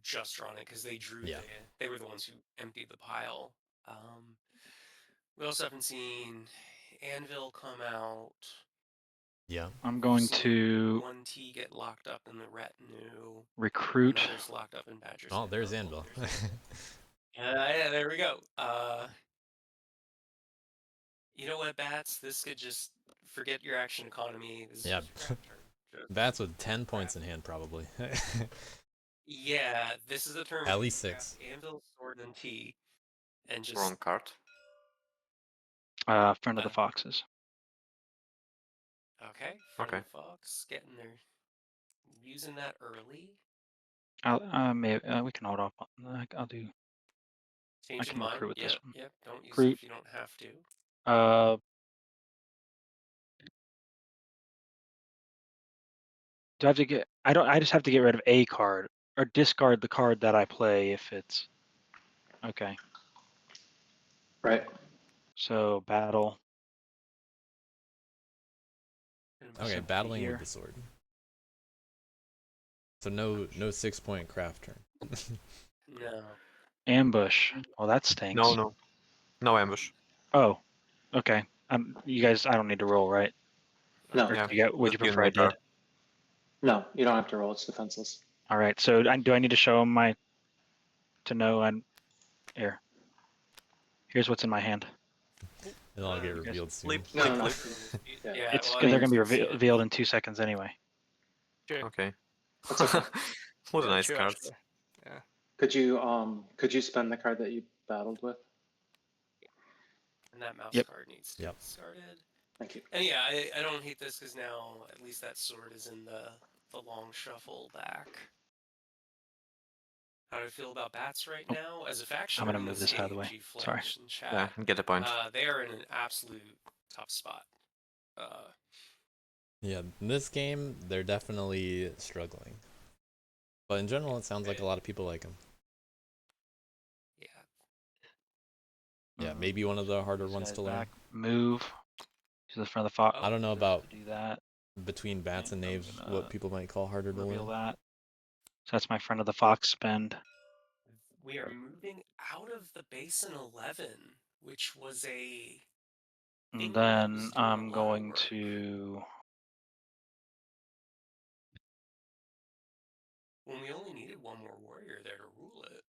just drawn it because they drew Yeah. they were the ones who emptied the pile. We also haven't seen Anvil come out. I'm We've going seen to one T get locked up in the retinue. recruit. Another's locked up in Badger's. Oh, there's Anvil. Yeah, there we go. You know what, Bats? This could just forget your action economy. This is Yeah. just your turn. Just Bats with 10 points in hand probably. yeah, this is a turn. At where least you 6. grab Anvil, Sword, and T, and just Wrong card. Friend of the Foxes. okay. Front Okay. of the Fox, getting there, using that early. We can hold off. I'll do. Change can in mind. recruit with this Yep, one. yep. Don't use Recruit. it if you don't have to. Do I have to get? I don't. I just have to get rid of a card or discard the card that I play if it's. Okay. Right. So battle. Okay, Sympathy battling here. with the sword. So no 6-point craft turn. No. Ambush. Well, that stinks. No ambush. Oh. Okay. You guys. I don't need to roll, right? No. Or Yeah. would you Just prefer I give me a did? No, you don't have to roll. It's defenseless. All right. So do I need to show them to know here? Here's what's in my hand. It'll all get You guys- revealed soon. Flip, No, flip, no, no. flip. Yeah. Yeah, It's well, because they're gonna be you can see it. revealed in 2 seconds anyway. Okay. That's okay. What a Yeah, nice true, card. actually. Yeah. Could you spend the card that you battled with? And that mouse Yep. card needs to Yep. be discarded. Thank you. And yeah, I don't hate this because now at least that sword is in the long shuffle back. How do I feel about Bats right now? As a faction, I'm gonna or in move this this out of the way. game, Sorry. G-Flex and chat, Yeah, get the point. they are in an absolute tough spot. Yeah, in this game, they're definitely struggling. But in general, it sounds like a lot of people like them. Yeah. Yeah, maybe one of the harder ones to learn. Move to the front of the fox. I don't know about do that. between bats and I'm knaves gonna what people might call harder to Reveal learn. that. So that's my friend of the fox spend. We are moving out of the Basin 11, which was a And thing that was then doing a I'm lot of going work. to. When we only needed one more warrior there to rule it.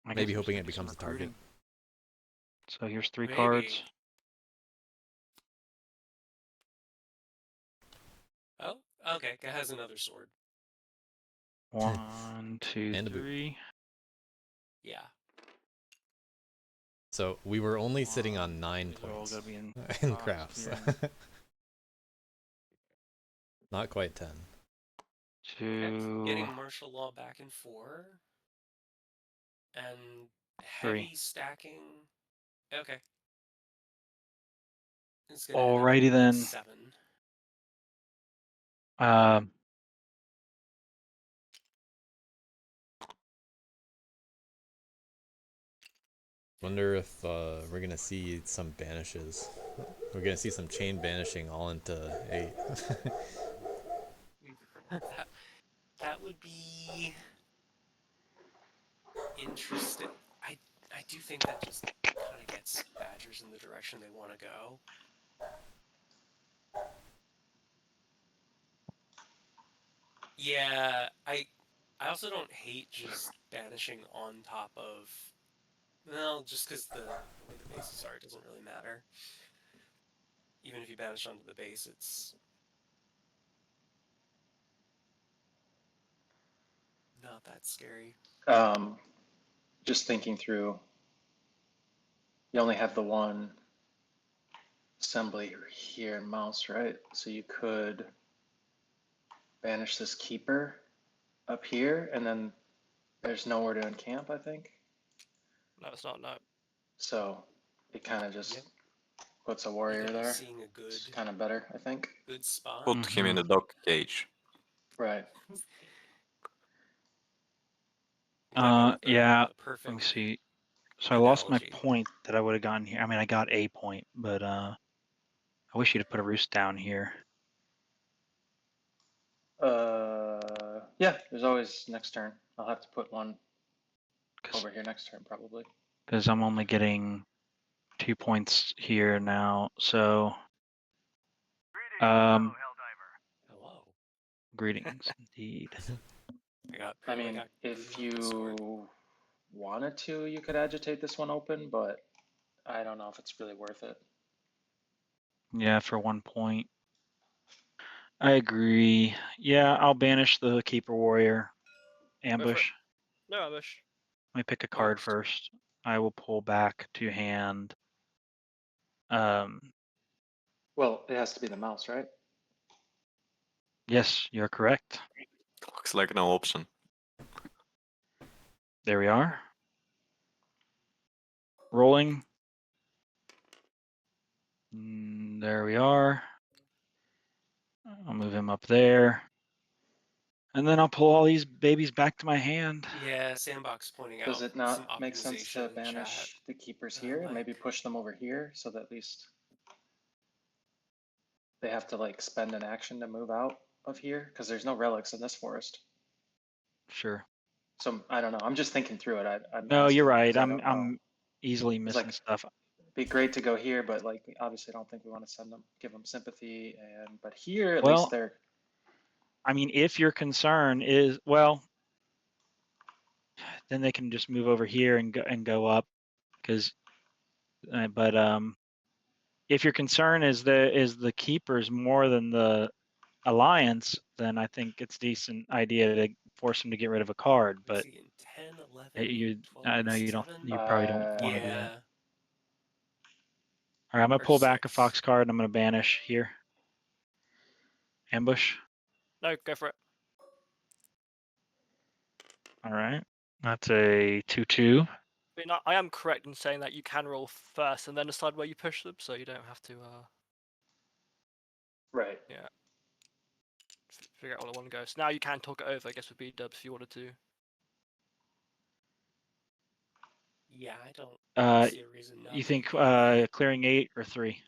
I Maybe guess hoping just it do some becomes a target. recruiting. So here's 3 Maybe. cards. Oh, okay. It has another sword. 1, 2, And a boot. 3. Yeah. So we were only sitting on 9 These are all points gonna be in in box crafts. here. Not quite 10. Getting 2. martial law back in 4. And 3. heavy stacking. Okay. It's gonna end up Alrighty being then. 7. Wonder if we're gonna see some banishes. We're gonna see some chain banishing all into 8. That would be interesting. I do think that just kind of gets Badgers in the direction they want to go. Yeah, I also don't hate just banishing on top of Well, just because the way the bases are, it doesn't really matter. Even if you banish onto the base, it's not that scary. Just thinking through, you only have the one assembly here in mouse, right? So you could banish this keeper up here, and then there's nowhere to encamp, I think. No, it's not. No. So it kind of just Yep. puts a warrior Even there. seeing a It's good kind of better, I think. spot. Put him in the dog cage. Right. You're talking about Yeah. the perfect Let me see. So I lost my analogy. point that I would have gotten here. I mean, I got a point, but I wish you'd have put a roost down here. Yeah, there's always next turn. I'll have to put one Because over here next turn, probably. I'm only getting 2 points here now. So, Hello. greetings indeed. I mean, if you wanted to, you could agitate this one open, but I don't know if it's really worth it. Yeah, for 1 point. I agree. Yeah, I'll banish the keeper warrior. Ambush. No ambush. Let me pick a No card roost. first. I will pull back to hand. Well, it has to be the mouse, right? Yes, you're correct. Looks like no option. There we are. Rolling. There we are. I'll move him up there. And then I'll pull all these babies back to my hand. Yeah, Sandbox pointing Does out it not some make sense to optimization in chat. banish the keepers here and maybe like- push them over here so that at least they have to like spend an action to move out of here? Because there's no relics in this forest. Sure. So I don't know. I'm just thinking through it. I'm No, you're asking right. because I don't know. I'm easily It's missing like- stuff. Be great to go here, but like obviously I don't think we want to send them, give them sympathy. And but here at Well, least they're I mean, if your concern is, well, then they can just move over here and go up, because, but if your concern is the keepers more than the alliance, then I think it's a decent idea to force them to get rid of a card. But see, in 10, 11, you, 12, I know you don't, 7. you probably don't want to do Yeah. that. All right, I'm gonna Or pull back a 6. fox card and I'm gonna banish here. Ambush. No, go for it. All right, that's a 2/2. I mean, I am correct in saying that you can roll first and then decide where you push them, so you don't have to right. figure out all at one go. So now you can talk it over, I guess, with B-dubs if you wanted to. Yeah, I don't see a reason not You to think do that. clearing 8 or 3?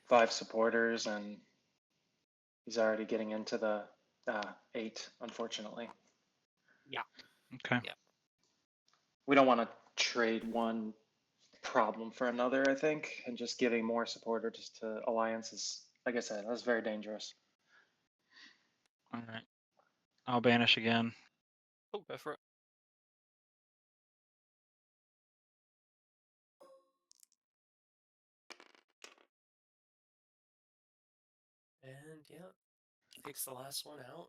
5 supporters and he's already getting into the 8, unfortunately. Yeah. Okay. Yeah. We don't want to trade one problem for another, I think, and just giving more supporters to alliances. Like I said, that's very dangerous. All right. I'll banish again. Oh, go for it. And yeah, takes the last one out.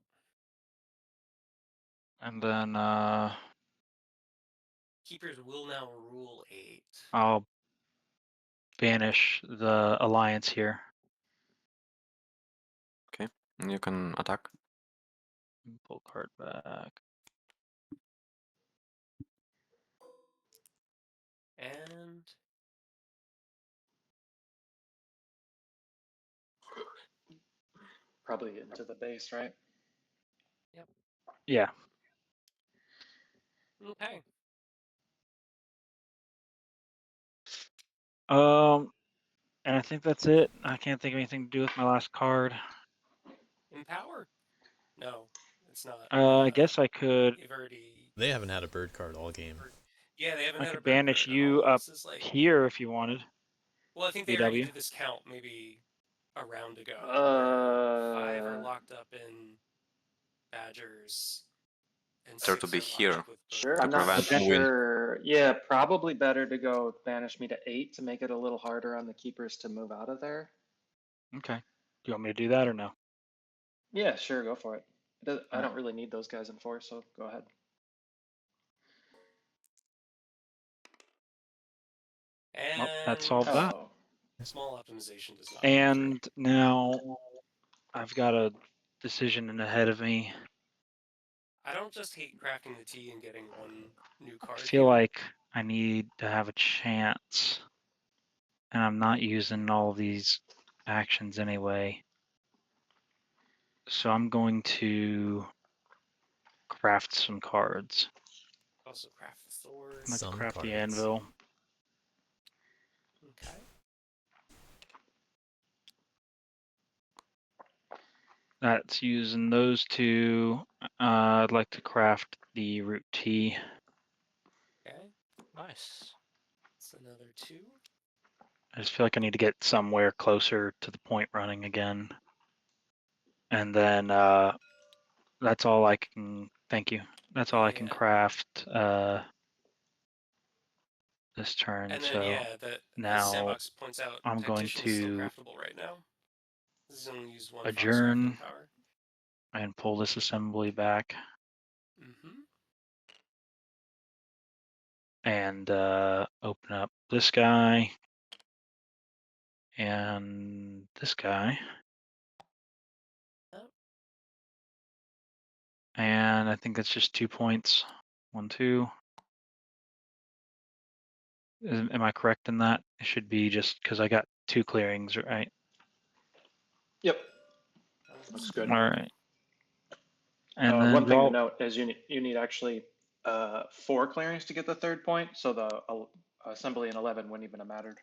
And then Keepers will now rule 8. I'll banish the alliance here. Okay, and you can attack. Pull card back. And Probably into the base, right? Yeah. okay. And I think that's it. I can't think of anything to do with my last card. Empower? No, it's not. I guess I could. You've already. They haven't had a bird card all game. Yeah, they haven't I had a could bird banish card at you all. up This is like. here if you wanted. Well, I think they already BW. did this count maybe a round ago. Where 5 are locked up in Badgers, And better to 6 be are here. locked with both Sure, To I'm not prevent banners. moving. sure. Yeah, probably better to go banish me to 8 to make it a little harder on the keepers to move out of there. Okay. Do you want me to do that or no? Yeah, sure, go for it. I Alright. don't really need those guys in 4, so go ahead. And Well, that solved that. Oh, small optimization does not go through. And now I've got a decision ahead of me. I don't just hate crafting the T and getting one new I card feel here. like I need to have a chance. And I'm not using all these actions anyway. So I'm going to craft some cards. Also craft the sword. Let's Some craft the cards. anvil. Okay. That's using those two. I'd like to craft the root T. Okay. Nice. It's another 2. I just feel like I need to get somewhere closer to the point running again. And then that's all I can, thank you. That's all I can Yeah. craft this turn. And then So yeah, as now Sandbox points out, I'm going Tactician is still to craftable right now. This is only used 1 Fox adjourn crafting power. and pull this assembly back Mm-hmm. and open up this guy and this guy. Yep. And I think that's just 2 points. 1, 2. Am I correct in that? It should be just because I got 2 clearings, right? yep, looks good. All right. And then One thing to draw. note is you need actually 4 clearings to get the 3rd point, so the assembly in 11 wouldn't even have mattered.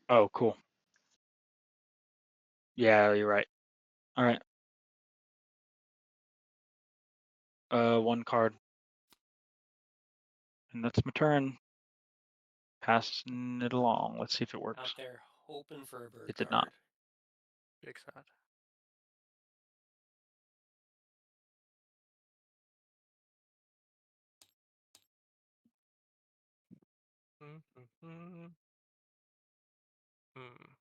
Oh, cool. Yeah, you're right. All right. 1 card. And that's my turn. Passing it along. Let's see if it works. Out there hoping for a bird It did card. not. Big sad. Mm-hmm. Hmm.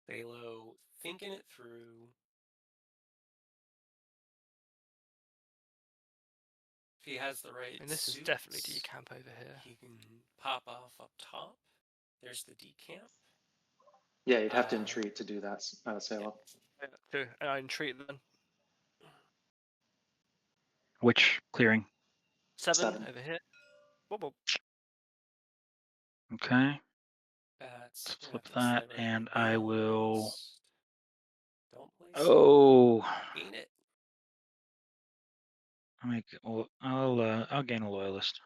Salo thinking it through. If he has the right And this is suits, definitely decamp over here. he can pop off up top. There's the decamp. Yeah, you'd have to entreat to do that, Salo. Yeah, do. And I entreat then. Which clearing? 7 7. over here. Whoop, whoop. Okay. That's Let's gonna flip have to that, decide where to and be I will. honest. Don't place it. Oh, Gain it. I'll gain a loyalist.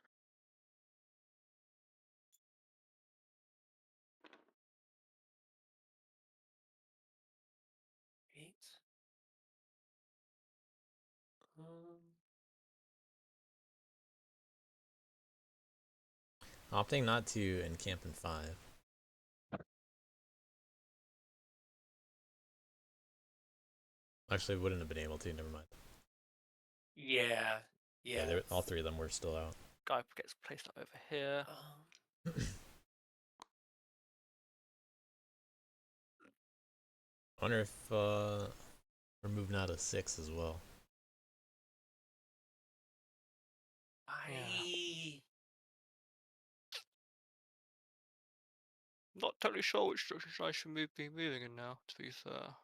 Eight. Opting not to encamp in 5. Actually, wouldn't have been able to. Never mind. Yeah. Yeah. All 3 of them were still out. Guy gets placed up over here. I wonder if we're moving out of 6 as well. Not totally sure which direction I should be moving in now, to be fair.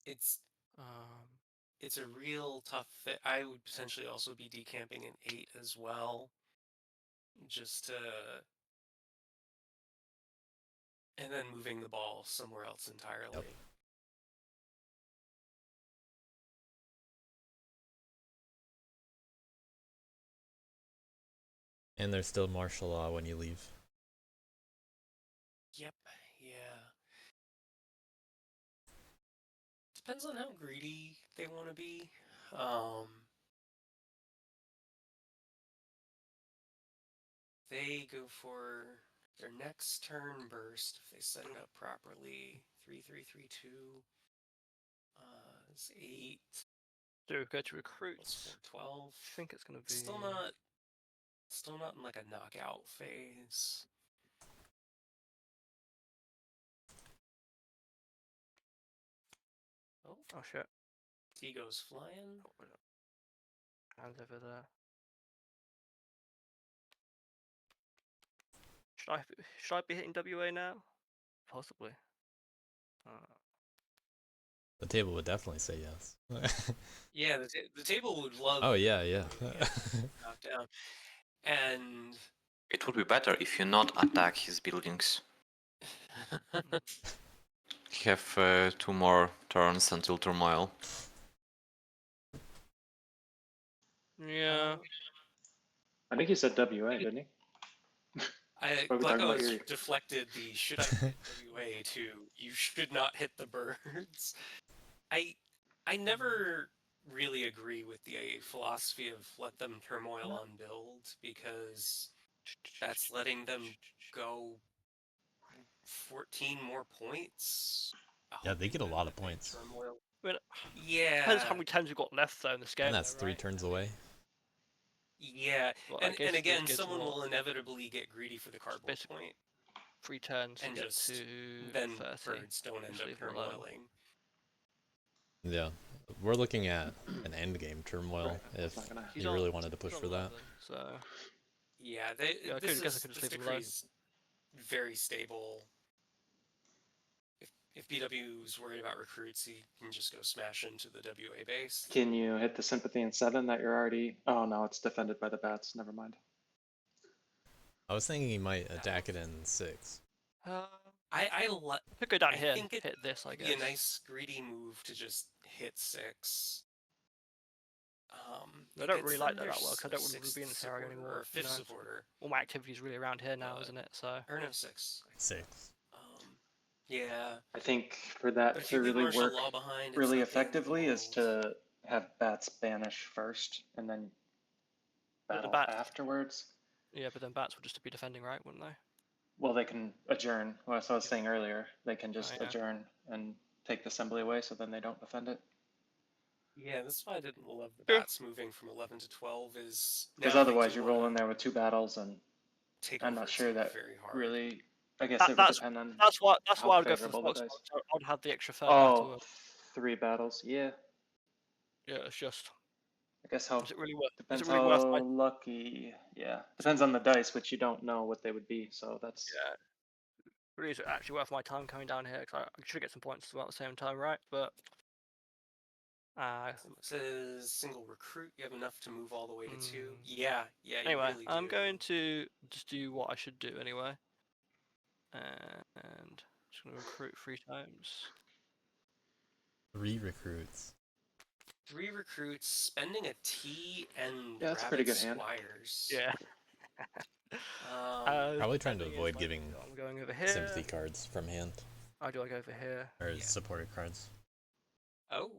It's Um, it's a real tough fit. I would potentially also be decamping in 8 as well. Just to and then moving the ball somewhere else entirely. Yep. And there's still martial law when you leave. Yep, yeah. Depends on how greedy they want to be. they go for their next turn burst if they set it up properly. 3-3-3-2. It's 8 Do go to plus recruits. 4-12. I think it's gonna be Still not in like a knockout phase. Oh, Oh shit. T goes flying. Hands over there. Should I be hitting WA now? Possibly. The table would definitely say yes. Yeah, the table would love. Oh yeah, yeah. WA to get knocked down, and It would be better if you not attack his buildings. You have 2 more turns until turmoil. Yeah. I think he said WA, didn't he? What are we talking about GleckoS here? deflected the should I hit WA to you should not hit the birds. I never really agree with the philosophy of let them turmoil on build because that's letting them go 14 more points. Yeah, they get a hoping lot of that they points. turmoil. I mean, Yeah. depends how many turns we've got left though in this game. And that's though, 3 right? turns away. Yeah, Well, I guess and this again, gives someone what, will inevitably get greedy for the cardboard basically point, 3 turns and to get just to then 30. birds don't end Just up leave them alone. turmoiling. Yeah. We're looking at an end game turmoil Right, if that's not gonna- He's you on- really wanted to push he's for on that. 11, so Yeah, Yeah, I this guess I could just this leave them alone. decree's very stable. If BW's worried about recruits, he can just go smash into the WA base. Can you hit the sympathy in 7 that you're already? Oh no, it's defended by the bats. Never mind. I was thinking he might attack it in 6. could go down I here think and hit this, I it'd guess. be a nice greedy move to just hit 6. I don't really like that well because I don't want to be in this area anymore. Or 5th supporter. All my activity's really around here now, isn't it? So Or no, 6. 6. Yeah. I think for But that if to you leave really martial work law behind, it's really not the end of the effectively is world. to have bats banish first and then But the battle bats- afterwards. yeah, but then bats would just be defending, right? Wouldn't they? Well, they can adjourn. Well, as I was saying earlier, they can just yeah. adjourn and take the assembly away, so then they don't defend it. Yeah, that's why I didn't love the Yeah. bats moving from 11 to 12 is Because now otherwise, they do you roll wanna in there with 2 battles, and take I'm over not a sure team that very hard. really. I guess That- it would that's depend on that's why how I'd go for the favorable the Fox. dice. I'd have the extra third battle. Oh, 3 battles. Yeah, Yeah, it's just. I guess how Is it really worth? depends is it really worth how my? lucky. Yeah, depends on the dice, which you don't know what they would be. So that's Yeah. Really, is it actually worth my time coming down here? Because I should get some points as well at the same time, right? But. It says single recruit. You have enough to move all the way to 2. Mm. Yeah, you Anyway, really I'm do. going to just do what I should do anyway. And just gonna recruit 3 times. 3 recruits. 3 recruits, spending a T and Yeah, that's a rabbit pretty good hand. squires. Yeah. Probably trying to depending avoid is, giving I'm going over here. sympathy cards from hand. How do I go over here? Or Yeah. supported cards. Oh,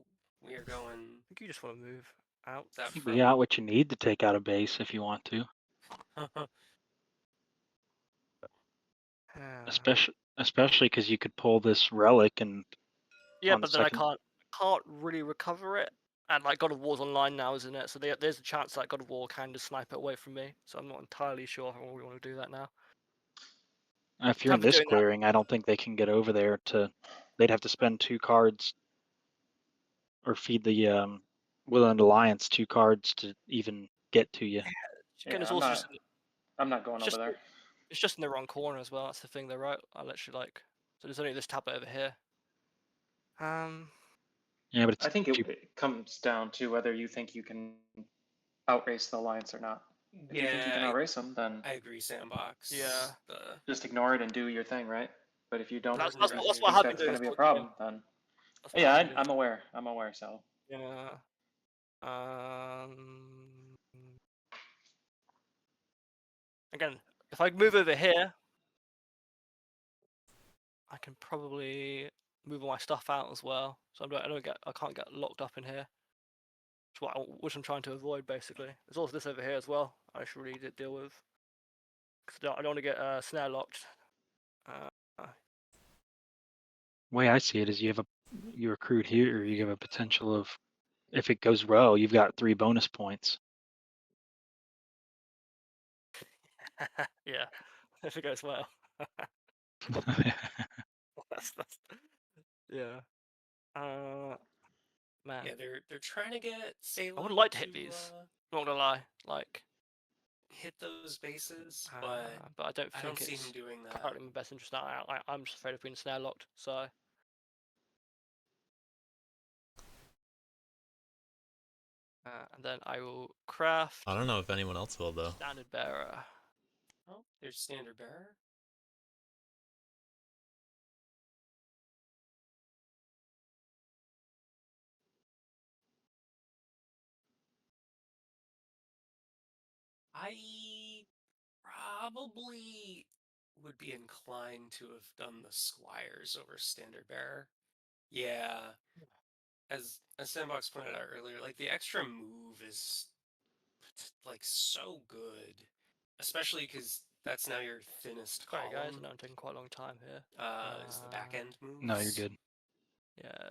we are going. I think you just want to move out. That You from. got what you need to take out a base if you want to. Especially because you could pull this relic and Yeah, on the but then second- I can't really recover it. And like God of War's online now, isn't it? So there's a chance that God of War can just snipe it away from me. So I'm not entirely sure how we want to do that now. if you're in Time for this doing that. clearing, I don't think they can get over there to. They'd have to spend 2 cards or feed the Woodland Alliance 2 cards to even get to you. Again, Yeah, it's I'm also not. just, I'm not going it's over just there. it's just in the wrong corner as well. That's the thing, though, right? I literally like. So there's only this tablet over here. Yeah, but it's I think it comes down to whether you think you can outrace the alliance or not. If you think you can Yeah, outrace them, then I agree, Sandbox. Yeah. just ignore it and do your thing, right? But if you don't That's think what I've been that's doing going to be a this whole game. problem, then That's what yeah, I've been doing. I'm aware. I'm aware, Salo. Yeah. Again, if I move over here, I can probably move all my stuff out as well. So I can't get locked up in here. Which I'm trying to avoid, basically. There's also this over here as well. I should really deal with. 'cause I don't want to get snare locked. Way I see it is you recruit here, you have a potential of, if it goes well, you've got 3 bonus points. Yeah, if it goes well. That's yeah. Man, Yeah, they're trying to get Salo I would like to hit these. Not gonna lie, like, hit those bases, but I don't I think don't see it's him doing that. currently in my best interest now. I'm just afraid of being snare locked. So. And then I will craft I don't know if anyone else will though. standard bearer. Oh, there's standard bearer. I probably would be inclined to have done the squires over standard bearer. Yeah, as Sandbox pointed out earlier, like the extra move is like so good, especially because that's now your thinnest Sorry guys, I column. know I'm taking quite a long time here. Is the back end moves. No, you're good. Yeah.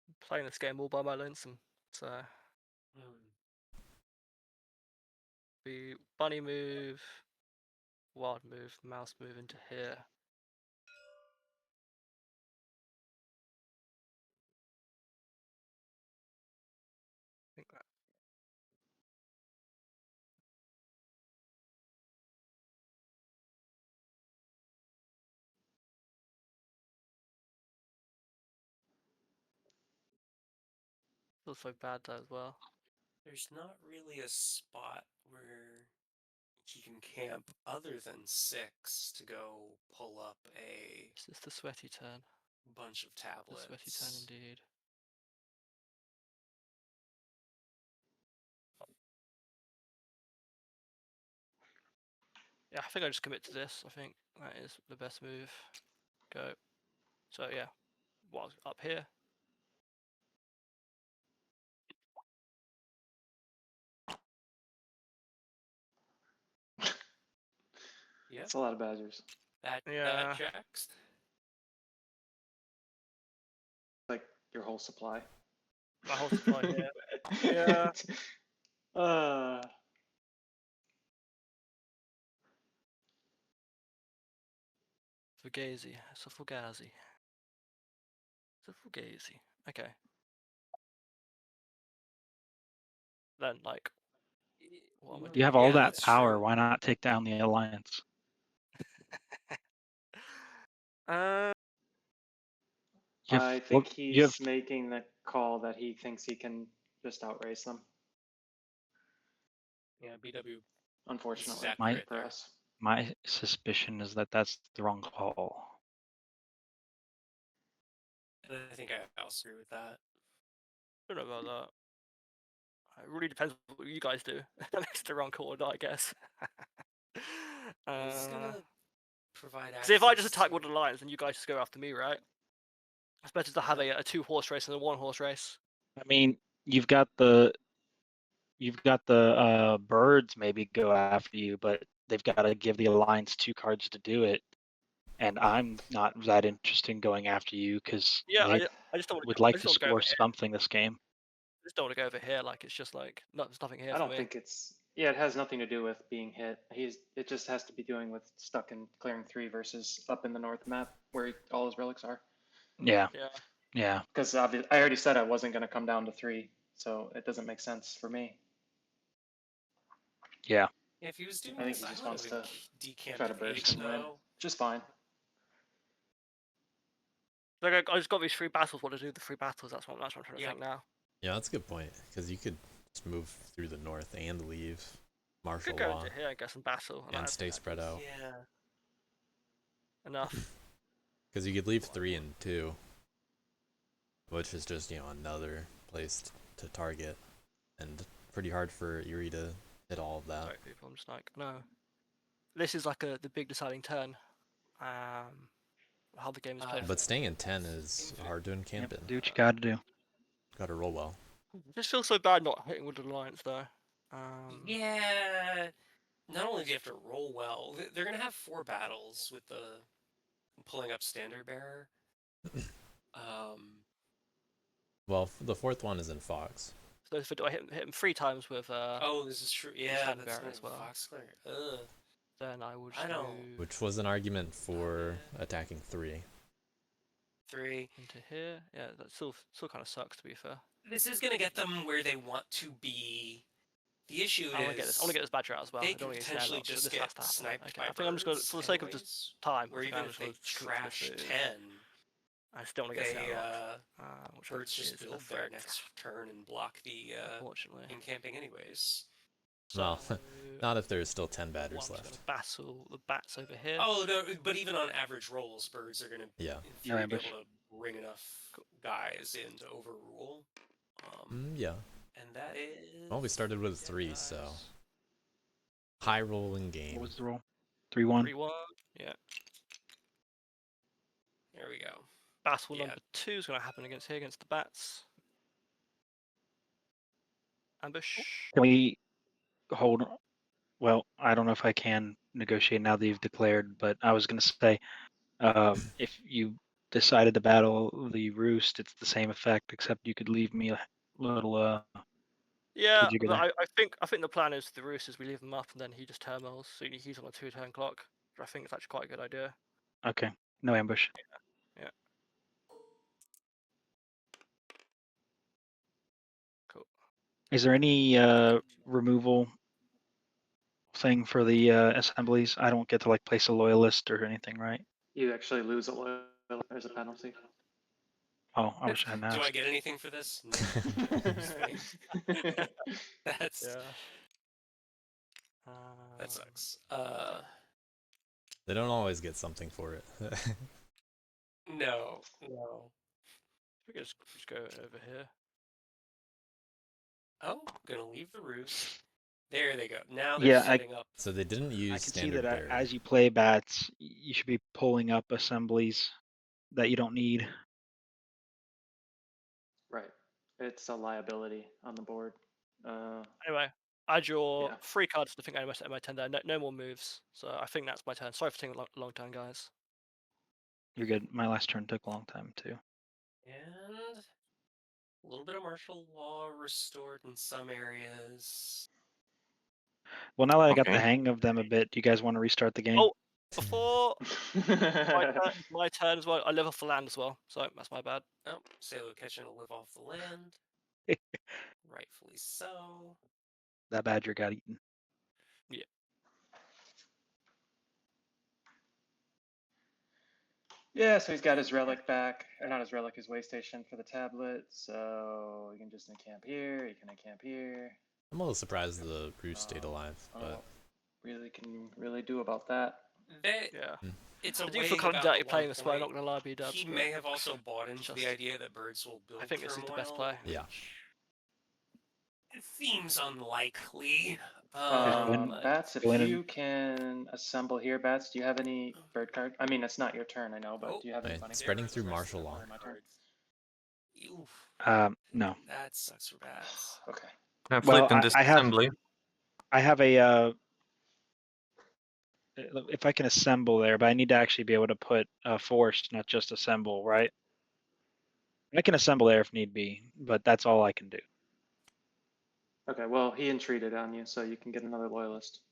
I'm playing this game all by my lonesome. So be bunny move, wild move, mouse move into here. I think that. Feels so bad though as well. There's not really a spot where he can camp other than 6 to go pull up a It's just the sweaty turn. bunch of The tablets. sweaty turn indeed. Yeah, I think I just commit to this. I think that is the best move. Go. So yeah, well, up here. Yeah, That's a lot of badgers. that Yeah. checks. Like your whole supply. My whole supply here. Yeah. Fugazi. It's a Fugazi. It's a Fugazi. Okay. Then, like, what am I You doing? have all Yeah, that that's power. true. Why not take down the alliance? uh, You have I four- think you have he's making the call that he thinks he can just outrace them, Yeah, BW. unfortunately My- accurate for there. us. my suspicion is that that's the wrong call. And I think I also agree with that. I don't know about that. It really depends what you guys do. That makes the wrong call or not, I guess. He's gonna provide access. See, if I just attack to- one of the lions, then you guys just go after me, right? It's better to have a 2-horse race than a 1-horse race. I mean, you've got the birds maybe go after you, but they've got to give the alliance 2 cards to do it. And I'm not that interested in going after you because Yeah, they I just don't want would to. like I just to don't want to go score over here. something this game. I just don't want to go over here. Like it's just like there's nothing here I for don't me. think it's, yeah, it has nothing to do with being hit. It just has to be doing with stuck in clearing 3 versus up in the north map where all his relics are. Yeah, Yeah. yeah. Because I already said I wasn't going to come down to 3, so it doesn't make sense for me. Yeah. If he was doing I think this, he I just would wants have to decamped try to at burst 8 and win. though. Just fine. Like I just got these 3 battles. What to do with the 3 battles? That's what I'm trying to Yeah. think now. Yeah, that's a good point because you could just move through the north and leave martial Could go law into here and get some battle. and stay spread out. Yeah. Enough. Because you could leave 3 and 2, which is just another place to target, and pretty hard for Erie to hit all of that. Sorry, people. I'm just like no. This is like the big deciding turn. How the game is played. But staying in 10 is hard to encamp Yep, in. do what you got to do. Got to roll well. It just feels so bad not hitting with the alliance though. Yeah. not only do you have to roll well, they're gonna have 4 battles with the pulling up standard bearer. Well, the fourth one is in Fox. So if I hit him 3 times with Oh, this is true. Yeah, Standard that's bearer not as well. Fox Cleric. Ugh. then I will I just don't- move Which was an argument for yeah. attacking 3. 3. into here. Yeah, that still kind of sucks, to be fair. This is gonna get them where they want to be. The issue I want to get is this battery out as well. they I don't can want to get potentially snare locked, so just this get has to happen. sniped Okay, by I think I'm just going to, birds for the sake of anyways, just time, or I think even I'm if just they going to trash this. 10, I just don't want to get they snare locked. Which birds just is a build there threat, next turn and block the unfortunately. encamping anyways. Well, So, not if there's still 10 I'm batters just going left. to battle the bats over here. Oh no, but even on average rolls, birds are gonna Yeah. in theory be ambush. able to bring enough guys in to overrule. Yeah. And that is. Well, we started with 3, so high rolling game. What was the roll? 3-1. 3-1. Yeah. There we go. Battle Yeah. number 2 is going to happen against the bats. Ambush. Can we hold? Well, I don't know if I can negotiate now that you've declared, but I was going to say, if you decided to battle the roost, it's the same effect, except you could leave me a little. Yeah, Jigger but there. I think the plan is the roosters, we leave them up and then he just terminals, so he's on a 2-turn clock. I think it's actually quite a good idea. Okay, no ambush. Yeah. Cool. Is there any removal thing for the assemblies? I don't get to like place a loyalist or anything, right? You actually lose a loyal. There's a penalty. Oh, I wish I hadn't Do I asked. get anything for this? No. That's Yeah. that sucks. They don't always get something for it. No. We can just go over here. Oh, gonna leave the roost. There they go. Now Yeah, they're setting up. So they didn't use I can see standard that bearer. as you play bats, you should be pulling up assemblies that you don't need. Right. It's a liability on the board. Anyway, add your Yeah. 3 cards to the thing I my turn there. No more moves. So I think that's my turn. Sorry for taking a long time, guys. You're good. My last turn took a long time too. And a little bit of martial law restored in some areas. Well, now that I got the Okay. hang of them a bit, do you guys want to restart the game? Oh, before my turn as well, I live off the land as well. So that's my bad. Oh, Salo catching will live off the land. Rightfully so. That badger got eaten. Yeah, so he's got his relic back, or not his relic, his way station for the tablet. So you can just encamp here. You can encamp here. I'm a little surprised the roost stayed alive, but Really can really do about that. Yeah. It's a I do way feel kind of about dirty at one playing this play. I'm point, not gonna lie, B-dubs. He but may have also bought into the just- idea that birds will build I think this is the best turmoil, play. Yeah. which It seems unlikely. Win. Bats, if Go in and- you can assemble here, Bats, do you have any bird card? I mean, it's not your turn, I know, but Oh, do you have any Right, money? spreading through There's martial the law. My turn. Oof, No. that sucks for bats. Okay. I Well, flipped in this I have- assembly. I have a. If I can assemble there, but I need to actually be able to put force, not just assemble, right? I can assemble there if need be, but that's all I can do. Okay, well, he entreated on you, so you can get another loyalist.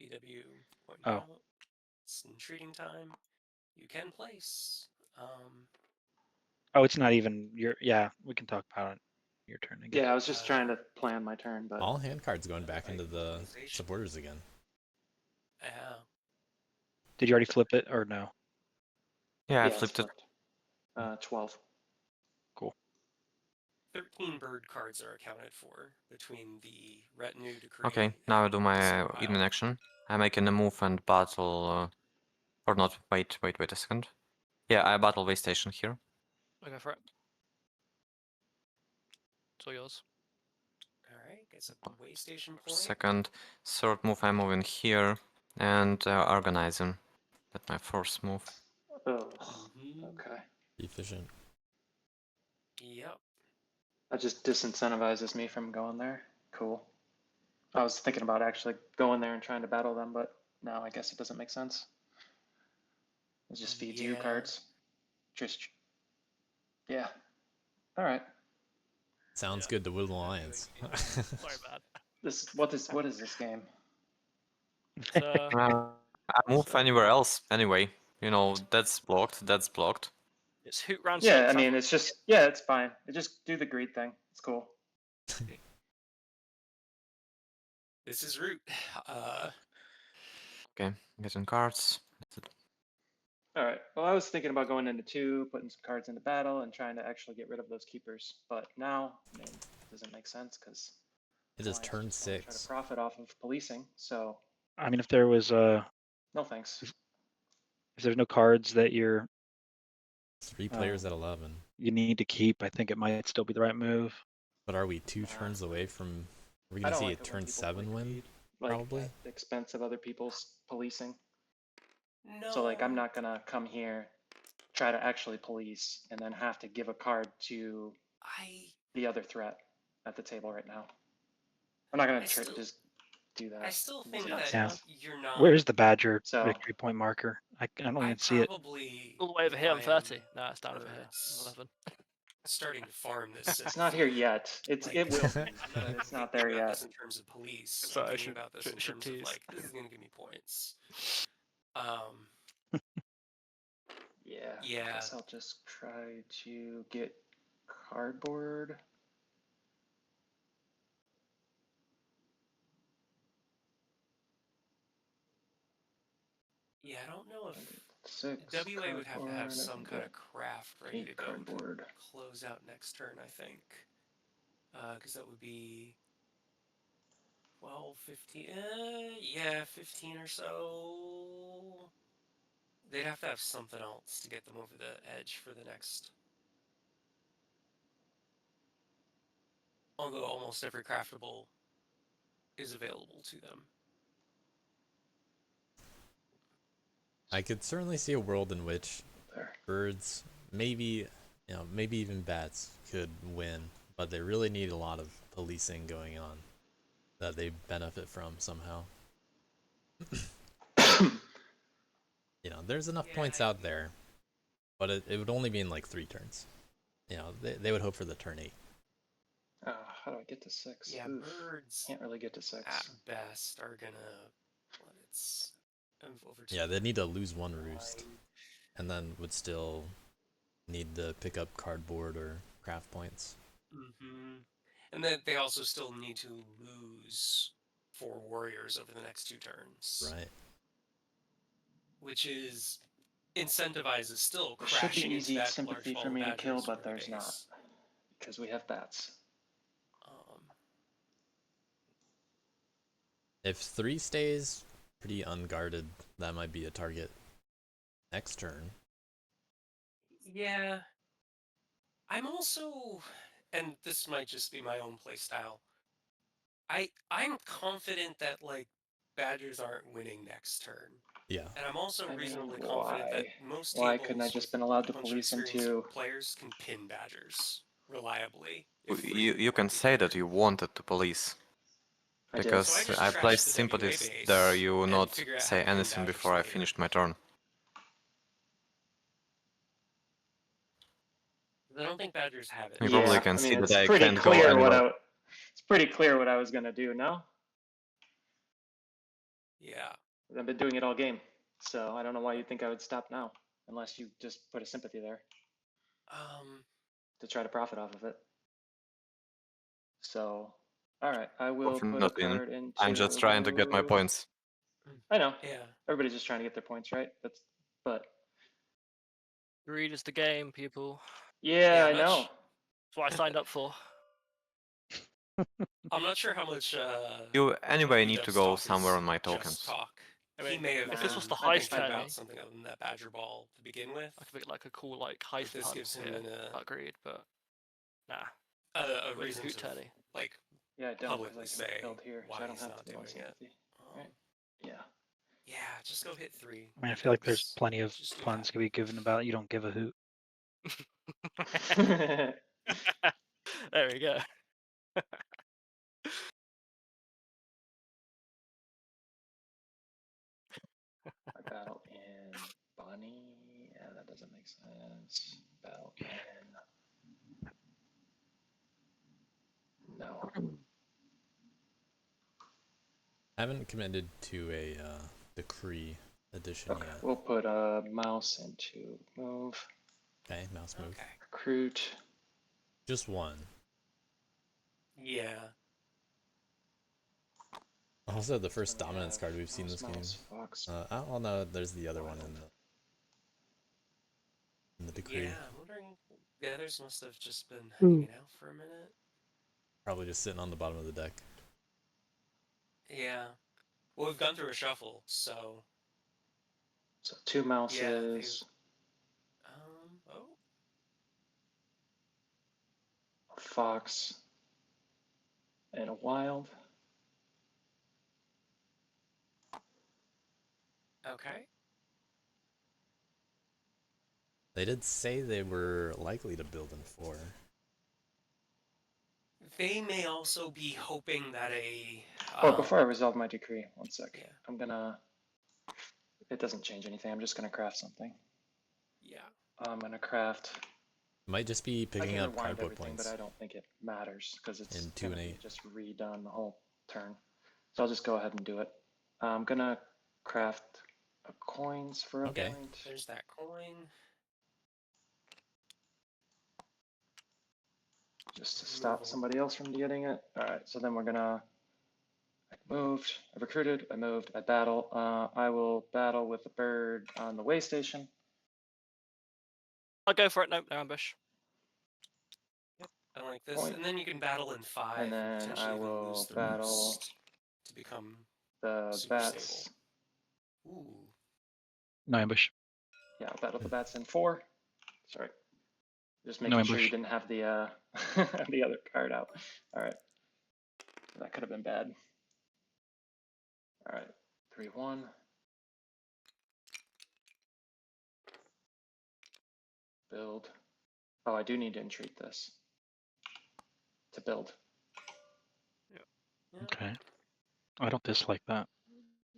BW point Oh. out. It's entreating time. You can place. Oh, it's not even your. Yeah, we can talk about it. Your turn again. Yeah, I was just trying to plan my turn, but all hand cards going back into the supporters again. Yeah. Did you already flip it or no? Yeah, I it's flipped it. flipped. 12. 13 bird cards are accounted for between the retinue decree. Okay, now I do my Single hidden aisle. action. I make a move and battle. Or not, wait a second. Yeah, I battle way station here. I'll go for it. It's all yours. Alright, gets a way station point. Second, third move, I move in here and organize him. That's my first move. Oh, Mhm. okay. Efficient. Yep. That just disincentivizes me from going there. Cool. I was thinking about actually going there and trying to battle them, but now I guess it doesn't make sense. It just feeds you Yeah. cards. Just, yeah. All right. Sounds Yeah. good to Woodland Not doing Alliance. anything. Sorry, bad. What is this game? It's, I move So- anywhere else anyway. You know, that's blocked, that's blocked. it's Hoot round Yeah, 6. I mean, it's just, yeah, it's fine. It just do the greed thing. It's cool. This is root. Okay, getting cards. All right. Well, I was thinking about going into 2, putting some cards into battle, and trying to actually get rid of those keepers. But now, I mean, it doesn't make sense because It is turn try to 6. profit off of policing. So I mean, if there was no thanks. if there's no cards that 3 players at 11. you need to keep, I think it might still be the right move. But are we 2 Nah. turns away from? Are we I gonna don't see like a it when turn people 7 play win? greed, like Probably. at the expense of other people's policing. No. So like, I'm not gonna come here, try to actually police, and then have to give a card to the other threat at the table right now. I'm not gonna just do that. I still It's think nuts. that Yeah. you're not. Where's the Badger So- victory point marker? I don't I even see it. probably. all the way over here on if I 30. am No, it's down over here. birds, 11. Starting to farm this. It's not here yet. It will be, I'm but it's not there thinking about yet. this in terms of police. So I'm I thinking should- about this in should terms of tease. like this is gonna give me points. Yeah. I Yeah. guess I'll just try to get cardboard. Yeah, I don't know if 6 WA would have to have cardboard, some I kind can of craft ready get to 8 go to cardboard. close out next turn, I think. Because that would be 12, 15, yeah, 15 or so. They'd have to have something else to get them over the edge for the next. Although almost every craftable is available to them. I could certainly see a world in which There. birds, maybe, maybe even bats could win, but they really need a lot of policing going on that they benefit from somehow. There's enough points out there, but it would only be in like 3 turns. They would hope for the turn 8. How do I get to 6? Yeah, Oof. birds Can't really get to 6. at best are gonna let its move over to. Yeah, they need to lose 1 roost, and then would still need to pick up cardboard or craft points. And then they also still need to lose 4 warriors over the next 2 turns. Right. Which is incentivizes still It should crashing be into easy that sympathy large for ball me to badgers kill, for but the there's not. base. Because we have bats. If 3 stays pretty unguarded, that might be a target next turn. Yeah. I'm also, and this might just be my own playstyle. I'm confident that like badgers aren't winning next turn. Yeah. And I'm also I mean, reasonably confident that most Why tables couldn't I just with been allowed to a bunch of police experienced into? players can pin badgers reliably. if You we you can want to say do that it. you wanted to police. I did. Because So I just I trashed placed the sympathies WA there, base you will and not figure out how say to pin anything badgers before I later. finished my turn. I don't think badgers have it. You probably can I see mean, that it's I pretty can't go clear what anywhere. it's pretty clear what I was gonna do. No, Yeah. I've been doing it all game, so I don't know why you think I would stop now, unless you just put a sympathy there to try to profit off of it. So, all right, I will put a Not in. card into. I'm just trying to get my points. I know. Yeah. Everybody's just trying to get their points, right? But Greed is the game, people. yeah, I I'm not know. That's what I signed up for. I'm not sure how much. You anyway need to Dub's go talk somewhere is on my just tokens. Talk. I He mean, may have. if this was the I heist think about tourney, something other than that badger ball to begin with. I could make like a cool like heist this hunt gives him here. an, Agreed, but nah. a With reason Hoot to tourney. like Yeah, I don't publicly because I can say build here, so why I don't he's have not to do my doing it. sympathy. Right? Yeah. Yeah, just go hit 3. I mean, I feel like there's Dubs. plenty of Just do funds that. to be given about you don't give a hoot. There we go. money. Yeah, that doesn't make sense. Battle in. No. I haven't committed to a decree edition Okay, yet. we'll put a mouse into move. Okay, mouse move. Okay. Recruit. Just one. Yeah. Also, the first Then we dominance have card we've seen this game. mouse, Fox. Oh no, there's the other one in the decree. Yeah, I'm wondering. The others must have just been hanging out for a minute. Probably just sitting on the bottom of the deck. Yeah. Well, we've gone through a shuffle, so. So 2 mouses. Oh. A fox. And a wild. Okay. They did say they were likely to build in 4. They may also be hoping that a. Oh, before I resolve my decree, one sec. Yeah. I'm gonna. It doesn't change anything. I'm just gonna craft something. Yeah. I'm gonna craft. Might just be I picking can up rewind cardboard everything, points. but I don't think it matters because it's In 2 gonna and be 8. just redone the whole turn. So I'll just go ahead and do it. I'm gonna craft a coins for a Okay. point. There's that coin. Just to stop somebody else from getting it. All right, so then we're gonna. I moved. I recruited. I moved. I battle. I will battle with the bird on the way station. I'll go for it. No ambush. I like this. Point. And then you can battle in 5 And then potentially I even will lose the battle roost to become the super bats. stable. Ooh. No ambush. Yeah, I'll battle the bats in 4. Sorry. Just No making sure you ambush. didn't have the the other card out. All right. That could have been bad. All right. 3-1. Build. Oh, I do need to entreat this to build. Yeah. Okay. I don't dislike that.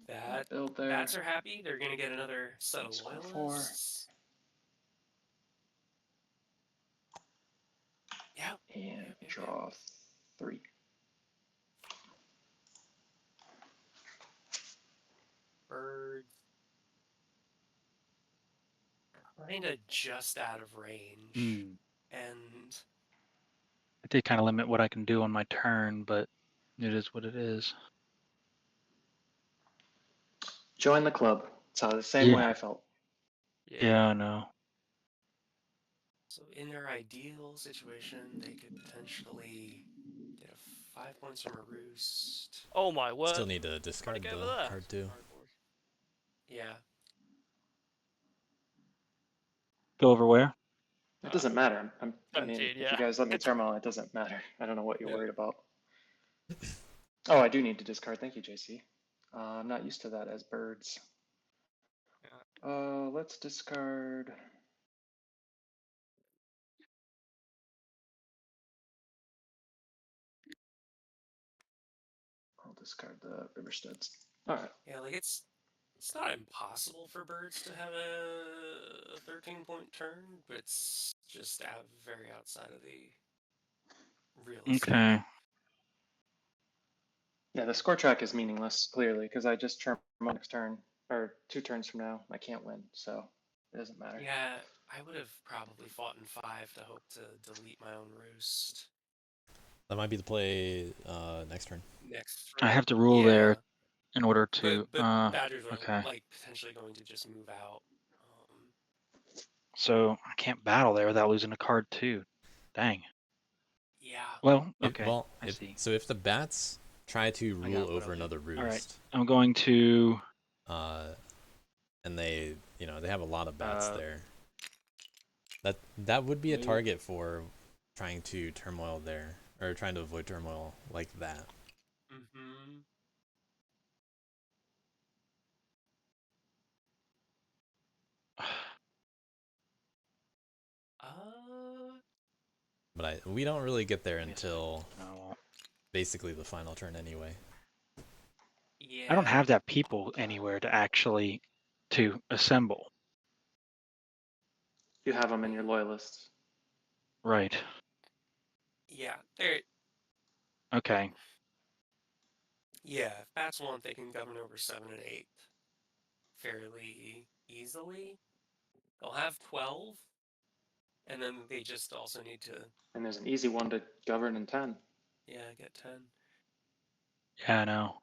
That Build there. bats are happy. They're gonna get another set of Score 4. loyalists. Yeah. And draw 3. Bird. Kinda just out of range. And It did kind of limit what I can do on my turn, but it is what it is. Join the club. It's the same way Yeah. I felt. Yeah, I know. so in their ideal situation, they could potentially get 5 points from a roost. Oh my word. Still need to discard go the over there. card too. Yeah. Go over where? It doesn't matter. I mean, 17, if yeah. you guys let me It's- turmoil, it doesn't matter. I don't know what you're Yeah. worried about. Oh, I do need to discard. Thank you, JC. I'm not used to that as birds. Let's discard. I'll discard the river studs. All right. Yeah, like it's not impossible for birds to have a 13-point turn, but it's just very outside of the realistic. Okay. Yeah, the score track is meaningless, clearly, because I just turn my next turn, or 2 turns from now. I can't win, so it doesn't matter. Yeah, I would have probably fought in 5 to hope to delete my own roost. That might be the play next turn. Next I turn. have to rule Yeah, there in order to. but Badgers are Okay. like potentially going to just move out. So I can't battle there without losing a card too. Dang. Yeah. Well, okay. I see. So if the bats try to I got rule what over I'll do. another roost, All right. I'm going to. and they have a lot of bats Uh, there. That would be a move. target for trying to turmoil there, or trying to avoid turmoil like that. Mm-hmm. But we don't really get there Yes, until no, I won't. basically the final turn anyway. Yeah. I don't have that people anywhere to actually to assemble. You have them in your loyalists. Right. Yeah, they're Okay. yeah. If bats want, they can govern over 7 and 8 fairly easily. They'll have 12, and then they just also need to And there's an easy one to govern in 10. get 10. Yeah, I know.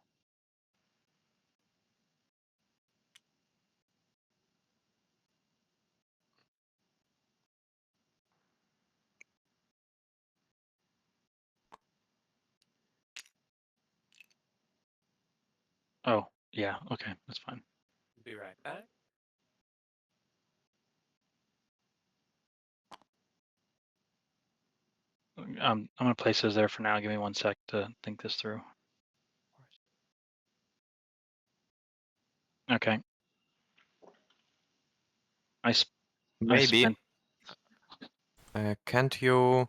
Oh, yeah. Okay, that's fine. Be right back. I'm gonna place those there for now. Give me 1 sec to think this through. Okay. I Maybe. spent. Can't you?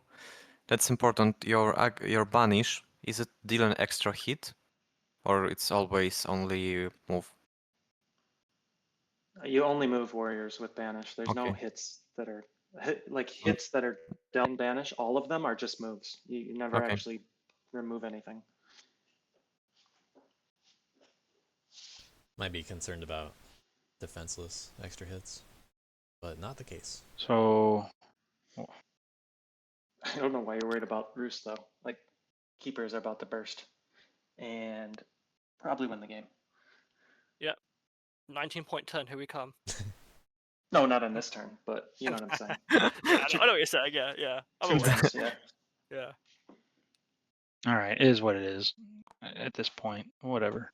That's important. Your banish, is it deal an extra hit, or it's always only move? You only move warriors with banish. There's no Okay. hits that are hits that are dealt in banish. All of them are just moves. You never Okay. actually remove anything. Might be concerned about defenseless extra hits, but not the case. So I don't know why you're worried about Roost though. Like keepers are about to burst and probably win the game. 19.10, here we come. No, not on this turn, but you know what I'm saying. Yeah, I know what you're saying. Yeah. I'm Two aware. turns, yeah. Yeah. all right, it is what it is at this point. Whatever.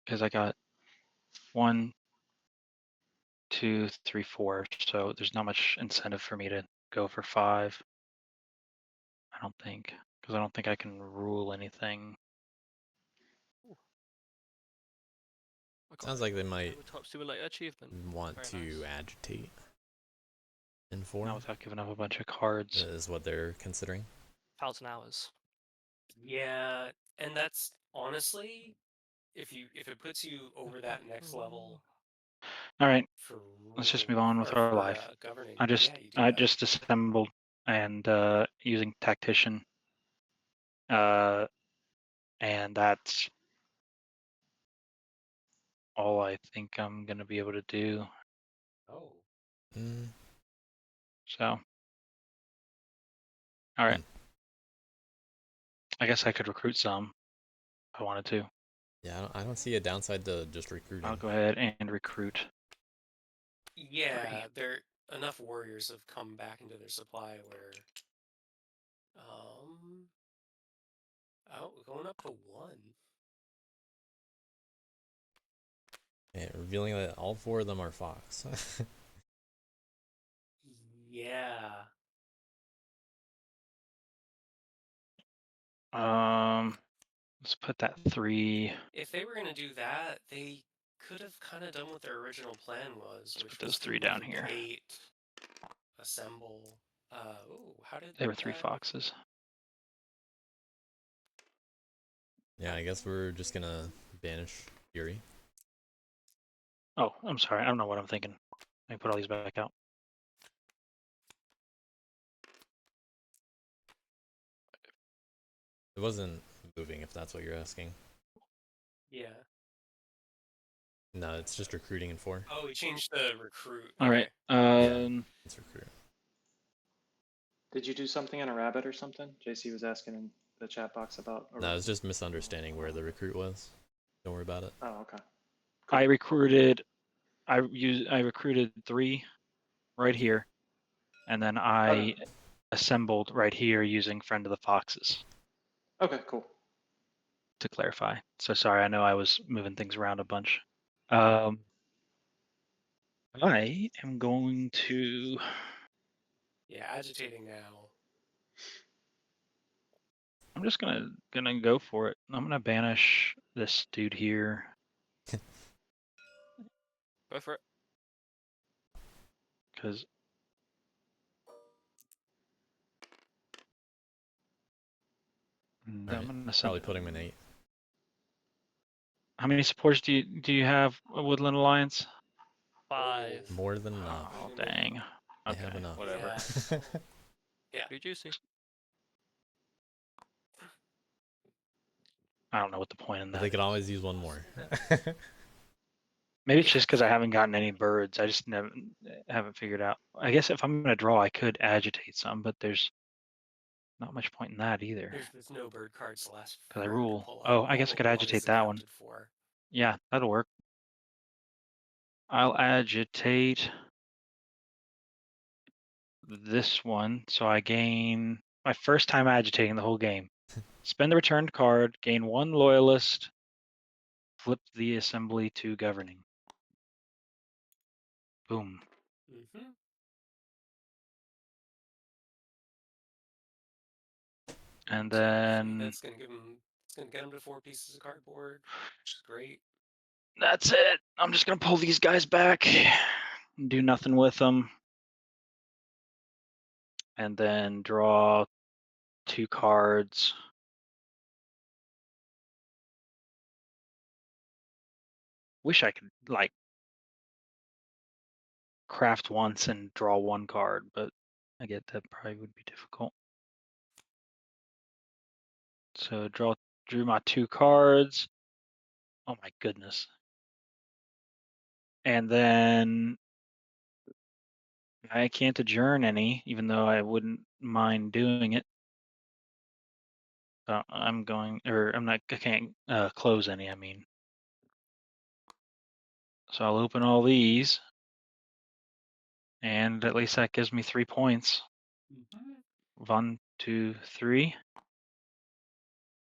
Because I got 1, 2, 3, 4. So there's not much incentive for me to go for 5. I don't think, because I don't think I can rule anything. I got Sounds like they might Tabletop Simulator achievement. want Very to nice. agitate in 4. Not without giving up a bunch of cards. Is what they're considering. 1,000 hours. Yeah, and that's honestly, if it puts you over that next level All right, for let's just ruling move on with or our for life. governing, I yeah, you do that. just assembled and using tactician. And that's all I think I'm gonna be able to do. Oh, Mm, So, all right. I guess I could recruit some if I wanted to. yeah, I don't see a downside to just recruiting. I'll go ahead and recruit. yeah, there enough warriors have come back into their supply where, going up to 1. Yeah, revealing that all 4 of them are Fox. Yeah, Let's put that 3. if they were gonna do that, they could have kind of done what their original plan was, Let's which put those was to 3 down move here. 8, assemble. How did They were 3 that- foxes. Yeah, I guess we're just gonna banish Fury. Oh, I'm sorry. I don't know what I'm thinking. Let me put all these back out. It wasn't moving, if that's what you're asking. Yeah. No, it's just recruiting in 4. Oh, we changed the recruit. All right. It's recruit. Did you do something on a rabbit or something? JC was asking in the chat box about. No, it's just misunderstanding where the recruit was. Don't worry about it. Oh, okay. I recruited 3 right here, and then I assembled right here using Friend of the Foxes Okay, cool. to clarify. So sorry, I know I was moving things around a bunch. I am going to. Yeah, agitating now. I'm just gonna go for it. I'm gonna banish this dude here. Go for it. Because I'm Alright, gonna probably putting him in 8. How many supports do you have, Woodland Alliance? 5. More than enough. Oh dang. I Okay, have enough. whatever. Yeah, so- yeah. Pretty juicy. I don't know what the point in But that they is. could always use one more. Maybe it's Yeah. just because I haven't gotten any birds. I just never haven't figured out. I guess if I'm gonna draw, I could agitate some, but there's not much point in that either. There's no bird cards left Because I for rule. to pull up. Oh, I guess All I could but one is agitate that one. accounted for. Yeah, that'll work. I'll agitate this one, so I gain my first time agitating the whole game. Spend the returned card, gain 1 loyalist, flip the assembly to governing. Boom. Mm-hmm. And So then that's gonna give him. It's gonna get him to 4 pieces of cardboard, which is great. that's it. I'm just gonna pull these guys back, do nothing with them, and then draw 2 cards. Wish I could like craft once and draw 1 card, but I get that probably would be difficult. So drew my 2 cards. Oh my goodness. And then I can't adjourn any, even though I wouldn't mind doing it. I'm going, or I'm not, I can't close any, I mean. So I'll open all these, and at least that gives me 3 points. Mm-hmm. 1, 2, 3.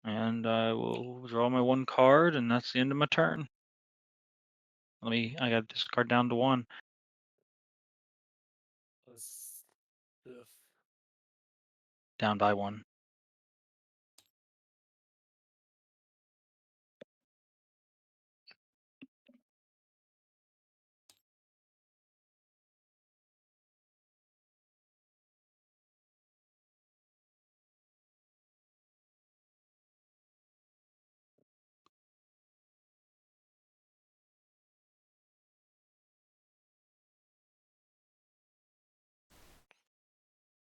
And I will draw my 1 card, and that's the end of my turn. I got to discard down to 1. Down by 1.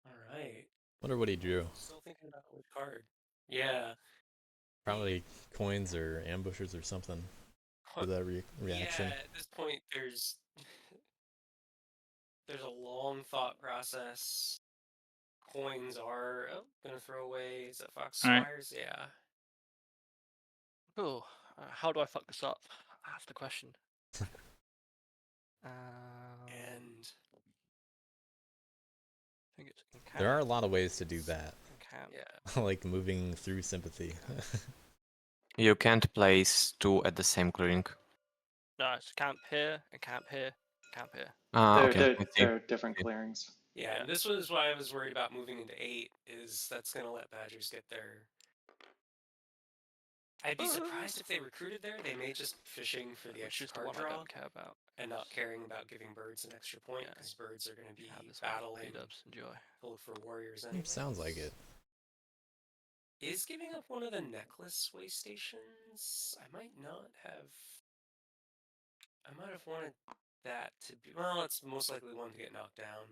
All right. Wonder what he drew. Still thinking about which card. Yeah. Probably coins or ambushers or something for that reaction. Yeah. At this point, there's a long thought process. Coins are gonna throw away. Is that Fox All right. Squires? Yeah. Oh, how do I fuck this up? That's the question. And I think it's There are a lot of ways to do that, yeah. like moving through sympathy. You can't place 2 at the same clearing. No, it's camp here and camp here, camp here. Ah, They're, okay. they're, I see. they're different Okay. clearings. Yeah, and this was why I was worried about moving into 8, is that's gonna let Badgers get there. I'd be surprised if they recruited there. They may just be fishing for the Which extra is the card one I draw don't care about. and not caring about giving birds an extra point, Yeah. because birds are gonna be Have this one. battling P-dubs, enjoy. to look for warriors anyway. Sounds like it. Is giving up one of the necklace way stations? I might have wanted that to be. Well, it's most likely one to get knocked down.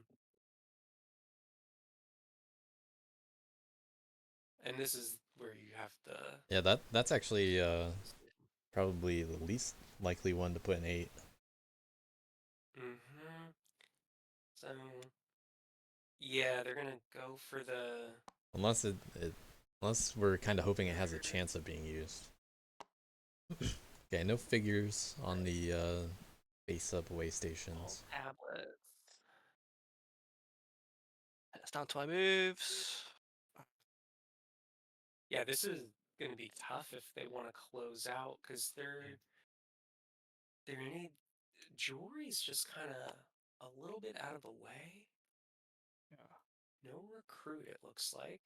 And this is where you have to. Yeah, that's actually probably the least likely one to put in 8. Mm-hmm. So, yeah, they're gonna go for the. Unless unless we're kind of hoping it has a chance of being used. Okay, no figures on the face-up way stations. Tablets. It's down to my moves. Yeah, this is gonna be tough if they want to close out, because they're gonna need. Jewelry's just kind of a little bit out of the way. Yeah. No recruit, it looks like.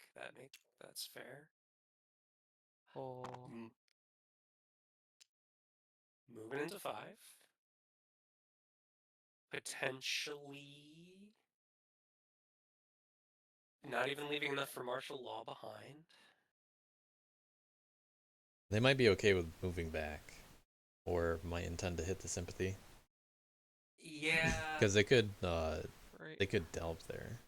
That's fair. Or Moving into 5. Potentially not even leaving enough for martial law behind. They might be okay with moving back, or might intend to hit the sympathy. Yeah. Because they could Great. They could delve there.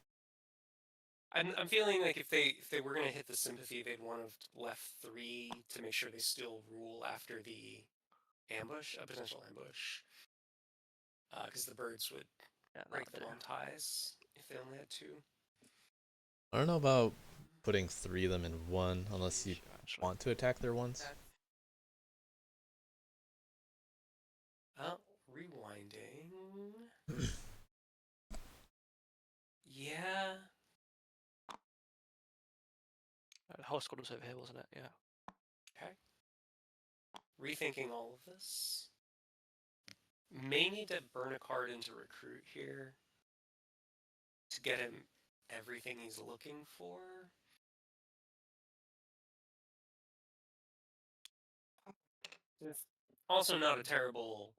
I'm feeling like if they were gonna hit the sympathy, they'd want to have left 3 to make sure they still rule after the ambush, a potential ambush. Because the birds would Yeah, break that'll them do. on ties if they only had 2. I don't know about putting 3 of them in one unless you Sure, actually. want to attack their ones. Rewinding. Yeah. The whole squad was over here, wasn't it? Yeah. Okay. Rethinking all of this. May need to burn a card into recruit here to get him everything he's looking for. It's also not a terrible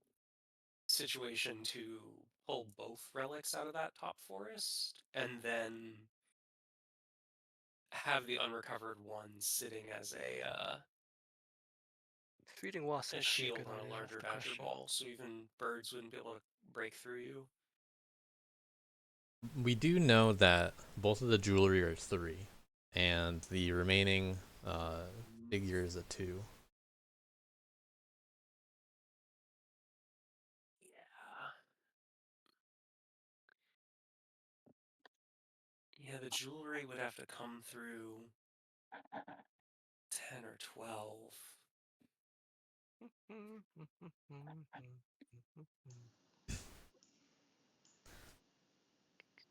situation to pull both relics out of that top forest and then have the unrecovered one sitting as Feeding wasp a is actually shield good on a idea, that's larger the badger question. ball, so even birds wouldn't be able to break through you. We do know that both of the jewelry are 3, and the remaining figure is a 2. Yeah, the jewelry would have to come through 10 or 12.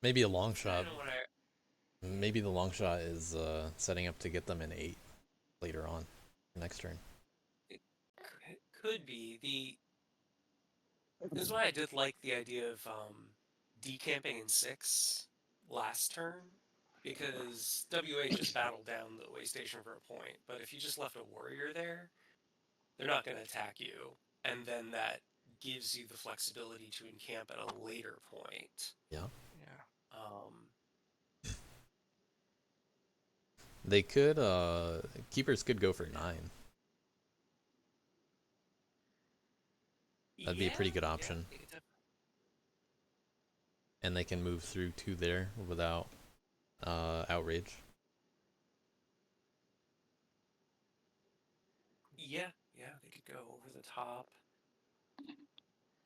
Maybe a long I shot. don't know what Maybe the long shot is setting up to get them in 8 later on, next turn. it could be. This is why I did like the idea of decamping in 6 last turn, because WA just battled down the way station for a point, but if you just left a warrior there, they're not going to attack you, and then that gives you the flexibility to encamp at a later point. Yeah. Yeah. They could, keepers could go for 9. That'd be a pretty good option. Yeah, And they can move through to there without outrage. yeah, they could go over the top.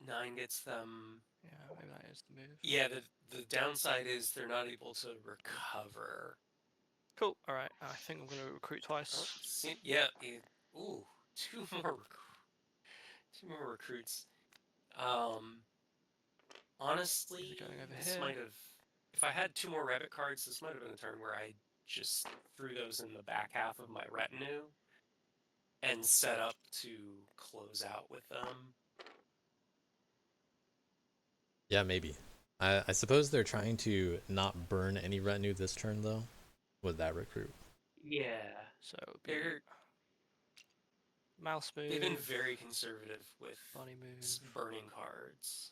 9 gets them. Yeah, maybe that is the move. Yeah, the downside is they're not able to recover. Cool. All right. I think I'm going to recruit twice. Yeah. Ooh, 2 more. 2 more recruits. Honestly, Going over this here. might have. If I had 2 more rabbit cards, this might have been a turn where I just threw those in the back half of my retinue and set up to close out with them. Yeah, maybe. I suppose they're trying to not burn any retinue this turn, though, with that recruit. Yeah. So mouse move. They've been very conservative with Bunny move. burning cards.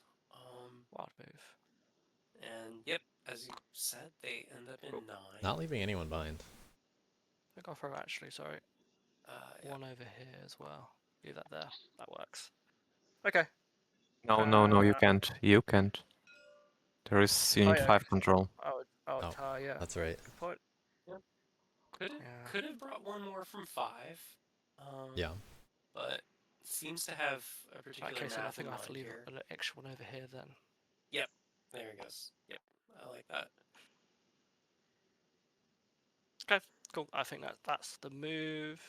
Wild move. And yep, as you said, they end up in Cool. 9. Not leaving anyone behind. I think I'll throw actually, sorry. Yeah. One over here as well. Leave that there. That works. Okay. No, you can't. You can't. There is you need yeah. 5 control. Oh, Oh, yeah. that's right. Good point. Could have brought one more from 5. Yeah. But seems to have a In particular that case, then I math think in I have to mind leave here. an extra one over here then. Yep, there he goes. Yep, I like that. Okay, cool. I think that's the move.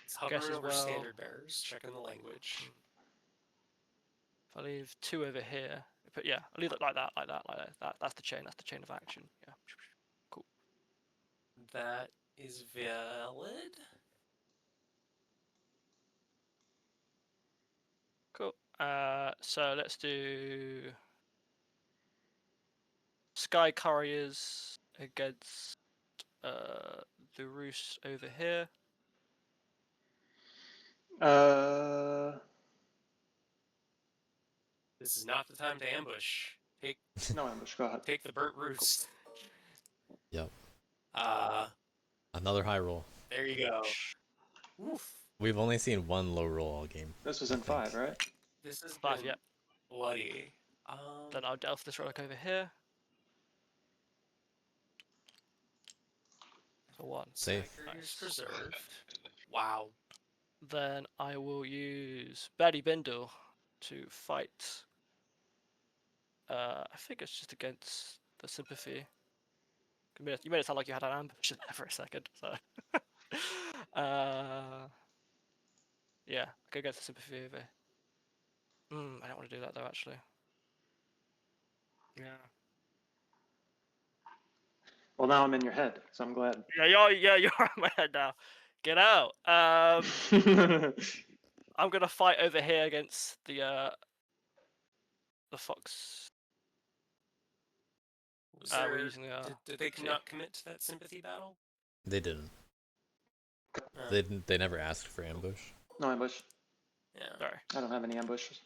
He's Guess hovering as over well. standard bearers, checking the language. If I leave 2 over here, but yeah, I'll leave it like that. That's the chain. That's the chain of action. Yeah. Cool. That is valid. Cool. So let's do Sky Couriers against the Roos over here. This is not the time to ambush. No ambush, go ahead. Take the burnt roost. Yep. Uh, Another high roll. there you go. Oof. We've only seen one low roll all game. This was I in think. 5, right? This has 5, been yeah. bloody. Then I'll delve this relic over here. So 1. Safe. Stagger is Nice. preserved. Wow. Then I will use Birdie Bindle to fight. I think it's just against the sympathy. You made it sound like you had an ambush in there for a second. So, yeah, go against the sympathy over. I don't want to do that though, actually. Yeah. Well, now I'm in your head, so I'm glad. You're on my head now. Get out. I'm gonna fight over here against the fox. Was We're there, using did they yeah. not commit to that sympathy battle? They didn't. Uh, They never asked for ambush. No ambush. yeah. Sorry. I don't have any ambushes.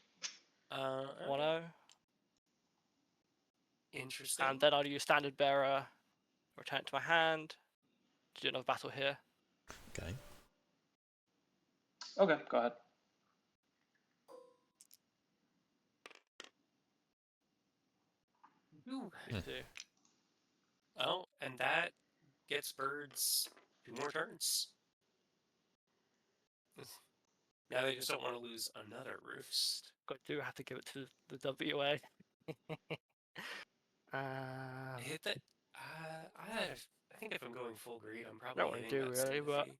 1-0. Interesting. And then I'll use Standard Bearer, return it to my hand, to do another battle here. Okay. Okay, go ahead. Ooh. Two. Oh, and that gets birds 2 more turns. Now they just don't want to lose another roost. I do have to give it to the WA. Hit that. I think if I'm going full greed, I'm probably Don't want to hitting do that really, but sympathy. you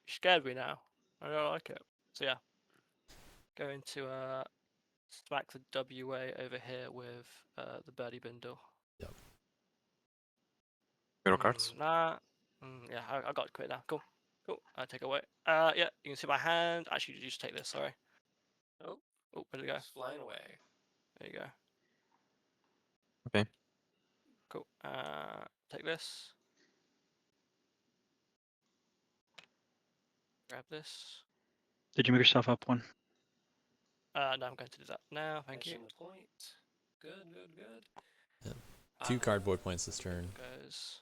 scared me now. I don't like it. So yeah, going to smack the WA over here with the Birdie Bindle. Hero cards. Nah. Yeah, I got to quit now. Cool. I take away. Yeah, you can see my hand. Actually, you just take this. Sorry. Oh, Where'd it go? it's flying away. There you go. Okay. Cool. Take this. Grab this. Did you move yourself up one? No, I'm going to do that now. Thank you. Catching the point. Good. Yeah. 2 cardboard points this turn. Goes.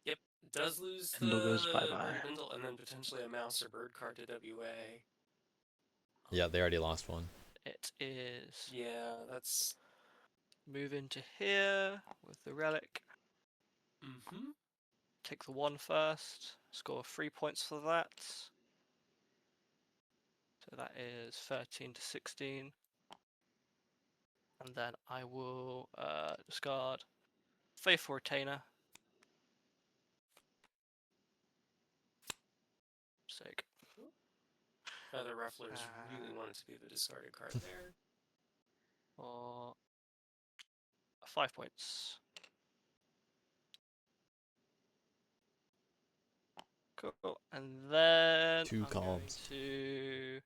Yep, does lose the Bindle goes bye-bye. Birdie Bindle and then potentially a mouse or bird card to WA. Yeah, they already lost one. It is Yeah, that's. move into here with the relic. Mm-hmm. Take the 1 first. Score 3 points for that. So that is 13 to 16. And then I will discard Faithful Retainer. Sake. Feather Rufflers really wanted to be the discarded card there. For 5 points. Cool. And then 2 I'm going columns. to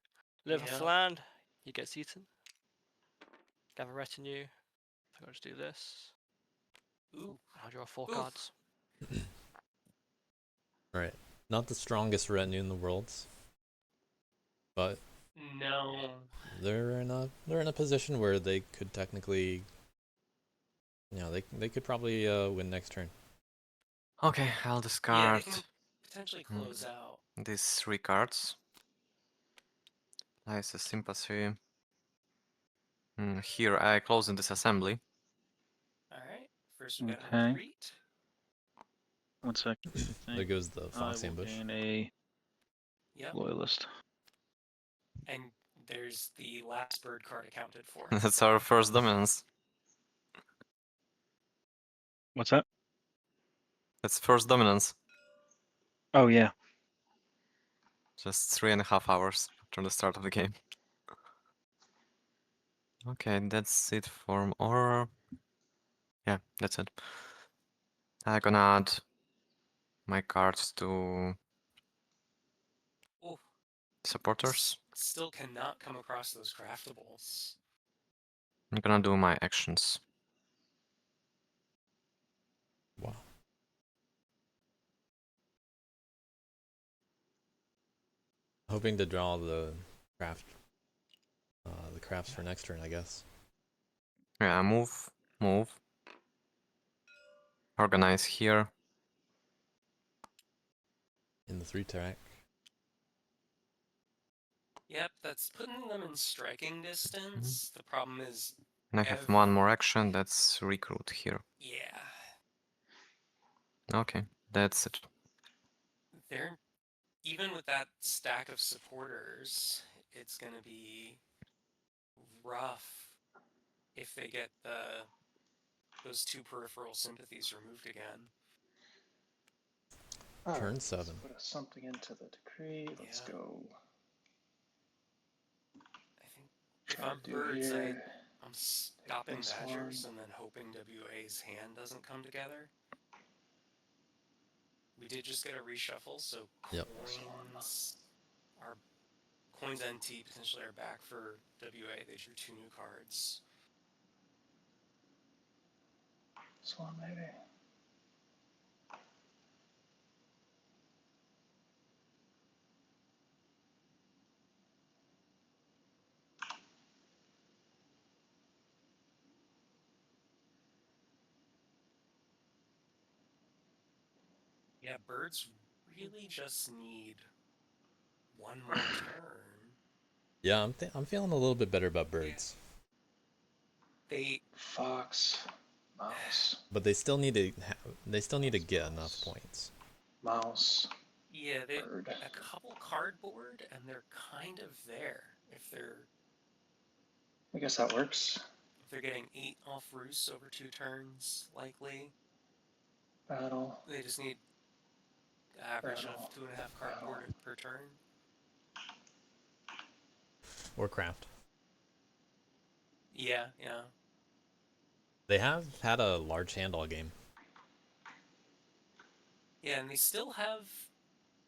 live off Yeah. land. He gets eaten. Gather retinue. I think I'll just do this. Ooh. I'll draw 4 Oof. cards. Alright. Not the strongest retinue in the world. But No. they're in a position where they could technically, they could probably win next turn. Okay, I'll Yeah, discard they can potentially close out. these 3 cards. Nice sympathy. Here I close in this assembly. Alright, first we got Okay. retreat. 1 second. I There think goes the I Fox will ambush. gain a Yep, loyalist. and there's the last bird card accounted for. That's our first dominance. What's that? That's first dominance. Oh yeah. Just 3.5 hours after the start of the game. Okay, that's it for or yeah, that's it. I'm gonna add my cards to Ooh, supporters. still cannot come across those craftables. I'm gonna do my actions. Wow. Hoping to draw the crafts for next turn, I guess. Yeah, move. Organize here. in the 3-track. Yep, that's putting them in striking distance. The problem is, And I have one more action, that's recruit here. yeah, Okay, that's it. they're even with that stack of supporters, it's gonna be rough if they get those 2 peripheral sympathies removed again. Turn Let's 7. put something into the decree. Let's Yeah. go. I think if Try I'm to do birds, here. I'm stopping this badgers one. and then hoping WA's hand doesn't come together. We did just get a reshuffle, so Yep. coins NT potentially are back for WA. They drew 2 new cards. This one maybe. Yeah, birds really just need one more turn. Yeah, I'm feeling a little bit better about birds, They Fox, mouse, but they still need to get enough points. mouse, yeah, they bird. a couple cardboard and they're kind of there. If I guess that works. they're getting 8 off roosts over 2 turns, likely. Battle, They just need average of battle, 2.5 cardboard per turn. Or craft. Yeah, yeah. They have had a large hand all game. Yeah, and they still have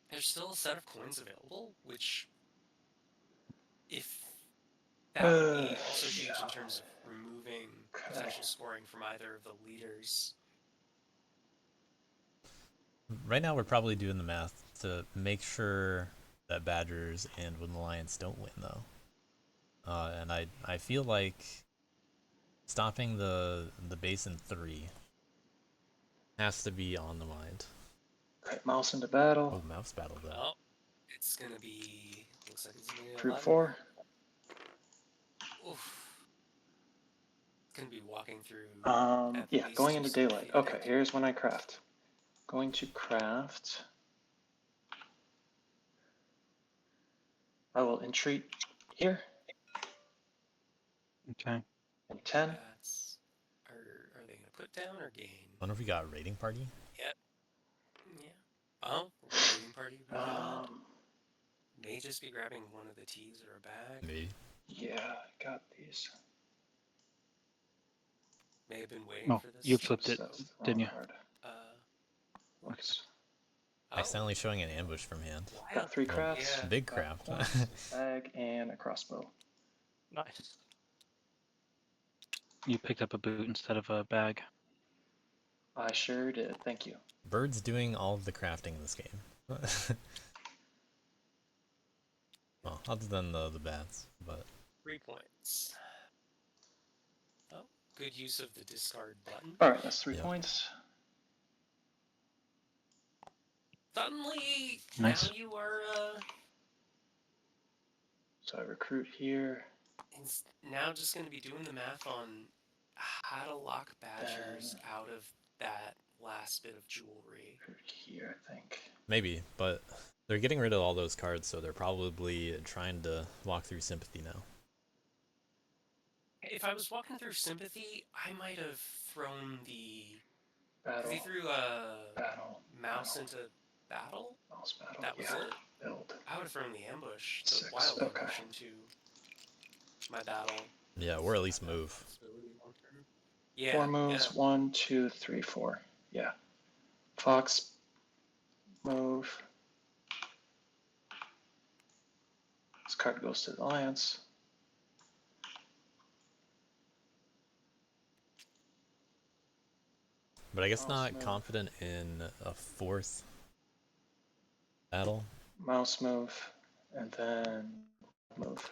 there's still a set of coins available, which if that would be also huge in terms of removing potential scoring from either of the leaders. Right now, we're probably doing the math to make sure that Badgers and Wooden Alliance don't win, though. And I feel like stopping the base in 3 has to be on the mind. Right, mouse into battle. Oh, mouse battle though. Oh, it's gonna be looks like it's gonna be Group 11. 4. Oof. It's gonna be walking through at Yeah, least going 2 into sympathy daylight. to Okay, get to here's when I craft. Going to craft. I will entreat here Okay. in 10. That's are they gonna put down or gain? Wonder if we got a raiding party. Yep. Yeah. Oh, raiding party would be good. May just be grabbing one of the teas or a bag. Maybe. Yeah, got these. May have been waiting Oh, for this. you flipped it, That's the wrong didn't you? card. Whoops. Accidentally showing an ambush from hand. Got 3 Oh, crafts. big got craft. points, bag, and a crossbow. Nice. You picked up a boot instead of a bag. I sure did. Thank you. Bird's doing all of the crafting in this game. Well, other than the bats, but 3 points. Oh, good use of the discard button. All right, that's 3 Yep. points. Suddenly, Nice. now you are So I recruit here. now just going to be doing the math on how to lock badgers out of that last bit of jewelry. Recruit here, I think. maybe. But they're getting rid of all those cards, so they're probably trying to walk through sympathy now. If I was walking through sympathy, I might have thrown the. Battle. If he threw a Battle. mouse battle, into battle, Mouse battle. that was yeah. it. Build. I would have thrown the ambush, the 6, wild okay. ambush into my battle. Yeah, or at least move. Yeah. 4 moves. Yeah. 1, 2, 3, 4. Yeah. Fox. Move. This card goes to the Alliance. But I guess Mouse not move. confident in a 4th battle. Mouse move. And then move.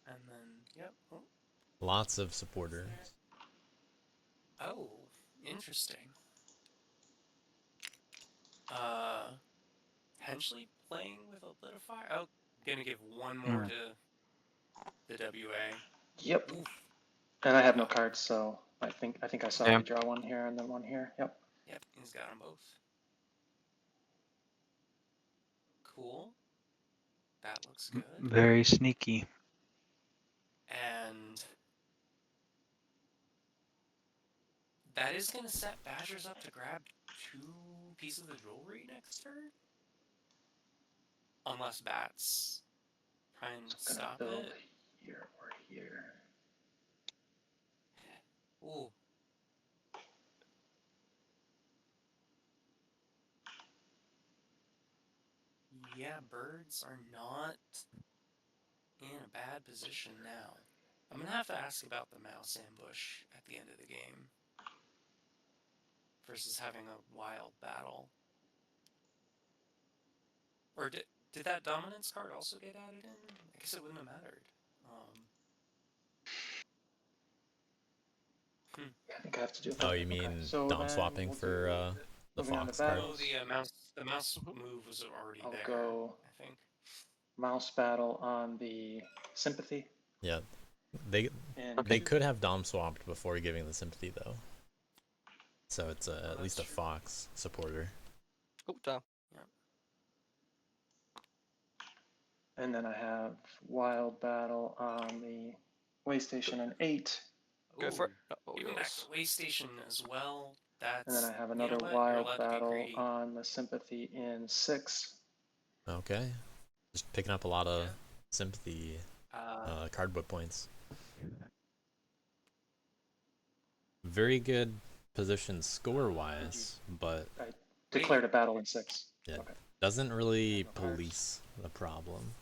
And then, yep. Oh, Lots of supporters. oh, interesting. potentially playing with a lit of fire. Oh, gonna give one more Mm. to the WA. Yep. Oof. And I have no cards, so I think I saw Yeah. you draw one here and then one here. Yep. Yep, he's got them both. Cool. That looks good. Very sneaky. And that is going to set Badgers up to grab 2 pieces of jewelry next turn. Unless Bats try and So I'm gonna stop build it. here or here. Ooh. Yeah, birds are not in a bad position now. I'm going to have to ask about the mouse ambush at the end of the game versus having a wild battle. Or did that dominance card also get added in? I guess it wouldn't have mattered. I think I have to do. Oh, you Okay. mean So dom then swapping we'll for do, the moving on to fox card? No, battles. the mouse move was already I'll there. go I think. mouse battle on the sympathy. Yeah, they Okay. could have dom swapped before giving the sympathy though, so it's at least a That's true. fox supporter. Oh, damn. And then I have wild battle on the way station and 8. Go for it. Ooh, Oh, Even back yours. to way station as well. That's And then I have you know another what? You're wild allowed to be battle greedy. on the sympathy in 6. Okay, just picking up a lot of Yeah. sympathy Uh, cardboard points. Very good position score wise, but I declared a battle in 6. yeah, Okay. doesn't really No cards. police the problem.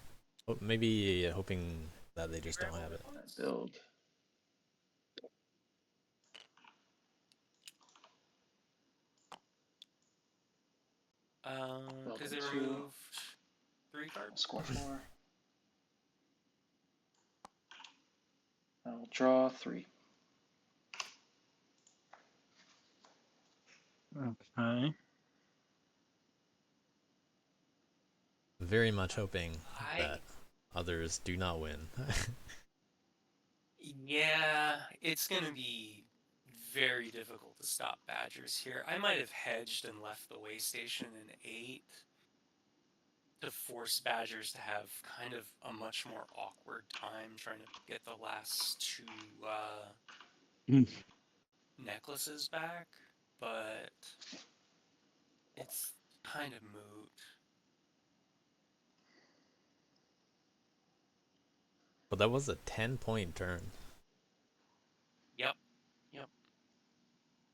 Oh, maybe hoping that they just don't have it. I build. because they Build 2. removed 3 I'll cards. score 4. I'll draw 3. Okay. Very much hoping I that others do not win. Yeah, it's gonna be very difficult to stop Badgers here. I might have hedged and left the way station in 8 to force Badgers to have kind of a much more awkward time trying to get the last 2 necklaces back, but it's kind of moot. But that was a 10-point turn. Yep.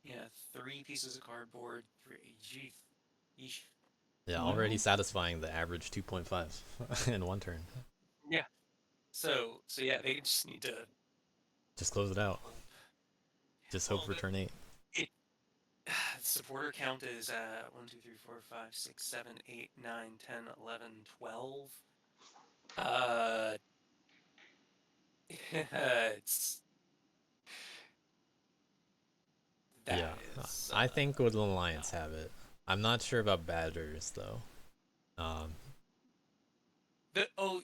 Yeah, 3 pieces of cardboard, 3 Yeesh. Yeah, Wow. already satisfying the average 2.5 in one turn. Yeah. So yeah, they just need to Just close it out. Just hope Well, for turn 8. supporter count is 1, 2, 3, 4, 5, 6, 7, 8, 9, 10, 11, 12. It's that Yeah, is, I think Woodland Alliance have it. I'm not sure about Badgers though.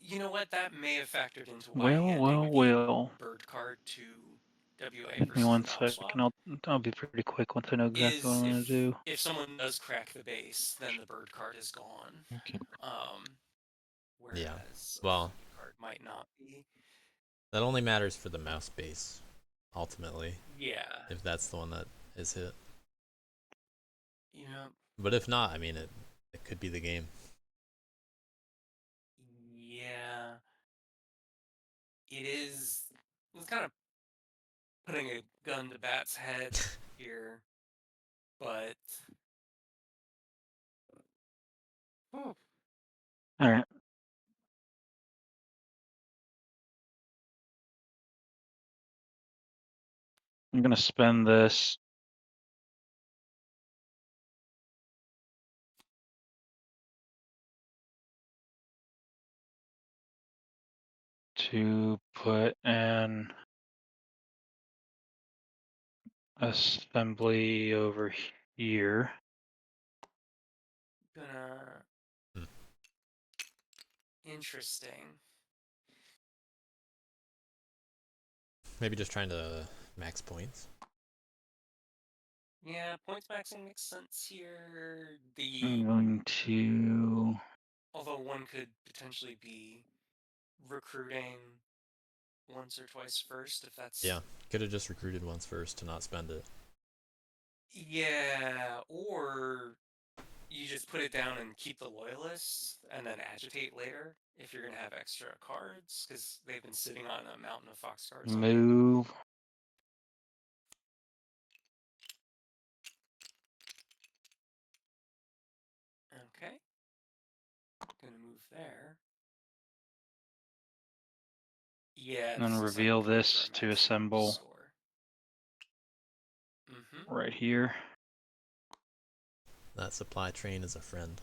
you know what? That may have factored into why Well, handing well, the well. bird card to WA Give me versus one Dom second. Swap I'll be pretty quick once I know exactly what is I'm gonna do. if someone does crack the base, then the bird card is gone. Okay. Whereas Yeah. a Well, fleet card might not be. that only matters for the mouse base, ultimately, Yeah. if that's the one that is hit. Yeah. But if not, I mean, it could be the game. Yeah. It is. It's kind of putting a gun to Bat's head here, but. All right. I'm gonna spend this to put an assembly over here. Gonna. Interesting. Maybe just trying to max points. Yeah, points maxing makes sense here. I'm going to. Although one could potentially be recruiting once or twice first, if that's Yeah, could have just recruited once first to not spend it. Yeah, or you just put it down and keep the loyalists and then agitate later if you're gonna have extra cards, because they've been sitting on a mountain of fox cards on you. Move. Okay. Gonna move there. Yeah, And then this looks like a reveal play this for a to maximum assemble score. Mm-hmm. right here. That supply train is a friend.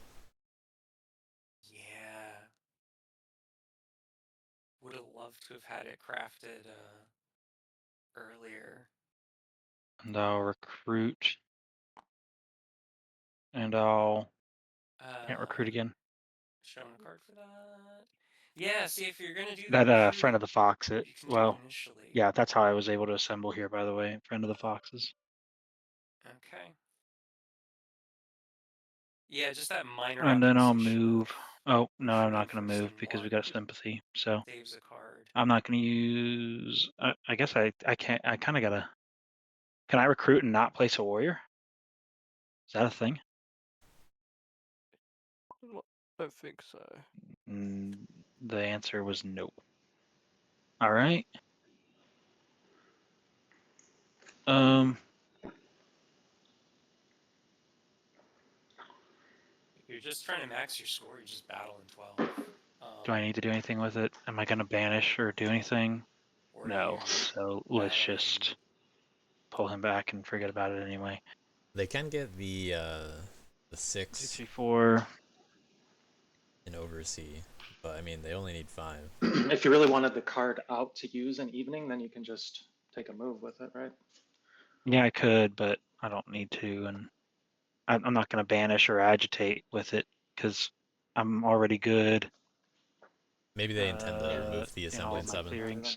Yeah. Would have loved to have had it crafted earlier. And I'll recruit. And I'll. Can't recruit again. Showing a card for that. Yeah, see, if you're gonna do the That recruit, friend of the fox. you can do it Well, initially. yeah, that's how I was able to assemble here. By the way, friend of the foxes. Okay. Yeah, just that minor And then I'll optimization move. of Oh no, I'm not recruiting going to first move and because we one got sympathy. So saves a card. I'm not going to use. I guess I can't. I kind of gotta. Can I recruit and not place a warrior? Is that a thing? Don't think so. The answer was nope. All right. If you're just trying to max your score, you just battle in 12. Do I need to do anything with it? Am I going to banish or do anything? Or No. you So let's battle just pull him back and forget about it anyway. They can get the 6 234. in Oversea, but I mean they only need 5. If you really wanted the card out to use in evening, then you can just take a move with it, right? Yeah, I could, but I don't need to, and I'm not going to banish or agitate with it because I'm already good. Maybe they intend to remove the In assembly all in my 7. clearings.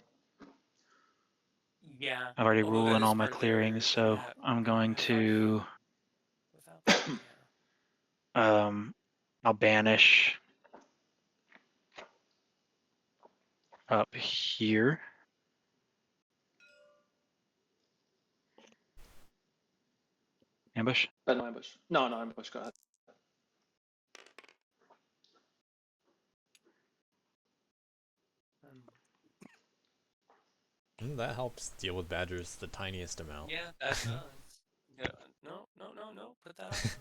yeah. I've already Although ruled that in is all my part of their clearings, so map. I'm going F5 to without that, yeah. I'll banish up here. Ambush. But no ambush. No, no ambush. Go ahead. That helps deal with badgers the tiniest amount. Yeah, that does. Yeah, no. Put that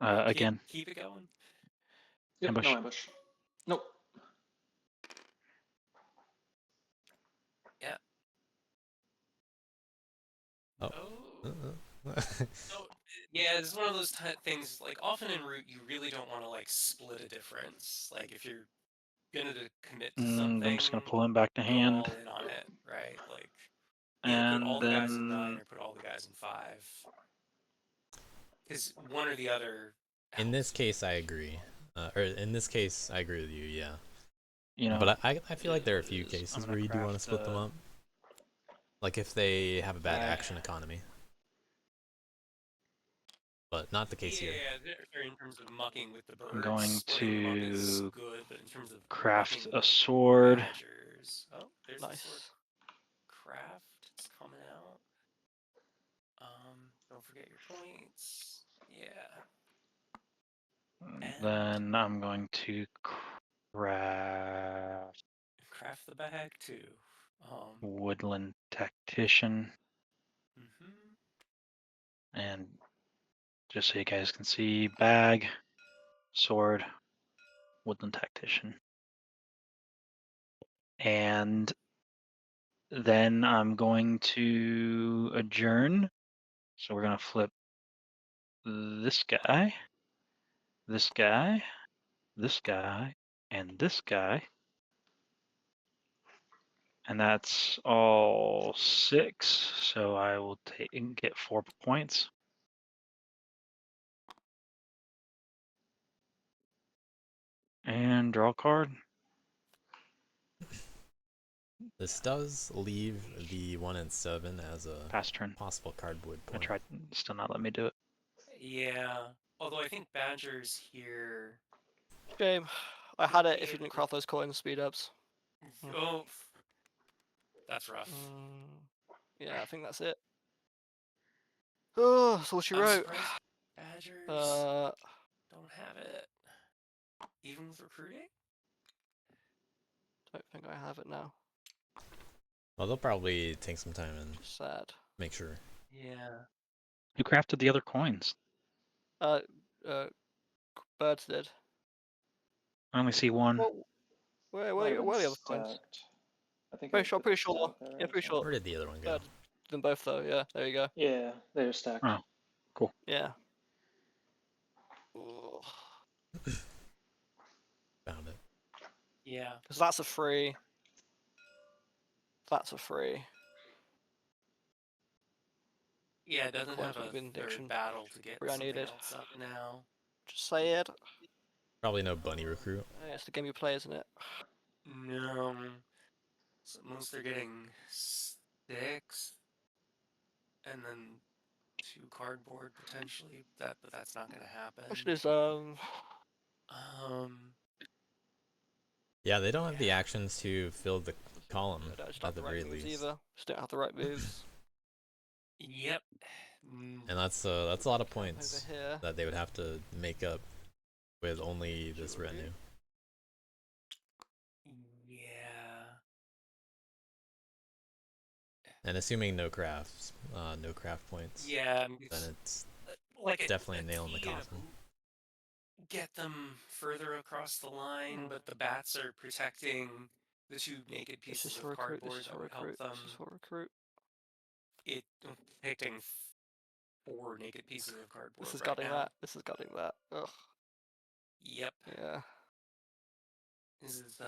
on. Again. Keep it going. Yep, Ambush. no ambush. Nope. Yeah. Oh. So, yeah, it's one of those things, like, often in Root, you really don't want to, like, split a difference. Like, if you're gonna commit to something, I'm just going to pull him back to go hand. all in on it, right? Like, either put And all the guys in 9 then or put all the guys in 5. Because one or the other In this helps. case, I agree. Or in this case, I agree with you. Yeah. you know. But I feel like there are a few cases where you do want to split them up. Like if they have a bad Bag. action economy. But not the case here. Yeah, in terms of mucking with the birds, I'm going splitting them up is to good, but in terms of craft mucking a with sword. badgers, oh, there's the sword. Nice. Craft, it's coming out. Don't forget your points. Yeah. And Then I'm going to craft the bag too. woodland tactician. Mm-hmm. And just so you guys can see, bag, sword, woodland tactician. And then I'm going to adjourn. So we're going to flip this guy, this guy, this guy, and this guy. And that's all 6. So I will take and get 4 points. And draw a card. This does leave the 1 and 7 as a Pass turn. possible cardboard I point. tried. Still not let me do it. Yeah. Although I think Badgers here. Shame. I had it if you didn't craft those coin speed ups. Oh, that's rough. Yeah, I think that's it. Oh, that's all she I'm wrote. surprised Badgers don't have it. Even with recruiting? Don't think I have it now. Well, they'll probably take some time and Sad. make sure. Yeah. Who crafted the other coins? Birds did. I only see one. Well, where Might have are been the other coins? stacked. I think Pretty sure. put Pretty it sure. stacked there, Yeah, right? pretty sure. Where did the other one go? Bird. Them both though. Yeah, there you go. Yeah, they're stacked. Oh. Cool. Yeah. Because Found it. Yeah. that's a free. That's a free. Yeah, it doesn't Coins have of a Benediction. third battle to get Free I something needed. else up now. Just say it. Probably no bunny recruit. Yeah, it's the game you play, isn't it? No. So most they're getting 6, and then 2 cardboard potentially. But that's not gonna happen. Question is, Yeah, they don't have the actions to fill the column I just don't at have the the very right moves least. either. Just don't have the right moves. Yep. And that's a lot of Over points here. that they would have to make up with only this Jewelry. retinue. Yeah. And assuming no crafts, no craft points, Yeah. then it's Like definitely a nail in the T coffin. Get them further across the line, but the bats are protecting the 2 naked This is pieces for of recruit. cardboard This is that for would help recruit. them. This is for recruit. It depicting 4 naked pieces of cardboard. This is right gutting now. that. This is gutting that. Ugh. Yep. Yeah. This is If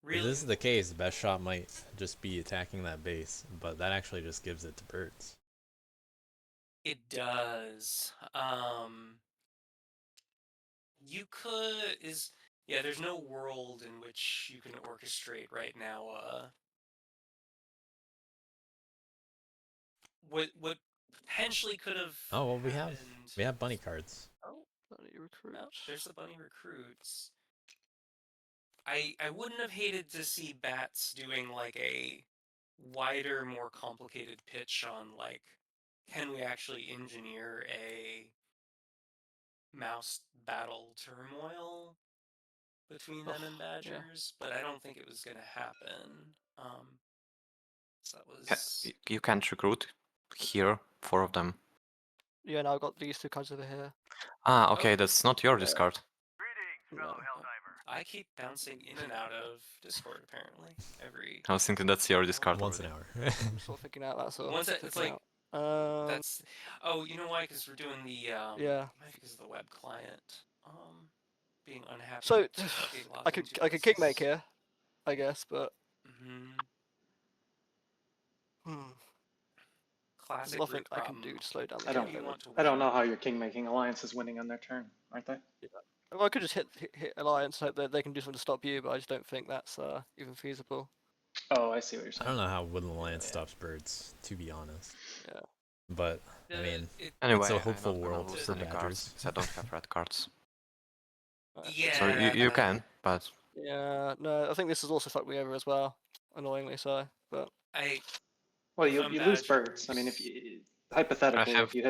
really. this is the case, the best shot might just be attacking that base, but that actually just gives it to birds. It does. You could yeah. There's no world in which you can orchestrate right now. What potentially could have. Oh well, happened. we have bunny cards. Oh, Bunny recruit. no, there's the bunny recruits. I wouldn't have hated to see bats doing like a wider, more complicated pitch on like, can we actually engineer a mouse battle turmoil between them and Badgers? But I don't think it was gonna happen. So that was. You can't recruit here, 4 of them. Yeah, now I've got these 2 cards over here. Ah, okay, Oh. that's not your discard. No. I keep bouncing in and out of Discord apparently every. I was thinking that's your discard Once an already. hour. I'm sort of thinking out that sort. Once it's figuring like out. that's. Oh, you know why? Because we're doing the. Yeah. Might be because of the web client. Being unhappy. So with being logged I could into king this. make here, I guess, but Classic. there's nothing root I can problem. do to slow down the I game. don't. You want to I don't win. know how your king making alliance is winning on their turn, aren't they? Well, I could just hit alliance, hope that they can do something to stop you, but I just don't think that's even feasible. Oh, I see what you're I saying. don't know how Woodland Alliance Yeah. stops birds, to be honest. Yeah. But I mean, Anyway, it's a I'm hopeful not gonna world lose for any Badgers. cards, because I don't have red cards. Yeah. So you can, but Yeah, no, I think this has also fucked me over as well, annoyingly so. But Well, If you I'm lose birds. I mean, if Badgers- you hypothetically, have- if you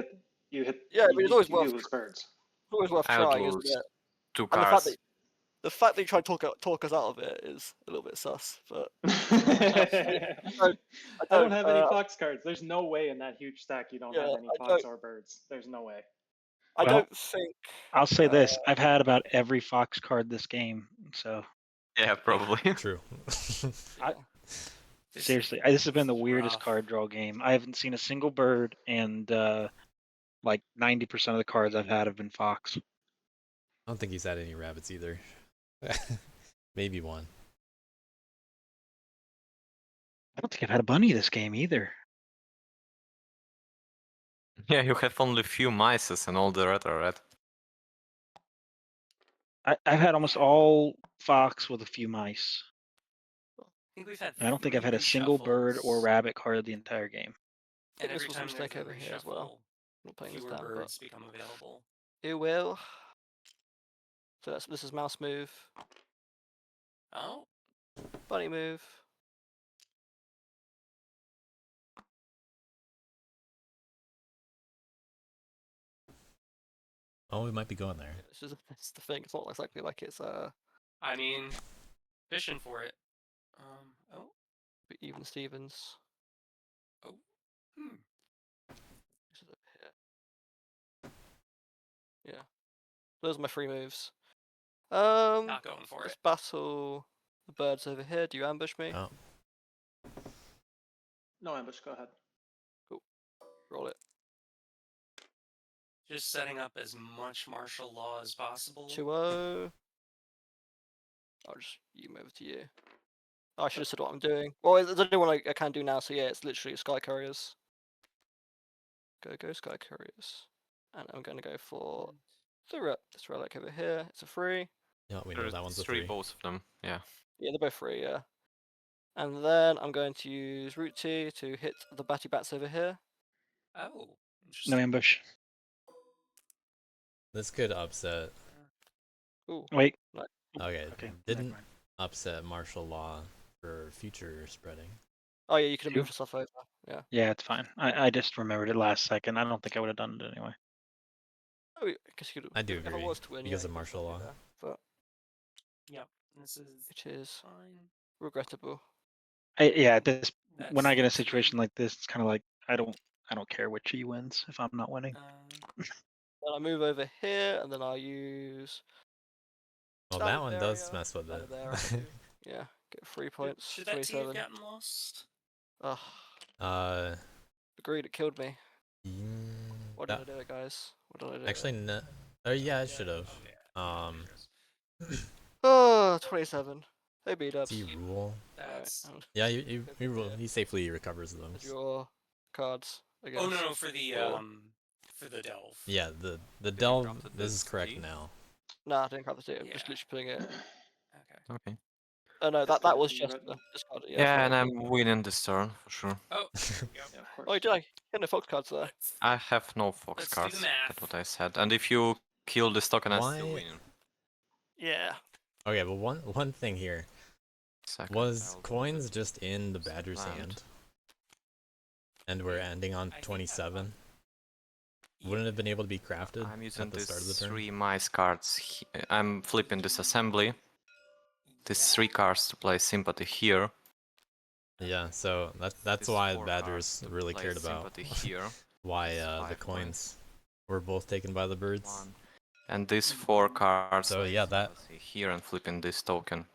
hit, yeah, I mean, it's always you worth do lose birds. it's always worth I would trying, isn't lose it? 2 And cards. the fact that you try to talk us out of it is a little bit sus. But I don't have any fox cards. There's no way in that huge stack you don't have yeah, any I fox don't- or birds. There's no way. I Well, don't think. I'll say this: I've had about every fox card this game, so Yeah, probably. True. Yeah. seriously, this has been the weirdest rough. card draw game. I haven't seen a single bird, and like 90% of the cards I've had have been fox. I don't think he's had any rabbits either. Maybe one. I don't think I've had a bunny this game either. Yeah, you have only few mices and all the red are red. I've had almost all fox with a few mice. I think we've had I don't think I've had a 3 single bird or reshuffles, rabbit card the entire game. I think and this every was some time there's snake a over here as well. reshuffle, Not playing this fewer down, but birds become available. it will. So this is mouse move, Oh, bunny move. Oh, we might be going there. It's the thing. It's not exactly like it's I mean, fishing for it. Oh, even Stevens. hmm. This is up here. Yeah, those are my 3 moves. Not going for Let's it. battle the birds over here. Do you ambush me? Oh, No ambush, go ahead. Roll it. Just setting up as much martial law as possible. 2-0. I'll just move over to you. Oh, I should have said what I'm doing. Well, there's only one I can do now, so yeah, it's literally Sky Couriers. Go Sky Couriers. And I'm going to go for this relic over here. It's a 3. yeah, we know that one's a 3, 3. both of them. Yeah. Yeah, they're both 3, yeah. And then I'm going to use Root T to hit the Batty Bats over here. Oh, No interesting. ambush. This could upset. Ooh. Wait. Okay, Okay. didn't never mind. upset martial law for future spreading. Oh yeah, you could have Two? moved yourself over. Yeah. Yeah, it's fine. I just remembered it last second. I don't think I would have done it anyway. Oh, I guess you could. I do If it agree, was to win, because yeah, of you could martial still do law. that, but Yep, this is it is fine. regrettable. Yeah, this when That's I get in a 2. situation like this, it's kind of like I don't care which he wins if I'm not winning. Then I move over here, and then I'll use. Oh, Standard that one does barrier, mess with it. standard there, I do. Yeah, get 3 points. Should that team have 27. gotten lost? Ugh, agreed. It killed me. Why did that, I do it, guys? What did I do? actually, no. Oh yeah, it should have. Oh, 27. Hey, B-dubs. See rule. That's. Yeah, he safely recovers With those. your cards, I guess. Oh no, for the delve. Yeah, the you delve. crafted This is this correct key? now. Nah, I didn't grab the tea. I'm just Yeah. literally putting it. Okay. Okay. Oh no, Discard that it was when you're just ready. discard it. Yeah, I and thought I'm winning this turn for sure. Oh, there we Yeah, go. of course. Oh, you did. I had no fox cards there. Let's, I have no fox let's do cards. the math. That's what I said. And if you kill this token, I still Why- win. Yeah. Okay, but one thing here Second, was I'll coins put just in the Badger's land. hand, and we're ending on I think 27. Wouldn't it have been able to be crafted I'm using at the start of the these turn? 3 mice cards. I'm flipping this assembly. These 3 cards to play sympathy here. Yeah, so that's These why 4 Badgers cards to really play cared about sympathy here. why That's the 5 coins points. were both taken by the birds. 1. And these 4 cards So yeah, that sympathy here and flipping this token.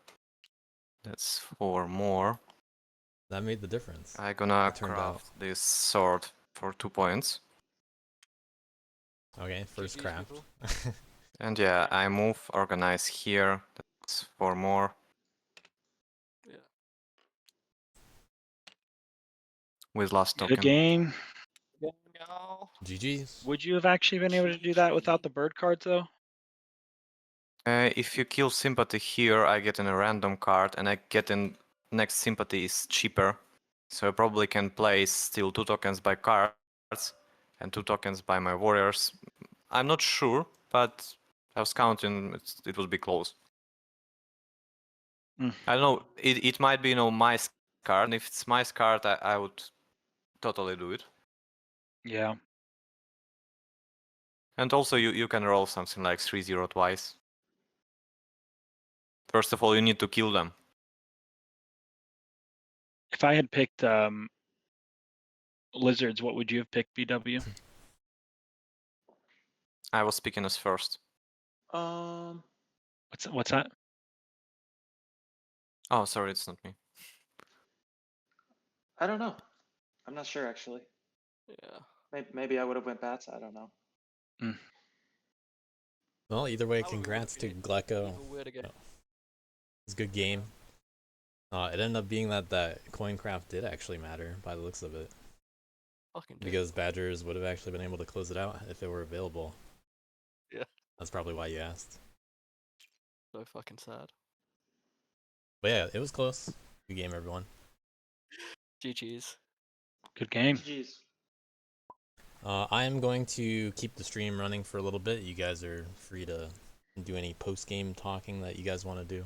That's 4 more. made the difference. I'm gonna It turned out. craft this sword for 2 points. Okay, first GG's, craft. people. And yeah, I move, organize here. That's 4 more. Yeah. With last Good token. game. Y'all. GG's. Would you have actually been able to do that without the bird cards though? If you kill sympathy here, I get in a random card, and I get in next sympathy is cheaper. So I probably can place still 2 tokens by cards and 2 tokens by my warriors. I'm not sure, but I was counting it would be close. Mm. I don't know, it might be my card, and if it's my card, I would totally do it. Yeah. And also you can roll something like 3-0 twice. First of all, you need to kill them. If I had picked lizards, what would you have picked, BW? I was picking us first. What's that? Oh, sorry, it's not me. I don't know. I'm not sure actually. Yeah. Maybe I would have went bats. I don't know. Well, either way, That would be congrats to weird. Glecko. Even weird again. It's a good game. It ended up being that coin craft did actually matter by the looks of it, Fucking dude. because Badgers would have actually been able to close it out if it were available. Yeah. That's probably why you asked. So fucking sad. But yeah, it was close. Good game, everyone. GG's. Good game. GG's. I am going to keep the stream running for a little bit. You guys are free to do any post-game talking that you guys want to do.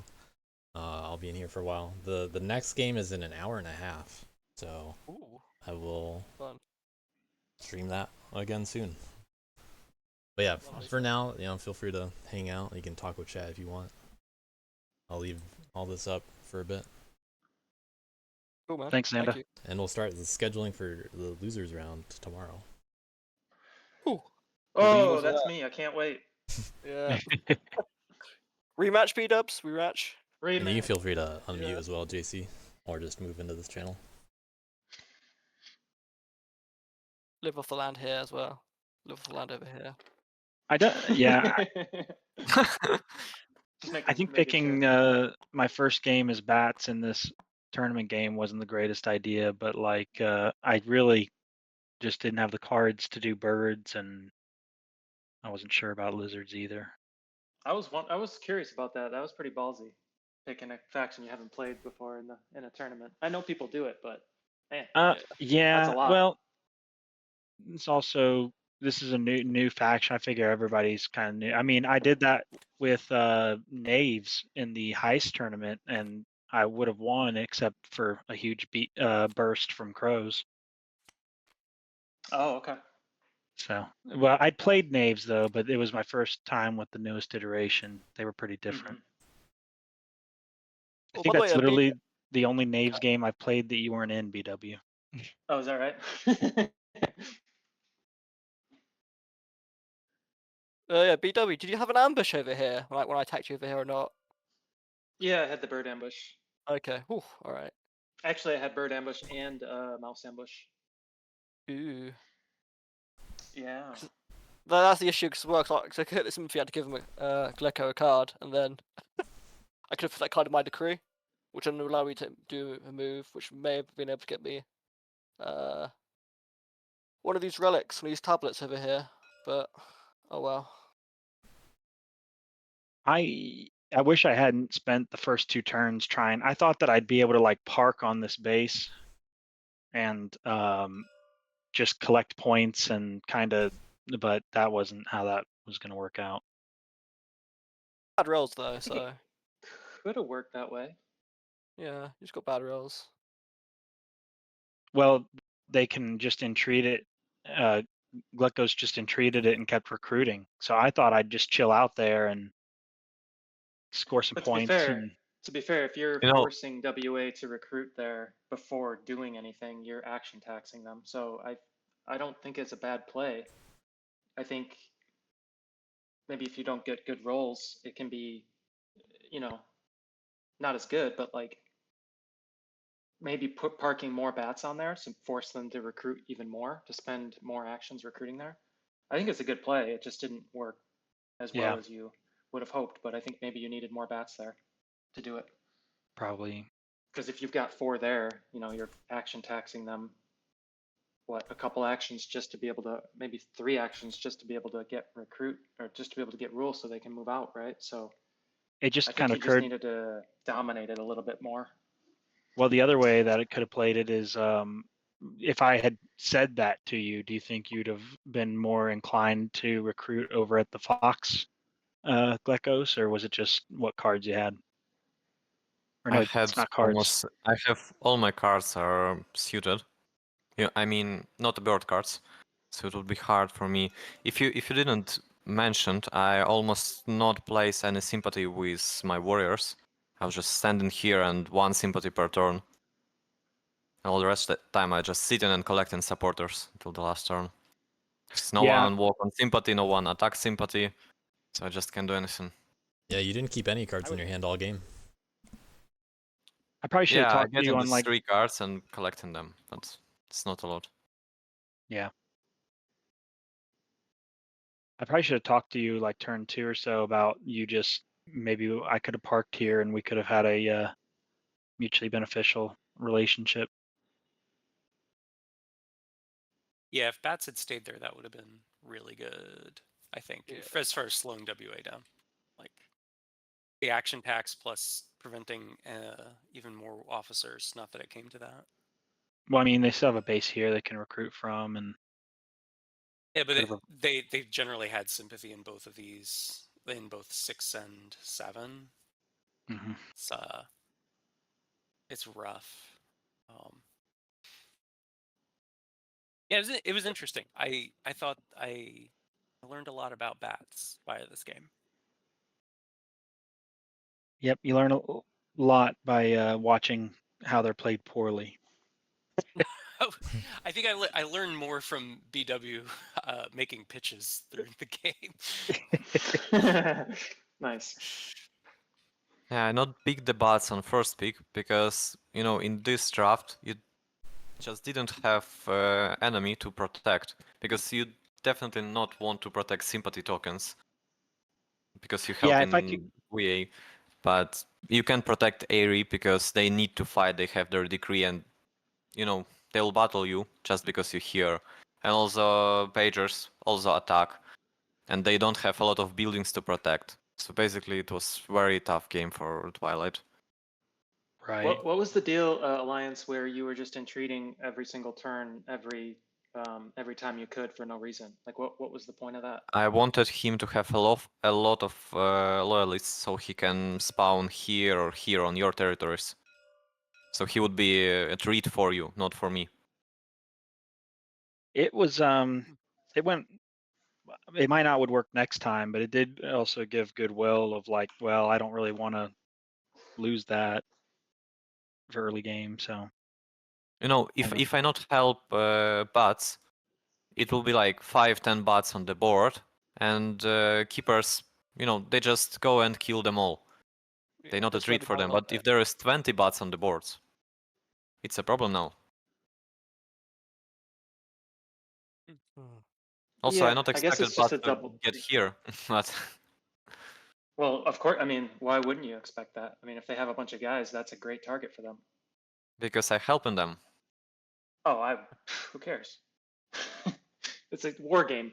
I'll be in here for a while. The next game is in an hour and a half, so Ooh, I will fun. stream that again soon. But yeah, Lovely. for now, feel free to hang out. You can talk with chat if you want. I'll leave all this up for a bit, Cool, man. Thanks, Thank Xander. you. and we'll start the scheduling for the losers round tomorrow. Ooh. Oh, that's me. I can't wait. Yeah. Rematch, B-dubs. Rematch. And you can Rematch. feel free to unmute Yeah. as well, JC, or just move into this channel. Live off the land here as well. Live off the land over here. I don't. Yeah, Just making, I think making picking sure. my first game as bats in this tournament game wasn't the greatest idea, but like I really just didn't have the cards to do birds, and I wasn't sure about lizards either. I was curious about that. That was pretty ballsy, picking a faction you haven't played before in a tournament. I know people do it, but man, that's a Yeah, lot. well, it's also this is a new faction. I figure everybody's kind of new. I mean, I did that with Knaves in the heist tournament, and I would have won except for a huge burst from crows. Oh, okay. So, well, I'd played Knaves though, but it was my first time with the newest iteration. They were pretty different. I Oh, think by the way, that's literally the only Knaves game I've played that you weren't in, BW. Oh, is that right? yeah, BW, did you have an ambush over here, like when I attacked you over here or not? Yeah, I had the bird ambush. Okay, all right. Actually, I had bird ambush and mouse ambush. Ooh. Yeah. That's the issue, because I could hit this infantry, I had to give him a Glecko a card, and then I could have put that card in my decree, which then would allow me to do a move, which may have been able to get me one of these relics, one of these tablets over here, but oh well. I wish I hadn't spent the first 2 turns trying. I thought that I'd be able to like park on this base and just collect points and kind of, but that wasn't how that was going to work out. Bad rolls though, think so could have worked that way. yeah, you just got bad rolls. Well, they can just entreat it. GleckoS just entreated it and kept recruiting. So I thought I'd just chill out there and score some But points. to be fair, if you're You know- forcing WA to recruit there before doing anything, you're action taxing them. So I don't think it's a bad play. I think maybe if you don't get good rolls, it can be, not as good, but like maybe put parking more bats on there to force them to recruit even more, to spend more actions recruiting there. I think it's a good play. It just didn't work as well Yeah. as you would have hoped, but I think maybe you needed more bats there to do it. Probably. Because if you've got 4 there, you're action taxing them, a couple actions just to be able to, maybe 3 actions just to be able to get recruit, or just to be able to get rules so they can move out, right? So It I just think kind of you just occurred. needed to dominate it a little bit more. Well, the other way that it could have played it is if I had said that to you, do you think you'd have been more inclined to recruit over at the Fox GleckoS, or was it just what cards you had? Or no, it's not cards. I have all my cards are suited. Yeah, I mean not the bird cards, so it would be hard for me. If you didn't mention, I almost not place any sympathy with my warriors. I was just standing here and 1 sympathy per turn. And all the rest of the time I just sitting and collecting supporters until the last turn. Because no Yeah. one walk on sympathy, no one attack sympathy, so I just can't do anything. Yeah, you didn't keep any cards in your hand all game. I probably should have Yeah, I talked to get you in on these like 3 cards and collecting them, but it's not a lot. Yeah. I probably should have talked to you like turn 2 or so about you just maybe I could have parked here and we could have had a mutually beneficial relationship. Yeah, if bats had stayed there, that would have been really good. I think, Yeah. as far as slowing WA down, like the action packs plus preventing even more officers. Not that it came to that. Well, I mean, they still have a base here they can recruit from, and Yeah, but Sort of they've generally had sympathy in both of these, in both 6 and 7. mhm. It's rough. Yeah, it was interesting. I thought I learned a lot about bats by this game. Yep, you learn a lot by watching how they're played poorly. I think I learned more from BW making pitches through the game. Nice. Yeah, I not pick the bats on first pick because in this draft you just didn't have enemy to protect because you definitely not want to protect sympathy tokens because you help Yeah, if I could, in VA, but you can protect Airy because they need to fight. They have their decree and they'll battle you just because you're here. And also pagers also attack, and they don't have a lot of buildings to protect. So basically, it was very tough game for Twilight. right. What was the deal, Alliance, where you were just entreating every single turn, every time you could for no reason? Like, what was the point of that? I wanted him to have a lot of loyalists, so he can spawn here or here on your territories. So he would be a treat for you, not for me. It was it went. It might not would work next time, but it did also give goodwill of like, well, I don't really want to lose that for early game, so If kind of. if I not help bats, it will be like 5-10 bats on the board, and keepers, they just go and kill them all. They not a That's treat really for them. hard, But if there is 20 bats on the boards, it's a problem now. Also, I Yeah, not I guess expected it's just bats a to double. get here, but Well, of course. I mean, why wouldn't you expect that? I mean, if they have a bunch of guys, that's a great target for them. because I helping them. Oh, who cares? It's a war game.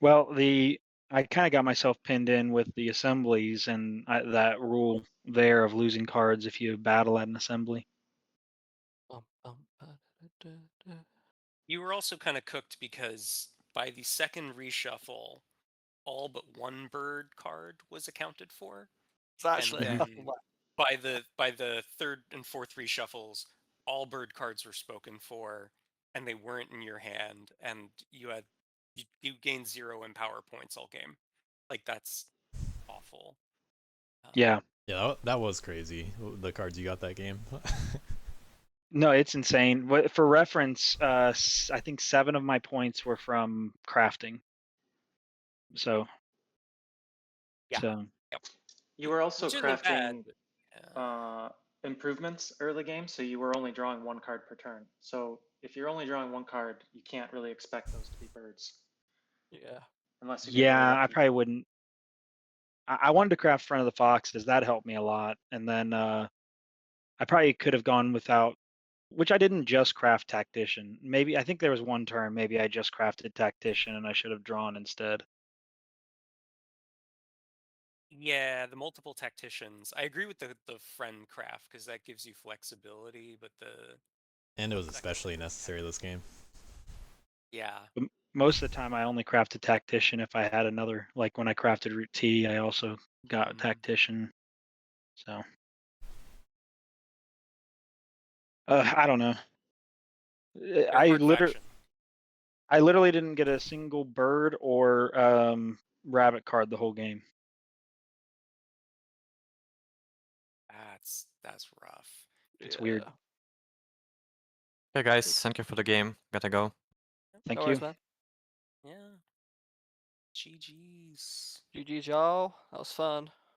Well, I kind of got myself pinned in with the assemblies and that rule there of losing cards if you battle at an assembly. You were also kind of cooked because by the second reshuffle, all but one bird card was accounted for, It's actually and a then couple left. by the third and fourth reshuffles, all bird cards were spoken for, and they weren't in your hand, and you gained 0 empower points all game. Like, that's awful. Yeah. Yeah, that was crazy. The cards you got that game. No, it's insane. For reference, I think 7 of my points were from crafting. So, Yeah. so You were also Which isn't bad, crafting but, yeah. improvements early game, so you were only drawing one card per turn. So if you're only drawing one card, you can't really expect those to be birds Yeah. unless you get really yeah, I lucky. probably wouldn't. I wanted to craft Front of the Foxes. That helped me a lot. And then I probably could have gone without, which I didn't just craft Tactician. Maybe I think there was one turn. Maybe I just crafted Tactician and I should have drawn instead. Yeah, the multiple tacticians. I agree with the friend craft because that gives you flexibility, but And it was second especially one- necessary this game. Yeah. But most of the time, I only crafted Tactician if I had another. Like when I crafted Root T, I also got Mhm. Tactician. So I don't know. They're a hard faction. I literally didn't get a single bird or rabbit card the whole game. That's rough. It's weird. Hey guys, thank you for the game. Gotta go. Thank No you. worries, man. Yeah. GG's. GG's, y'all. That was fun.